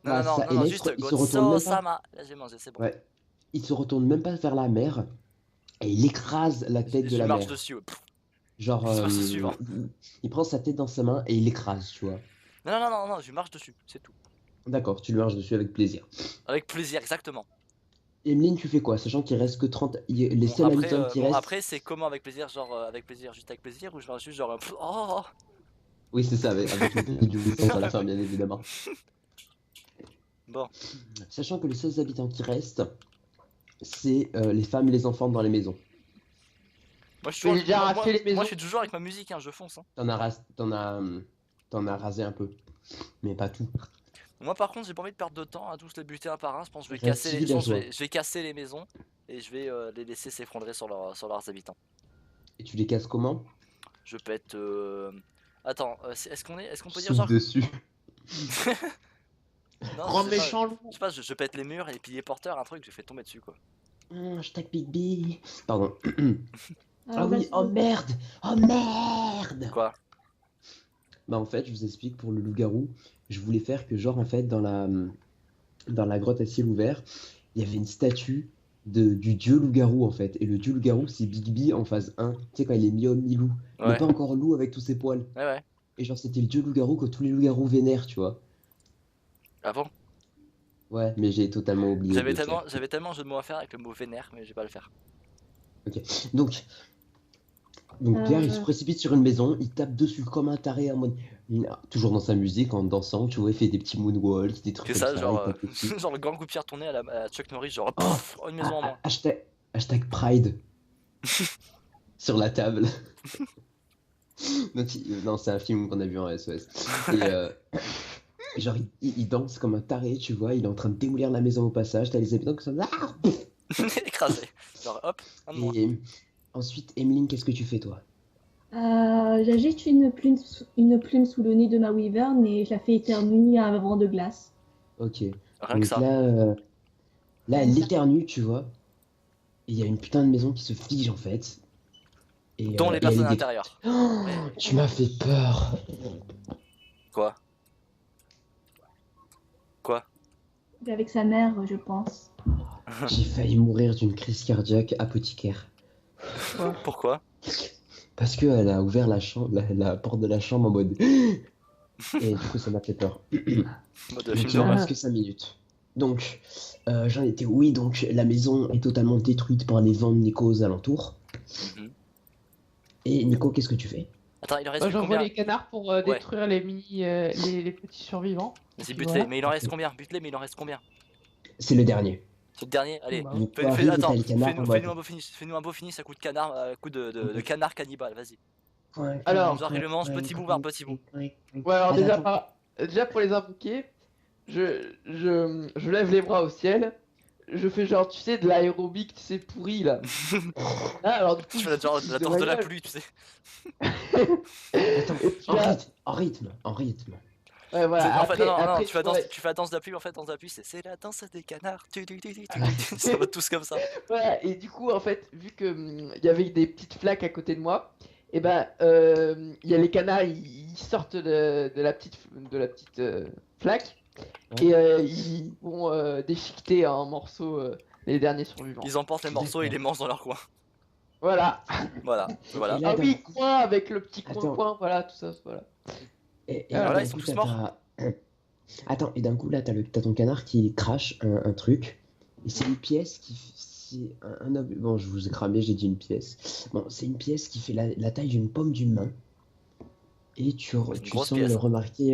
Non, Bah, non, ça non, non, énerve, juste il se retourne même pas. Gotsou-sama. Là, j'ai mangé, c'est bon. Ouais. Il se retourne même pas vers la mer et il écrase la tête de Je la marche mer. dessus. Ouais. Pff. Genre, Je passe au suivant. il prend sa tête dans sa main et il l'écrase, tu vois. Non, non, non, non, non, je marche dessus, c'est tout. D'accord, tu lui marches dessus avec plaisir. Avec plaisir, exactement. Emeline, tu fais quoi? Sachant qu'il reste que 30. Les Bon, seuls après, habitants qui bon, restent. après c'est comment avec plaisir? Genre avec plaisir, juste avec plaisir? Ou je marche juste genre. Oh! Oui, c'est ça, avec du licence à la fin, bien évidemment. Bon, Sachant que les seuls habitants qui restent, c'est les femmes et les enfants dans les maisons. moi je suis Mais toujours, j'ai déjà moi, racheté les moi, maisons. je suis toujours avec ma musique, hein, je fonce. Hein. T'en as rasé un peu, mais pas tout. Moi par contre, j'ai pas envie de perdre de temps à tous les buter un par un. Je pense que je vais Reste casser six les maisons, villageois. je vais casser les maisons et je vais les laisser s'effondrer sur leurs habitants. Et tu les casses comment? Je pète. Attends, est-ce qu'on peut dire Souffle genre. dessus. Non, Grand je sais pas, méchant loup. je sais pas, je pète les murs et puis les porteurs, un truc, je fais tomber dessus quoi. Hashtag Big B. Pardon. Ah bah, oui, oh merde! Oh merde! Quoi? Bah en fait, je vous explique pour le loup-garou, je voulais faire que genre en fait dans la grotte à ciel ouvert, il y avait une statue du dieu loup-garou en fait. Et le dieu loup-garou c'est Big B en phase 1. Tu sais quand il est mi-homme, mi-loup. Mais Ouais, pas encore loup avec tous ses poils. ouais. Et genre c'était le dieu loup-garou que tous les loups-garous vénèrent, tu vois. Ah bon? Ouais, mais j'ai totalement oublié de le faire. J'avais tellement jeu de mots à faire avec le mot vénère, mais je vais pas le faire. Donc Pierre il se Euh, précipite sur une maison, il tape dessus comme un taré en mode... Toujours dans sa musique, en dansant, tu vois, il fait des petits moonwalks, des trucs C'est comme ça, ça, genre, il tape dessus. genre le grand coup de pierre tourné à la Chuck Norris, genre Oh, pff, une maison en moins. hashtag Pride sur la table. Donc, non, c'est un film qu'on a vu en SOS. Et genre, il danse comme un taré, tu vois, il est en train de démolir la maison au passage, t'as les habitants qui sont... Ah Écrasé. Genre hop, un de moins. Et ensuite, Emeline, qu'est-ce que tu fais, toi? j'agite une plume sous le nez de ma wyvern et je la fais éternuer à un vent de glace. Ok. Rien que Donc ça. là, elle éternue, tu vois. Et il y a une putain de maison qui se fige, en fait. Et, Dont les et elle personnes est à l'intérieur. Oh, tu m'as fait peur. Quoi? Quoi? Avec sa mère, je pense. J'ai failli mourir d'une crise cardiaque apothicaire. Pourquoi? Parce qu'elle a ouvert la porte de la chambre en mode... Et du coup, ça m'a fait peur. Mode Donc, film il en d'horreur. reste que 5 minutes. Donc, j'en étais... Oui, donc la maison est totalement détruite par les vents de Nico aux alentours. Mhm. Et Nico, qu'est-ce que tu fais? Attends, il en reste Moi plus j'envoie combien? les canards pour détruire les les petits survivants. Vas-y, Puis bute-les, voilà. mais il en reste combien? Bute-les, mais il en reste combien? C'est le dernier. C'est le dernier? Allez, Bah, Nico arrive et attends, t'as les canards en mode... fais-nous un beau finish, fais-nous un beau finish à coup de canard, coup de canard cannibale, vas-y. Alors, Genre il le mange petit bout par petit bout. Ouais, alors Attends, déjà, attends. déjà pour les invoquer, je lève les bras au ciel, je fais genre, tu sais, de l'aérobic, tu sais, pourri là. Là, alors du coup, Tu fais genre la danse de la pluie, tu sais. Attends, Et puis là, en rythme. ouais, voilà, En fait, après, non, après, tu fais la danse de la pluie, en fait, danse de la pluie, c'est la danse des canards. Ça va tous comme ça. voilà, et du coup, en fait, vu que il y avait des petites flaques à côté de moi, et ben, il y a les canards, ils sortent de la petite flaque, Ouais. et ils vont déchiqueter en morceaux les derniers survivants. Ils emportent les morceaux et ils les mangent dans leur coin. Voilà. Voilà, voilà. Et là, Ah d'un oui, coup- coin avec le petit Attends. coin, voilà, tout ça, voilà. Et Ah, là, voilà, d'un ils sont coup, tous morts. Attends, et d'un coup, là, t'as ton canard qui crache un truc. Et c'est une pièce qui... C'est Bon, je vous ai cramé, j'ai dit une pièce. Bon, c'est une pièce qui fait la taille d'une paume d'une main. Et tu une grosse sembles pièce. remarquer...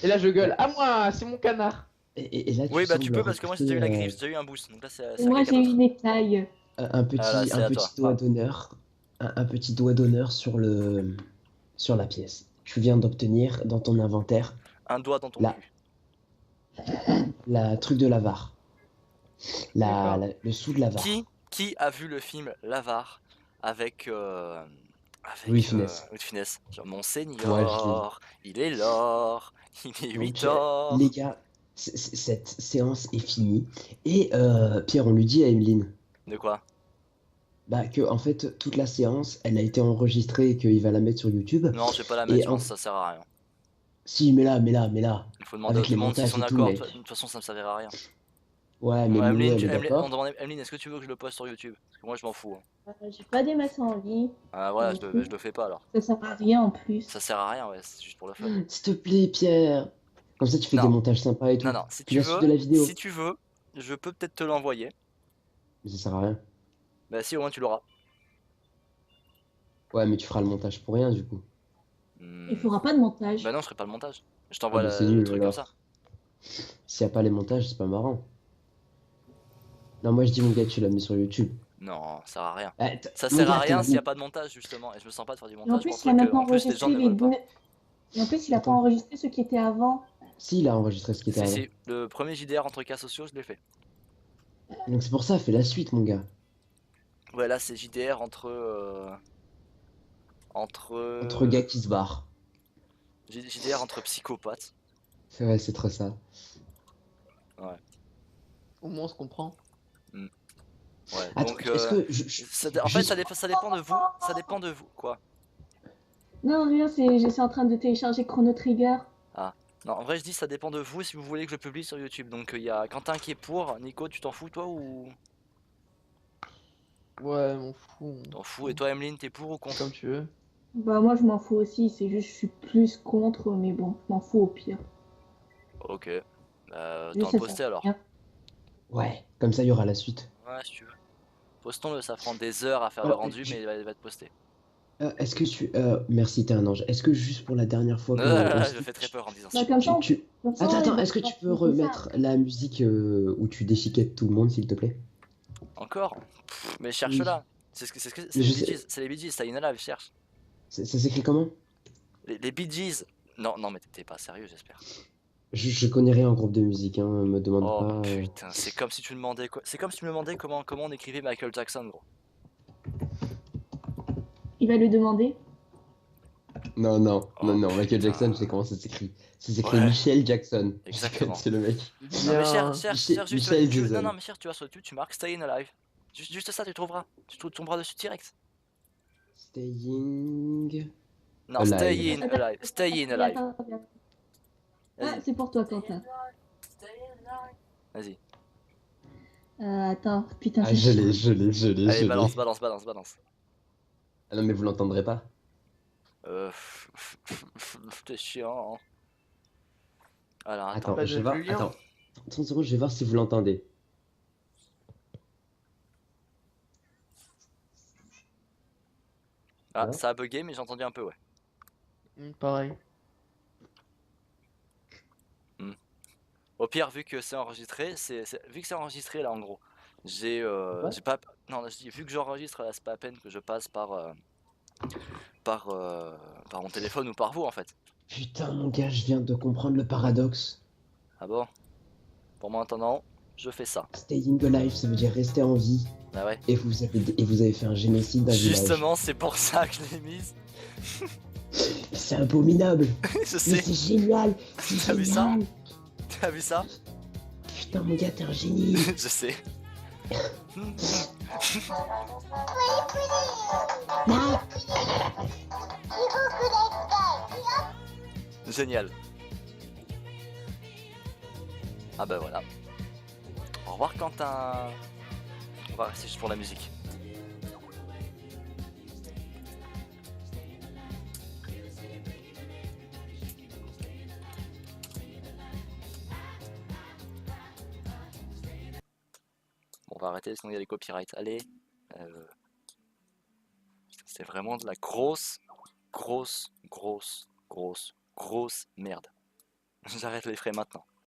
Et là, je gueule, à moi, c'est mon canard. Et là, Oui, bah tu sembles peux parce que moi j'ai déjà eu la remarquer, griffe, j'ai déjà eu un boost. Donc là, c'est à Moi, j'ai quelqu'un d'autre. une écaille. un petit, Ah là, c'est un à petit toi. doigt d'honneur. Un petit doigt d'honneur sur la pièce. Tu viens d'obtenir dans ton inventaire Un doigt dans ton Là. cul. la truc de l'avare. D'accord. Le sou de l'avare. Qui a vu le film L'Avare avec Louis de Funès. Louis de Funès. Genre, mon Ouais, seigneur, il est l'or, il est Donc, 8 or. les gars, cette séance est finie. Et Pierre, on lui dit à Emeline De quoi? bah, que en fait toute la séance, elle a été enregistrée et qu'il va la mettre sur YouTube. Non, je vais pas la Et mettre, je en- pense que ça sert à rien. Si, mais là. Il faut demander à Avec tout les le monde si montages son et tout, accord. De mec. toute façon, ça me servira à rien. Ouais, mais Ouais, Momo, elle est On d'accord. demande Emeline, est-ce que tu veux que je le poste sur YouTube? Parce que moi, je m'en fous, hein. J'ai pas des masses en vie. Ah, voilà, Du je coup, le fais pas alors. ça sert à rien en plus. Ça sert à rien, ouais, c'est juste pour le fun. S'il te plaît, Pierre. Comme ça, tu fais des Non, montages sympas et tout. non, si Puis tu la suite de veux, la vidéo. je peux peut-être te l'envoyer. Mais ça sert à rien. Bah, si, au moins tu l'auras. Ouais, mais tu feras le montage pour rien, du coup. Il faudra pas de montage. Bah non, je ferai pas le montage. Je Ah t'envoie bah c'est le nul truc comme ça. alors. S'il n'y a pas les montages, c'est pas marrant. Non, moi je dis mon gars, tu l'as mis sur YouTube. Non, ça sert à rien. Eh, Ça mon sert à gars, rien t'es s'il n'y a où? pas de montage, justement. Et je me sens pas de faire du Et en montage plus, pour il a un truc même que, pas en plus, les gens enregistré ne les veulent pas. Et en plus, il a pas Attends. enregistré ce qui était avant. Si, il a enregistré ce qui était avant. Si, le premier JDR entre cas sociaux, je l'ai fait. Donc c'est pour ça, fais la suite, mon gars. Ouais, là, c'est JDR entre. Entre gars qui se barrent. JDR entre psychopathes. Ouais, c'est trop ça. Au moins on se comprend. Ouais, Attends, donc. est-ce que. En fait, juste- ça dépend de vous. Ça dépend de vous, quoi. Non, rien, je suis en train de télécharger Chrono Trigger. Non, en vrai, je dis ça dépend de vous si vous voulez que je le publie sur YouTube. Donc, il y a Quentin qui est pour. Nico, tu t'en fous, toi, ou. Ouais, m'en fous. T'en fous. Et toi, Emeline, t'es pour ou contre? Comme tu veux. Bah, moi, je m'en fous aussi. C'est juste, je suis plus contre, mais bon, je m'en fous au pire. Ok. T'en Juste, le ça poster sert à alors. rien. Ouais, comme ça, il y aura la suite. Ouais, si tu veux. Postons-le, ça prend des heures à faire Oh, le rendu, je- mais il va te poster. Est-ce que tu. Merci, t'es un ange. Est-ce que juste pour la dernière fois Non, qu'on on je se fais très peur en disant Bah, ça. comme ça, comme ça, Attends, il va est-ce que pouvoir tu peux poster ça. remettre la musique où tu déchiquettes tout le monde, s'il te plaît? Encore? Mais cherche-la. C'est Mais les je Bee sais- Gees, c'est les Bee Gees, Staying Alive, cherche. Ça s'écrit comment? Les Bee Gees. Non, non, mais t'es pas sérieux, j'espère. Je connais rien en groupe de musique, hein, me demande Oh pas. putain, c'est comme si tu me demandais quoi. C'est comme si tu me demandais comment on écrivait Michael Jackson, gros. Il va lui demander. Non, non, Oh, non, non, Michael putain. Jackson, je sais comment ça s'écrit. Ça s'écrit Ouais. Michel Jackson. Exactement. C'est le mec. Non, mais Bien. cherche juste. Michel Non, Jason. non, mais cherche, tu vas sur YouTube, tu marques Staying Alive. Juste ça, tu trouveras. Tu tomberas dessus direct. Staying. Non, Alive. Staying Alive. Staying Alive. Attends. Ah, Vas-y. c'est pour toi, Quentin. Vas-y. Attends, putain, Ah, c'est je l'ai, Allez, je l'ai. balance. Ah non, mais vous l'entendrez pas. Euh... T'es chiant. Hein. Alors, attends. Attends, Pas je de vais voir. Julien. Attends, 30 secondes, je vais voir si vous l'entendez. Ah, Ouais. ça a bugué, mais j'ai entendu un peu, ouais. Pareil. Au pire, vu que c'est enregistré, vu que c'est enregistré là en gros, Ouais. j'ai pas, non, je dis vu que j'enregistre là, c'est pas à peine que je passe par, par mon téléphone ou par vous en fait. Putain, mon gars, je viens de comprendre le paradoxe. Ah bon? Pour moi maintenant, je fais ça. Staying alive, ça veut dire rester en vie. Ah ouais. Et vous avez fait un génocide d'un village. Justement, c'est pour ça que je l'ai mise. C'est abominable. Je Mais sais. c'est génial. C'est T'as vu ça? génial. T'as vu ça? Putain, mon gars, t'es un génie. Je sais. Génial. Ah bah voilà. Au revoir Quentin. On va rester juste pour la musique. Bon, on va arrêter sinon il y a les copyrights. Allez. C'est vraiment de la grosse merde. J'arrête les frais maintenant.